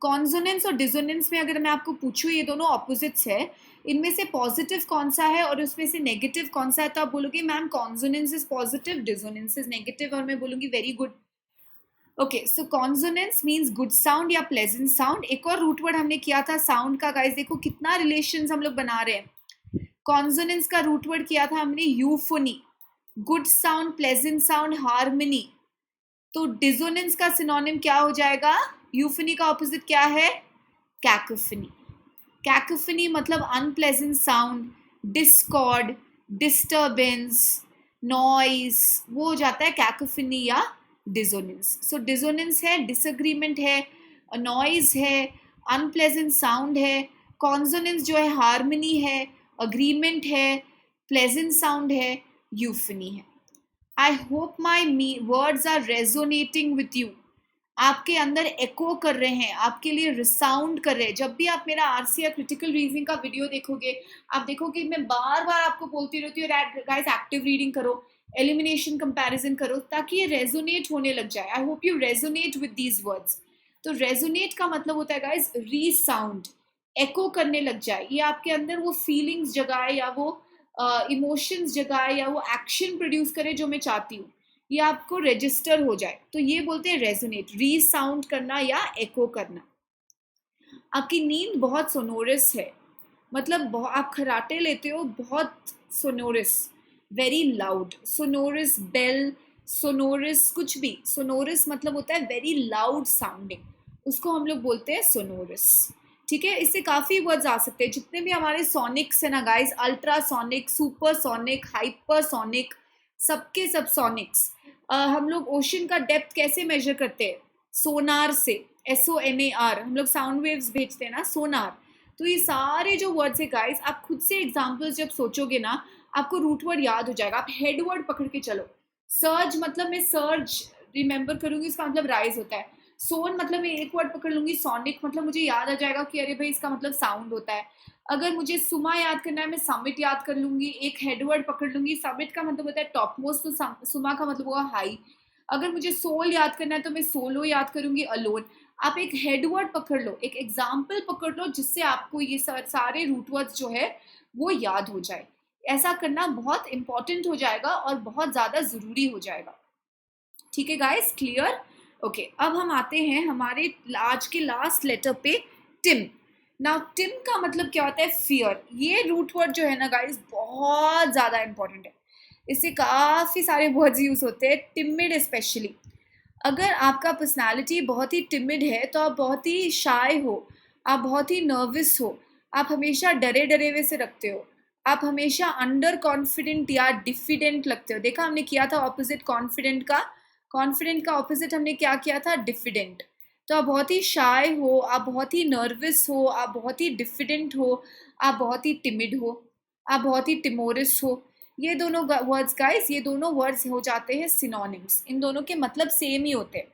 Speaker 1: कॉन्सोनेंस और डिसोनेंस में अगर मैं आपको पूछूं, ये दोनों ऑपोजिट्स है, इनमें से पॉजिटिव कौन सा है और उसमें से नेगेटिव कौन सा है, तो आप बोलोगे ma'am consonance is positive, dissonance is negative, और मैं बोलूंगी वेरी गुड। ओके, सो कॉन्सोनेंस मीन्स गुड साउंड या प्लेजेंट साउंड। एक और रूट वर्ड हमने किया था साउंड का, गाइस देखो कितना रिलेशन हम लोग बना रहे हैं। कॉन्सोनेंस का रूट वर्ड किया था हमने euphony, good sound, pleasant sound, harmony. तो डिसोनेंस का सिनोनिम क्या हो जाएगा, यूफनी का ऑपोजिट क्या है, कैकोफनी। कैकोफनी मतलब unpleasant sound, discord, disturbance, noise, वो हो जाता है कैकोफनी या डिसोनेंस। सो डिसोनेंस है डिसएग्रीमेंट है, नॉइज है, अनप्लेजेंट साउंड है। कॉन्सोनेंस जो है हार्मनी है, अग्रीमेंट है, प्लेजेंट साउंड है, यूफनी है। I hope my words are resonating with you, आपके अंदर एको कर रहे हैं, आपके लिए रिसाउंड कर रहे हैं। जब भी आप मेरा आरसी या क्रिटिकल रीजनिंग का वीडियो देखोगे, आप देखोगे मैं बार बार आपको बोलती रहती हूँ गाइस एक्टिव रीडिंग करो, एलिमिनेशन कंपैरिजन करो, ताकि ये रेजोनेट होने लग जाए। आई hope you resonate with these words. तो रेजोनेट का मतलब होता है गाइस रीसाउंड, एको करने लग जाए, ये आपके अंदर वो फीलिंग्स जगाए या वो इमोशंस जगाए या वो एक्शन प्रोड्यूस करे जो मैं चाहती हूँ, ये आपको रजिस्टर हो जाए, तो ये बोलते हैं रेजोनेट, रीसाउंड करना या एको करना। आपकी नींद बहुत सोनोरस है, मतलब आप खराटे लेते हो बहुत sonorous, very loud, sonorous bell, sonorous कुछ भी, सोनोरस मतलब होता है वेरी लाउड साउंडिंग, उसको हम लोग बोलते हैं सोनोरस। ठीक है, इससे काफ़ी वर्ड्स आ सकते हैं, जितने भी हमारे सोनिक्स है ना गाइस, अल्ट्रासोनिक, सुपरसोनिक, हाइपरसोनिक, सबके सब सोनिक्स। हम लोग ओशन का डेप्थ कैसे मेजर करते हैं, सोनार से, SONAR, हम लोग साउंड वेव्स भेजते हैं ना, सोनार। तो ये सारे जो वर्ड्स है गाइस, आप खुद से एग्जांपल्स जब सोचोगे ना, आपको रूट वर्ड याद हो जाएगा। आप हेड वर्ड पकड़ के चलो, सर्ज मतलब मैं सर्ज रिमेंबर करूंगी, इसका मतलब राइज होता है। सोन मतलब मैं एक वर्ड पकड़ लूंगी, सोनिक मतलब मुझे याद आ जाएगा कि अरे भाई इसका मतलब साउंड होता है। अगर मुझे सुमा याद करना है, मैं समिट याद कर लूंगी, एक हेड वर्ड पकड़ लूंगी, समिट का मतलब होता है टॉप मोस्ट, तो सुमा का मतलब होगा हाई। अगर मुझे सोल याद करना है तो मैं सोलो याद करूंगी, अलोन। आप एक हेड वर्ड पकड़ लो, एक एग्जाम्पल पकड़ लो, जिससे आपको ये सारे रूट वर्ड्स जो है वो याद हो जाए। ऐसा करना बहुत इंपॉर्टेंट हो जाएगा और बहुत ज़्यादा ज़रूरी हो जाएगा। ठीक है गाइस, क्लियर? ओके, अब हम आते हैं हमारे आज के लास्ट लेटर पे, टिम। नाउ टिम का मतलब क्या होता है, फियर। ये रूट वर्ड जो है ना गाइस, बहुत ज़्यादा इंपॉर्टेंट है, इससे काफ़ी सारे वर्ड्स यूज़ होते हैं, टिमिड स्पेशली। अगर आपका पर्सनालिटी बहुत ही टिमिड है तो आप बहुत ही शाय हो, आप बहुत ही नर्वस हो, आप हमेशा डरे डरे हुए से रखते हो, आप हमेशा अंडर कॉन्फिडेंट या डिफिडेंट लगते हो। देखा हमने किया था ऑपोजिट कॉन्फिडेंट का ऑपोजिट हमने क्या किया था, डिफिडेंट। तो आप बहुत ही शाय हो, आप बहुत ही नर्वस हो, आप बहुत ही डिफिडेंट हो, आप बहुत ही टिमिड हो, आप बहुत ही टिमोरस हो। ये दोनों वर्ड्स गाइस, ये दोनों वर्ड्स हो जाते हैं सिनोनिम्स, इन दोनों के मतलब सेम ही होते हैं।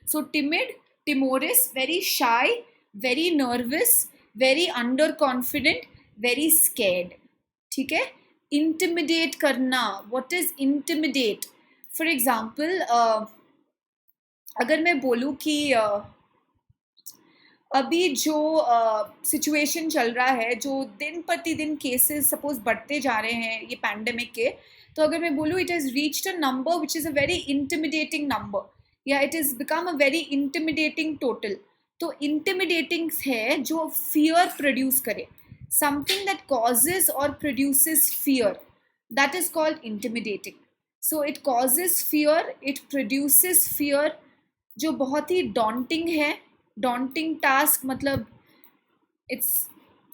Speaker 1: So timid, timorous, very shy, very nervous, very under confident, very scared. ठीक है। इंटिमिडेट करना, what is intimidate? For example अगर मैं बोलूँ कि अभी जो सिचुएशन चल रहा है, जो दिन प्रतिदिन केसेस सपोज बढ़ते जा रहे हैं ये पैंडेमिक के, तो अगर मैं बोलूँ it has reached a number which is a very intimidating number, या it is become a very intimidating total. तो इंटिमिडेटिंग है जो फियर प्रोड्यूस करे, समथिंग दैट कॉजेज और produces fear, that is called intimidating. So it causes fear, it produces fear, जो बहुत ही daunting है। daunting task मतलब it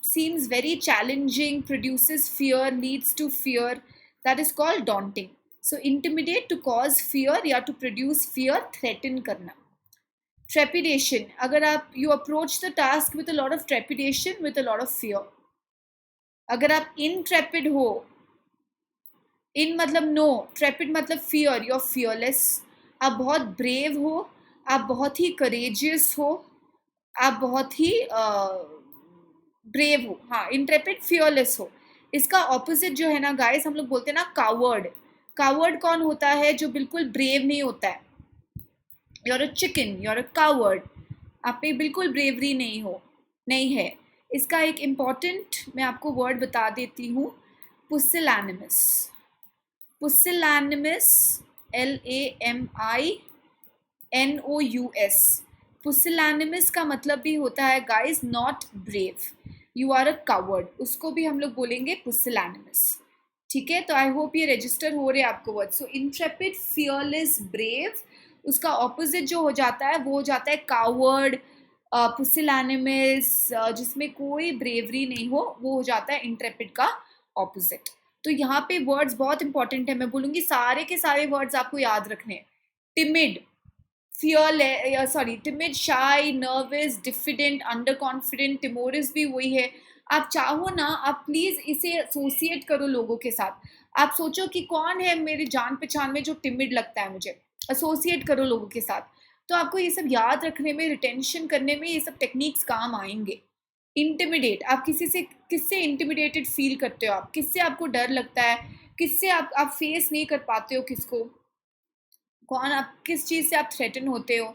Speaker 1: seems very challenging, produces fear, leads to fear, that is called daunting. So intimidate, to cause fear या to produce fear, threaten करना। trepidation, अगर आप you approach the task with a lot of trepidation, with a lot of fear। अगर आप intrepid हो, इन मतलब no, ट्रेपिड मतलब fear, you are fearless, आप बहुत ब्रेव हो, आप बहुत ही करेजियस हो, आप बहुत ही ब्रेव हो। हाँ, इंट्रेपिड फियरलेस हो। इसका ऑपोजिट जो है ना गाइस, हम लोग बोलते हैं ना कावर्ड। कावर्ड कौन होता है? जो बिल्कुल ब्रेव नहीं होता है। You are a chicken, you are a coward, आप में बिल्कुल ब्रेवरी नहीं है। इसका एक इम्पॉर्टेंट मैं आपको वर्ड बता देती हूँ, पुसिलैनिमस। पुसिलैनिमस, LAMINOUS। पुसिलैनिमस का मतलब भी होता है guys not brave, you are a coward, उसको भी हम लोग बोलेंगे पुसिलैनिमस। ठीक है, तो आई होप ये रजिस्टर हो रहे हैं आपको वर्ड। सो इंट्रेपिड, फियरलेस, ब्रेव, उसका ऑपोजिट जो हो जाता है वो हो जाता है कावर्ड, पुसिलैनिमस, जिसमें कोई ब्रेवरी नहीं हो, वो हो जाता है इंट्रेपिड का ऑपोजिट। तो यहाँ पे वर्ड्स बहुत इंपॉर्टेंट है, मैं बोलूँगी सारे के सारे वर्ड्स आपको याद रखने हैं। टिमिड, टिमिड, शाय, nervous, diffident, under confident, timorous भी वही है। आप चाहो ना, आप प्लीज़ इसे एसोसिएट करो लोगों के साथ। आप सोचो कि कौन है मेरी जान पहचान में जो टिमिड लगता है मुझे, एसोसिएट करो लोगों के साथ। तो आपको ये सब याद रखने में, रिटेंशन करने में ये सब टेक्निक्स काम आएंगे। इंटिमिडेट, आप किससे इंटिमिडेटेड फील करते हो, आप किससे आपको डर लगता है, किससे आप फेस नहीं कर पाते हो किसको, कौन आप, किस चीज़ से आप थ्रेटन होते हो।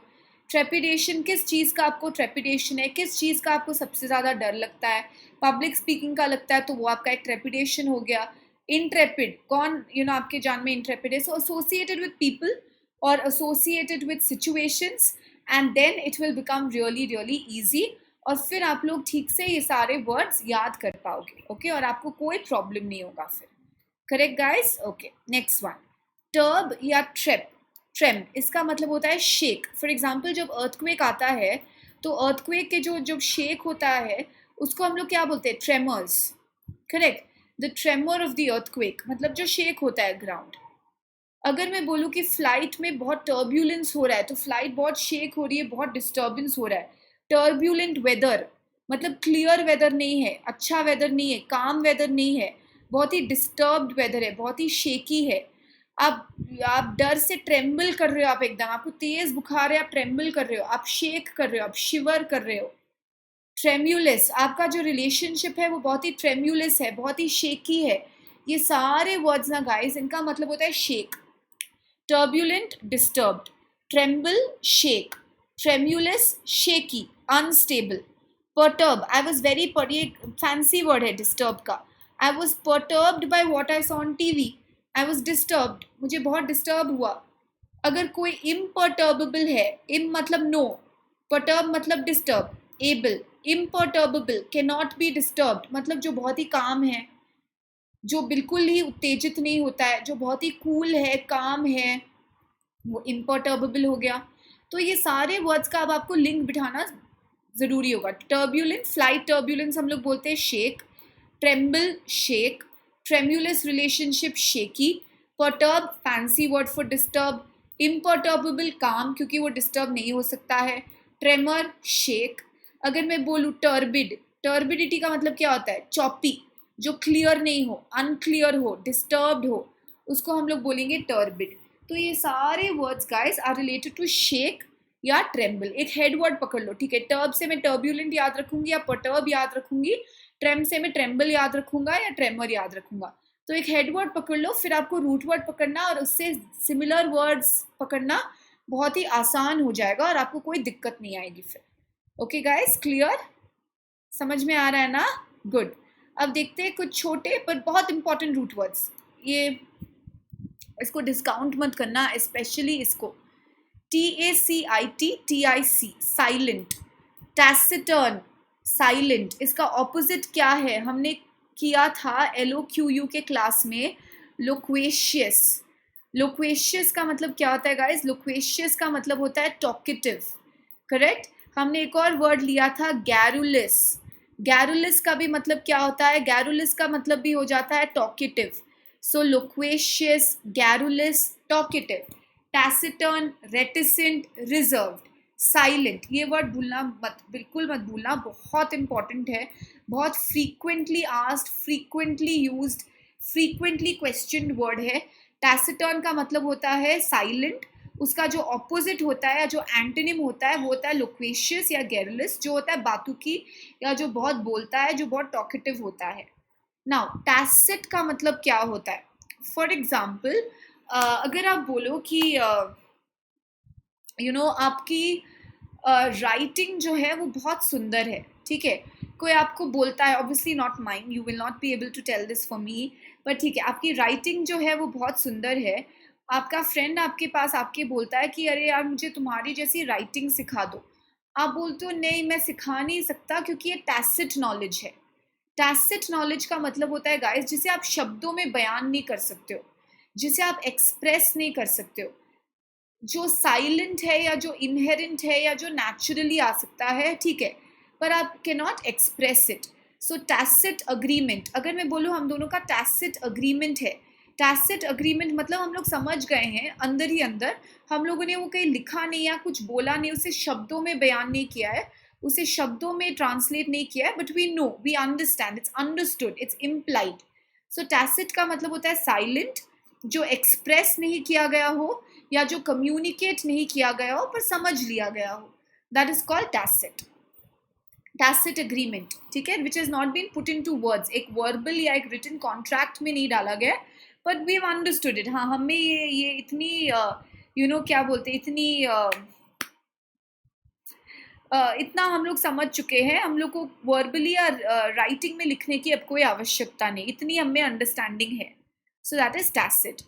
Speaker 1: ट्रेपिडेशन, किस चीज़ का आपको ट्रेपिडेशन है, किस चीज़ का आपको सबसे ज़्यादा डर लगता है। पब्लिक स्पीकिंग का लगता है तो वो आपका एक ट्रेपिडेशन हो गया। इंट्रेपिड, कौन आपके जान में इंट्रेपिड है? सो एसोसिएटेड विद पीपल और associated with situations, and then it will become really really easy, और फिर आप लोग ठीक से ये सारे वर्ड्स याद कर पाओगे। ओके, और आपको कोई प्रॉब्लम नहीं होगा फिर। Correct guys? Okay, next one, turb या ट्रेम, इसका मतलब होता है शेक। फॉर एग्जाम्पल जब अर्थक्वेक आता है तो अर्थक्वेक के जो शेक होता है उसको हम लोग क्या बोलते हैं? Tremors. Correct, the tremor of the earthquake मतलब जो शेक होता है ग्राउंड। अगर मैं बोलूँ कि फ्लाइट में बहुत टर्ब्यूलेंस हो रहा है, तो फ्लाइट बहुत शेक हो रही है, बहुत डिस्टर्बेंस हो रहा है। टर्ब्यूलेंट वेदर मतलब क्लियर वेदर नहीं है, अच्छा वेदर नहीं है, काम वेदर नहीं है, बहुत ही डिस्टर्ब्ड वेदर है, बहुत ही शेकी है। आप डर से ट्रेम्बल कर रहे हो, आप एकदम, आपको तेज बुखार है, आप ट्रेम्बल कर रहे हो, आप शेक कर रहे हो, आप शिवर कर रहे हो। ट्रेम्यूलस, आपका जो रिलेशनशिप है वो बहुत ही ट्रेम्यूलस है, बहुत ही शेकी है। ये सारे वर्ड्स ना गाइस, इनका मतलब होता है shake. Turbulent, disturbed, tremble, shake, tremulous, shaky, unstable, perturb, I was very fancy word है डिस्टर्ब का। I was perturbed by what I saw on TV, I was disturbed, मुझे बहुत डिस्टर्ब हुआ। अगर कोई imperturbable है, im मतलब no, perturb मतलब disturb, able, imperturbable, cannot be disturbed मतलब जो बहुत ही काम है, जो बिल्कुल ही उत्तेजित नहीं होता है, जो बहुत ही कूल है, काम है, वो imperturbable हो गया। तो ये सारे वर्ड्स का अब आपको लिंक बिठाना ज़रूरी होगा। टर्ब्यूलेंट, फ्लाइट टर्ब्यूलेंस हम लोग बोलते हैं shake, tremble shake, tremulous relationship shaky, perturb fancy word for disturb, imperturbable काम क्योंकि वो डिस्टर्ब नहीं हो सकता है, ट्रेमर शेक। अगर मैं बोलूँ टर्बिड, टर्बिडिटी का मतलब क्या होता है? चॉपी, जो क्लियर नहीं हो, अनक्लियर हो, डिस्टर्ब्ड हो, उसको हम लोग बोलेंगे टर्बिड। तो ये सारे words guys are related to shake या ट्रेम्बल। एक हेड वर्ड पकड़ लो, ठीक है? टर्ब से मैं टर्ब्यूलेंट याद रखूंगी या परटर्ब याद रखूंगी, ट्रेम से मैं ट्रेम्बल याद रखूंगा या ट्रेमर याद रखूंगा। तो एक हेड वर्ड पकड़ लो, फिर आपको रूट वर्ड पकड़ना और उससे सिमिलर वर्ड्स पकड़ना बहुत ही आसान हो जाएगा और आपको कोई दिक्कत नहीं आएगी फिर। Okay guys, clear? समझ में आ रहा है ना? गुड। अब देखते हैं कुछ छोटे पर बहुत इंपॉर्टेंट रूट वर्ड्स। ये इसको डिस्काउंट मत करना, स्पेशली इसको। TACIT, silent, taciturn, silent. इसका ऑपोजिट क्या है? हमने किया था LOQU के क्लास में, लोक्वेशियस। लोक्वेशियस का मतलब क्या होता है गाइस? लोक्वेशियस का मतलब होता है टॉकेटिव, करेक्ट? हमने एक और वर्ड लिया था गैरुलिस। गैरुलिस का भी मतलब क्या होता है? गैरुलिस का मतलब भी हो जाता है टॉकेटिव। सो लोक्वेशियस, गैरुलिस, टॉकेटिव, टैसिटर्न, रेटिसेंट, रिजर्व्ड, साइलेंट। ये वर्ड भूलना मत, बिल्कुल मत भूलना, बहुत इंपॉर्टेंट है। बहुत frequently asked, frequently used, frequently questioned word है। टैसिटर्न का मतलब होता है साइलेंट, उसका जो ऑपोजिट होता है या जो एंटोनिम होता है वो होता है लोक्वेशियस या गैरुलिस, जो होता है बातुकी या जो बहुत बोलता है, जो बहुत टॉकेटिव होता है। नाउ टैसिट का मतलब क्या होता है? फॉर एग्जाम्पल अगर आप बोलो कि आपकी राइटिंग जो है वो बहुत सुंदर है, ठीक है? कोई आपको बोलता है, obviously not mind, you will not be able to tell this for me, पर ठीक है, आपकी राइटिंग जो है वो बहुत सुंदर है। आपका फ्रेंड आपके पास आपके बोलता है कि अरे यार मुझे तुम्हारी जैसी राइटिंग सिखा दो। आप बोलते हो नहीं मैं सिखा नहीं सकता क्योंकि ये टैसिट नॉलेज है। टैसिट नॉलेज का मतलब होता है गाइस जिसे आप शब्दों में बयान नहीं कर सकते हो, जिसे आप एक्सप्रेस नहीं कर सकते हो, जो साइलेंट है या जो इनहेरेंट है या जो नेचुरली आ सकता है, ठीक है, पर आप can not express it. So tacit agreement, अगर मैं बोलूँ हम दोनों का टैसिट अग्रीमेंट है, टैसिट अग्रीमेंट मतलब हम लोग समझ गए हैं अंदर ही अंदर, हम लोगों ने वो कहीं लिखा नहीं या कुछ बोला नहीं, उसे शब्दों में बयान नहीं किया है, उसे शब्दों में ट्रांसलेट नहीं किया है, but we know, we understand, it's understood, it's implied. So tacit का मतलब होता है साइलेंट, जो एक्सप्रेस नहीं किया गया हो या जो कम्युनिकेट नहीं किया गया हो पर समझ लिया गया हो, that is called tacit. Tacit agreement, ठीक है, which is not been put into words, एक वर्बल या एक रिटन कॉन्ट्रैक्ट में नहीं डाला गया, but we have understood it. हाँ, हमें ये इतनी क्या बोलते हैं, इतनी इतना हम लोग समझ चुके हैं, हम लोग को वर्बली या राइटिंग में लिखने की अब कोई आवश्यकता नहीं, इतनी हमें अंडरस्टैंडिंग है। So that is tacit.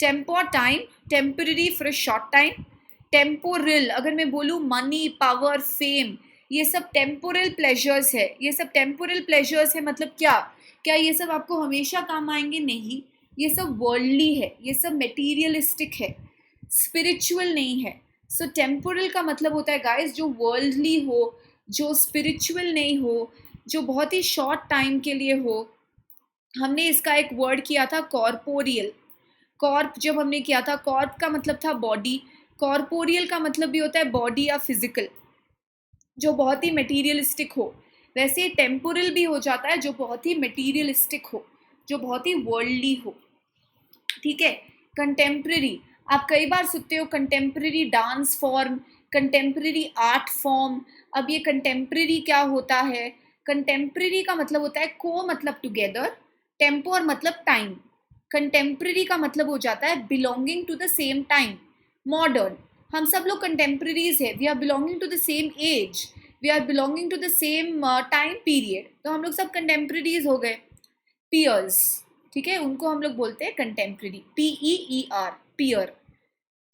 Speaker 1: Tempor, time, temporary for a short time. Temporal, अगर मैं बोलूँ मनी, पावर, फेम, ये सब टेम्पोरल प्लेजर्स है। ये सब टेम्पोरल प्लेजर्स है मतलब क्या? क्या ये सब आपको हमेशा काम आएंगे? नहीं, ये सब वर्ल्डली है, ये सब मेटीरियलिस्टिक है, स्पिरिचुअल नहीं है। सो टेम्पोरल का मतलब होता है गाइस जो वर्ल्डली हो, जो स्पिरिचुअल नहीं हो, जो बहुत ही शॉर्ट टाइम के लिए हो। हमने इसका एक वर्ड किया था कॉर्पोरियल। कॉर्प जब हमने किया था, कॉर्प का मतलब था बॉडी, कॉर्पोरियल का मतलब भी होता है बॉडी या फिजिकल, जो बहुत ही मटेरियलिस्टिक हो। वैसे टेम्पोरल भी हो जाता है जो बहुत ही मटेरियलिस्टिक हो, जो बहुत ही वर्ल्डली हो, ठीक है। कंटेम्प्रेरी, आप कई बार सुनते हो contemporary dance form, contemporary art form. अब ये कंटेम्प्रेरी क्या होता है? कंटेम्प्रेरी का मतलब होता है को मतलब टुगेदर, टेम्पोर मतलब टाइम। कंटेम्प्रेरी का मतलब हो जाता है belonging to the same time, modern. हम सब लोग कंटेम्प्रेरीज है, we are belonging to the same age, we are belonging to the same time period, तो हम लोग सब कंटेम्प्रेरीज हो गए। पियर्स, ठीक है, उनको हम लोग बोलते हैं कंटेम्प्रेरी, PEER, पियर,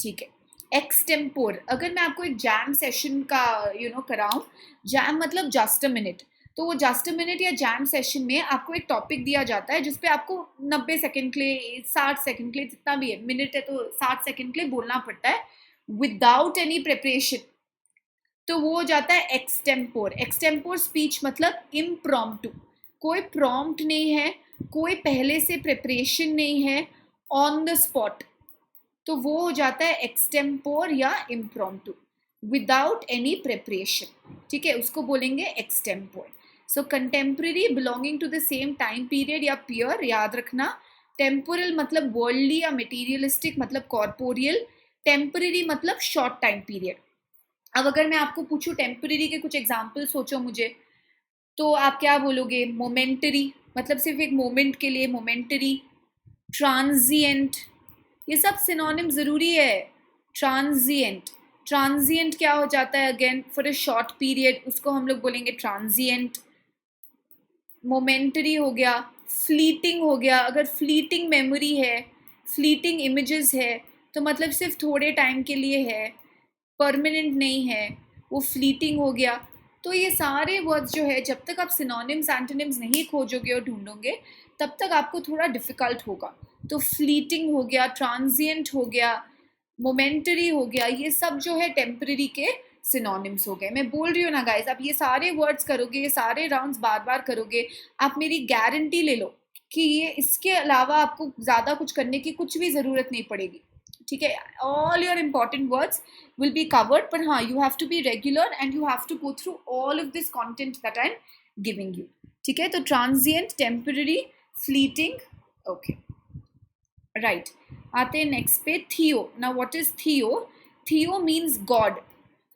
Speaker 1: ठीक है। एक्सटेम्पोर, अगर मैं आपको एक जैम सेशन का कराऊं, जैम मतलब जस्ट अ मिनट, तो वो जस्ट अ मिनट या जैम सेशन में आपको एक टॉपिक दिया जाता है जिसपे आपको 90 सेकंड के लिए, 60 सेकंड के लिए, जितना भी है, मिनट है तो 60 सेकंड के लिए बोलना पड़ता है विदाउट एनी प्रिपरेशन। तो वो हो जाता है एक्सटेम्पोर। एक्सटेम्पोर स्पीच मतलब इम्प्रॉम्प्टू, कोई प्रॉम्प्ट नहीं है, कोई पहले से प्रिपरेशन नहीं है, ऑन द स्पॉट। तो वो हो जाता है एक्सटेम्पोर या इम्प्रॉम्प्टू, विदाउट एनी प्रिपरेशन। ठीक है, उसको बोलेंगे extempore. So contemporary belonging to the same time period या पीयर, याद रखना। टेम्पोरल मतलब वर्ल्डली या मटेरियलिस्टिक मतलब कॉर्पोरियल। टेम्पररी मतलब शॉर्ट टाइम पीरियड। अब अगर मैं आपको पूछूं टेम्पररी के कुछ एग्जाम्पल सोचो मुझे, तो आप क्या बोलोगे? मोमेंटरी मतलब सिर्फ एक मोमेंट के लिए, मोमेंटरी। ट्रांजिएंट, ये सब सिनोनिम जरूरी है। ट्रांजिएंट, ट्रांजिएंट क्या हो जाता है? Again for a short period, उसको हम लोग बोलेंगे ट्रांजिएंट। मोमेंटरी हो गया। फ्लीटिंग हो गया, अगर फ्लीटिंग मेमोरी है, फ्लीटिंग इमेजेस है, तो मतलब सिर्फ थोड़े टाइम के लिए है, परमानेंट नहीं है, वो फ्लीटिंग हो गया। तो ये सारे वर्ड्स जो है, जब तक आप सिनोनिम्स एंटोनिम्स नहीं खोजोगे और ढूंढोगे, तब तक आपको थोड़ा डिफिकल्ट होगा। तो फ्लीटिंग हो गया, ट्रांजिएंट हो गया, मोमेंटरी हो गया, ये सब जो है टेम्पररी के सिनोनिम्स हो गए। मैं बोल रही हूँ ना गाइज, आप ये सारे वर्ड्स करोगे, ये सारे राउंड्स बार बार करोगे, आप मेरी गारंटी ले लो कि ये इसके अलावा आपको ज़्यादा कुछ करने की कुछ भी ज़रूरत नहीं पड़ेगी। ठीक है, all your important words will be covered, but हाँ, you have to be regular and you have to go through all of this content that I'm giving you. ठीक है, तो transient, temporary, fleeting, okay, right. आते हैं next पे, थियो। now what is थियो? थियो means God।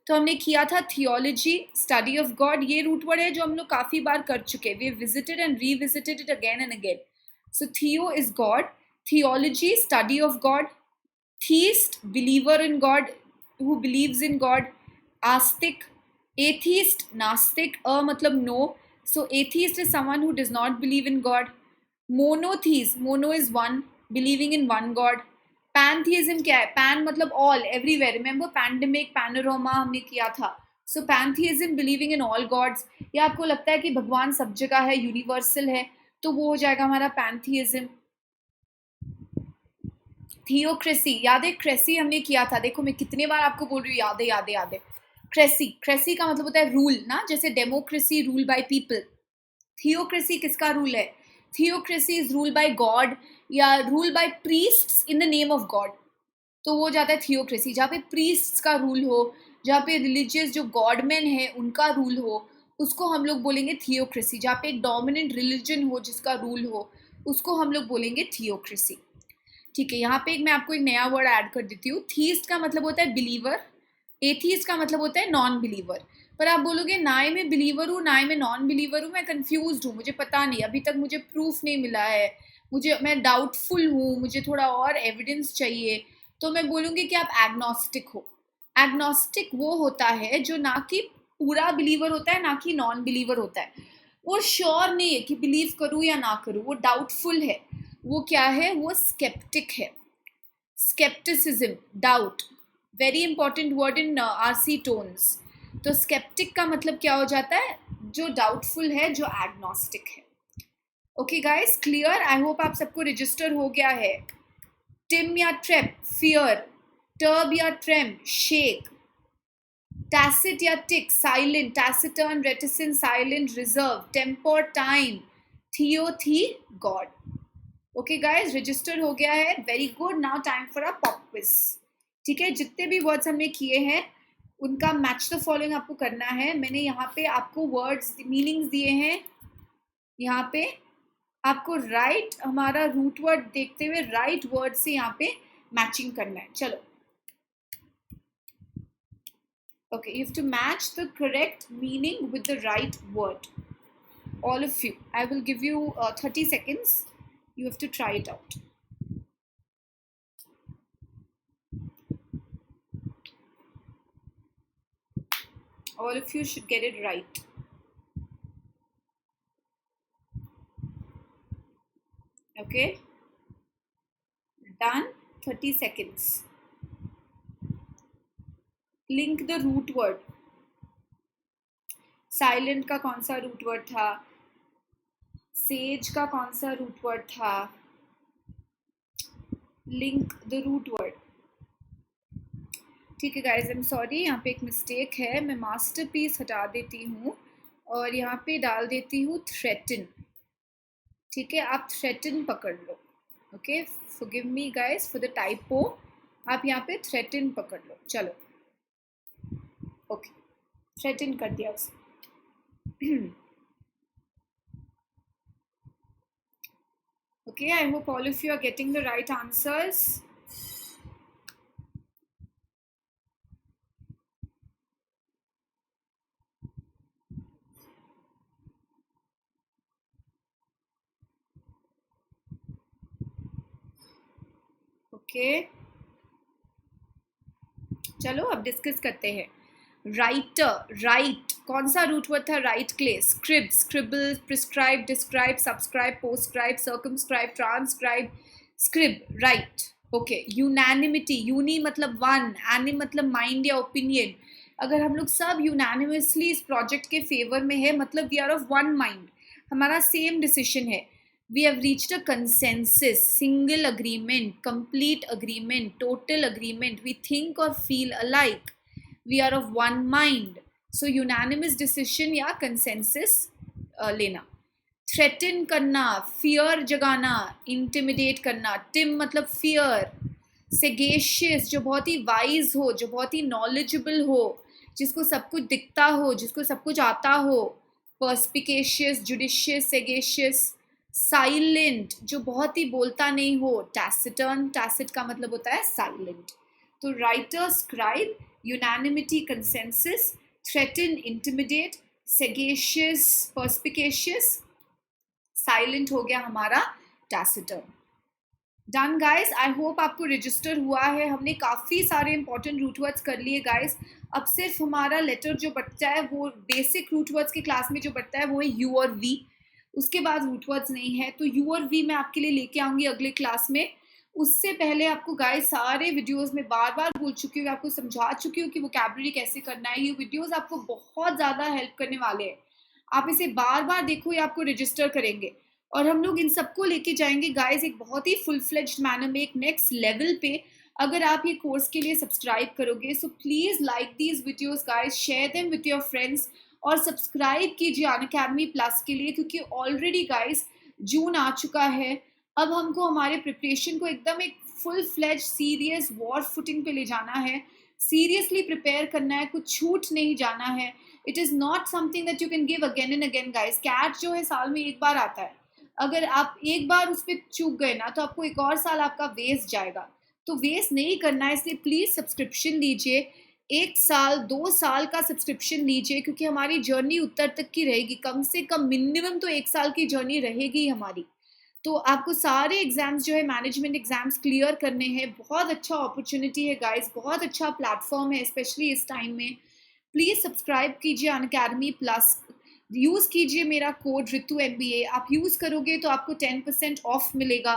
Speaker 1: तो हमने किया था थियोलॉजी, स्टडी ऑफ गॉड, ये रूट वर्ड है जो हम लोग काफी बार कर चुके हैं, we visited and revisited it again and again. So theo is God, theology study of God, theist believer in God, who believes in God, Astik, atheist, नास्तिक, मतलब no, so atheist is someone who does not believe in God, monotheist, mono is one, believing in one God, pantheism क्या है? pan मतलब all, everywhere, remember pandemic, panorama हमने किया था, so pantheism believing in all gods, या आपको लगता है कि भगवान सब जगह है, यूनिवर्सल है, तो वो हो जाएगा हमारा pantheism। थियोक्रेसी, याद है? क्रेसी हमने किया था, देखो मैं कितने बार आपको बोल रही हूँ, याद है, याद है, याद है। क्रेसी, क्रेसी का मतलब होता है रूल ना, जैसे democracy rule by people. Theocracy किसका रूल है? Theocracy is rule by God या rule by priests in the name of God, तो वो जाता है थियोक्रेसी। जहाँ पे प्रीस्ट्स का रूल हो, जहाँ पे रिलीजियस जो गॉडमैन है उनका रूल हो, उसको हम लोग बोलेंगे थियोक्रेसी। जहाँ पे एक डोमिनेंट रिलीजन हो जिसका रूल हो, उसको हम लोग बोलेंगे थियोक्रेसी। ठीक है, यहाँ पे मैं आपको एक नया वर्ड ऐड कर देती हूँ। थीस्ट का मतलब होता है बिलीवर, एथीस्ट का मतलब होता है नॉन बिलीवर। पर आप बोलोगे नाय में बिलीवर हूँ, नाय में नॉन बिलीवर हूँ, मैं कंफ्यूज हूँ, मुझे पता नहीं, अभी तक मुझे प्रूफ नहीं मिला है, मैं डाउटफुल हूँ, मुझे थोड़ा और एविडेंस चाहिए, तो मैं बोलूँगी कि आप एग्नोस्टिक हो। एग्नोस्टिक वो होता है जो ना कि पूरा बिलीवर होता है, ना कि नॉन बिलीवर होता है, वो श्योर नहीं है कि बिलीव करूँ या ना करूँ, वो डाउटफुल है। वो क्या है? वो स्केप्टिक है। Scepticism, doubt, very important word in RC tones. तो स्केप्टिक का मतलब क्या हो जाता है? जो डाउटफुल है, जो एग्नोस्टिक है। Okay guys, clear? I hope आप सबको रजिस्टर हो गया है। टिम या ट्रेप, फियर। टर्ब या ट्रेम, शेक। टैसिट या tic, silent, taciturn, reticent, silent, reserve, temper, time, theo, थी, गॉड। ओके गाइज, रजिस्टर हो गया है, very good. Now time for a pop quiz. ठीक है, जितने भी वर्ड्स हमने किए हैं उनका मैच द फॉलोइंग आपको करना है। मैंने यहाँ पे आपको वर्ड्स मीनिंग्स दिए हैं, यहाँ पे आपको राइट हमारा रूट वर्ड देखते हुए राइट वर्ड से यहाँ पे मैचिंग करना है। चलो, okay, you have to match the correct meaning with the right word, all of you. I will give you 30 seconds, you have to try it out. All of you should get it right. Okay, done. 30 seconds. Link the root word. Silent का कौन सा root word था? Says का कौन सा root word था? Link the root word. ठीक है गाइज, आई एम सॉरी, यहाँ पे एक मिस्टेक है। मैं मास्टरपीस हटा देती हूँ और यहाँ पे डाल देती हूँ थ्रेटन। ठीक है, आप थ्रेटन पकड़ लो। Okay, forgive me guys for the typo. आप यहाँ पे थ्रेटन पकड़ लो। चलो, ओके, थ्रेटन कर दिया उसे। Okay, I hope all of you are getting the right answers. Okay. चलो अब डिस्कस करते हैं। राइटर, राइट कौन सा रूट वर्ड था? राइट क्ले, scrib, scribble, prescribe, describe, subscribe, postscribe, circumscribe, transcribe, scrib, write. Okay, unanimity, uni मतलब one, ani मतलब माइंड या ओपिनियन। अगर हम लोग सब यूनैनिमसली इस प्रोजेक्ट के फेवर में है, मतलब we are of one mind, हमारा सेम डिसीजन है। We have reached a consensus, single agreement, complete agreement, total agreement. We think or feel alike. We are of one mind. So unanimous decision या consensus लेना। Threaten करना, fear जगाना, intimidate करना। Tim मतलब fear। Sagacious जो बहुत ही wise हो, जो बहुत ही knowledgeable हो, जिसको सब कुछ दिखता हो, जिसको सब कुछ आता हो। Perspicacious, judicious, sagacious। साइलेंट जो बहुत ही बोलता नहीं हो, टैसिटर्न, टैसिट का मतलब होता है साइलेंट। तो writer, scribe, unanimity, consensus, threaten, intimidate, sagacious, perspicacious, silent हो गया हमारा taciturn. Done guys, I hope आपको रजिस्टर हुआ है। हमने काफ़ी सारे इंपॉर्टेंट रूट वर्ड्स कर लिए गाइस। अब सिर्फ हमारा लेटर जो बचता है, वो बेसिक रूट वर्ड्स की क्लास में जो बचता है वो है यू और वी। उसके बाद रूट वर्ड्स नहीं है, तो यू और वी मैं आपके लिए लेके आऊँगी अगले क्लास में। उससे पहले आपको गाइस सारे वीडियोस में बार बार बोल चुकी हूँ, आपको समझा चुकी हूँ कि वोकैबुलरी कैसे करना है। ये वीडियोस आपको बहुत ज़्यादा हेल्प करने वाले हैं। आप इसे बार बार देखो, ये आपको रजिस्टर करेंगे और हम लोग इन सबको लेके जाएंगे गाइस एक बहुत ही फुल फ्लेज्ड मैनर में, एक नेक्स्ट लेवल पे। अगर आप ये कोर्स के लिए सब्सक्राइब करोगे, so please like these videos guys, share them with your friends और सब्सक्राइब कीजिए अनअकैडमी प्लस के लिए, क्योंकि ऑलरेडी गाइस जून आ चुका है। अब हमको हमारे प्रिपरेशन को एकदम एक full fledge serious war footing पे ले जाना है। सीरियसली प्रिपेयर करना है, कुछ छूट नहीं जाना है। It is not something that you can give again and again guys. CAT जो है साल में एक बार आता है, अगर आप एक बार उस पर चूक गए ना, तो आपको एक और साल आपका वेस्ट जाएगा। तो वेस्ट नहीं करना है, इसलिए प्लीज़ सब्सक्रिप्शन लीजिए। 1 साल 2 साल का सब्सक्रिप्शन लीजिए, क्योंकि हमारी जर्नी उत्तर तक की रहेगी। कम से कम मिनिमम तो 1 साल की जर्नी रहेगी हमारी। तो आपको सारे एग्जाम्स जो है मैनेजमेंट एग्जाम्स क्लियर करने हैं। बहुत अच्छा अपॉर्चुनिटी है गाइस, बहुत अच्छा प्लेटफॉर्म है स्पेशली इस टाइम में। प्लीज़ सब्सक्राइब कीजिए अनअकैडमी प्लस, यूज़ कीजिए मेरा कोड ऋतु MBA। आप यूज़ करोगे तो आपको 10% ऑफ मिलेगा।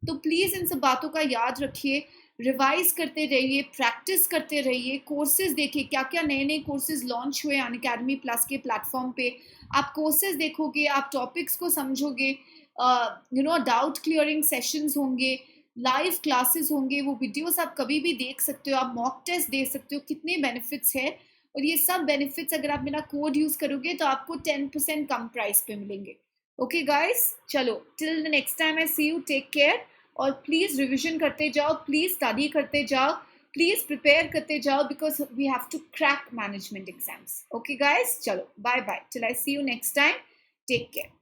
Speaker 1: तो प्लीज़ इन सब बातों का याद रखिए, रिवाइज करते रहिए, प्रैक्टिस करते रहिए, कोर्सेज देखिए क्या क्या नए नए कोर्सेज लॉन्च हुए अनअकैडमी प्लस के प्लेटफॉर्म पे। आप कोर्सेज देखोगे, आप टॉपिक्स को समझोगे, डाउट क्लियरिंग सेशंस होंगे, लाइव क्लासेस होंगे, वो वीडियोस आप कभी भी देख सकते हो, आप मॉक टेस्ट दे सकते हो। कितने बेनिफिट्स है, और ये सब बेनिफिट्स अगर आप मेरा कोड यूज़ करोगे तो आपको 10% कम प्राइस पे मिलेंगे। ओके गाइस, चलो till the next time I see you, take care. और प्लीज़ रिविजन करते जाओ, प्लीज़ स्टडी करते जाओ, प्लीज़ प्रिपेयर करते जाओ, because we have to crack management exams. Okay guys, चलो bye bye, till I see you next time, take care.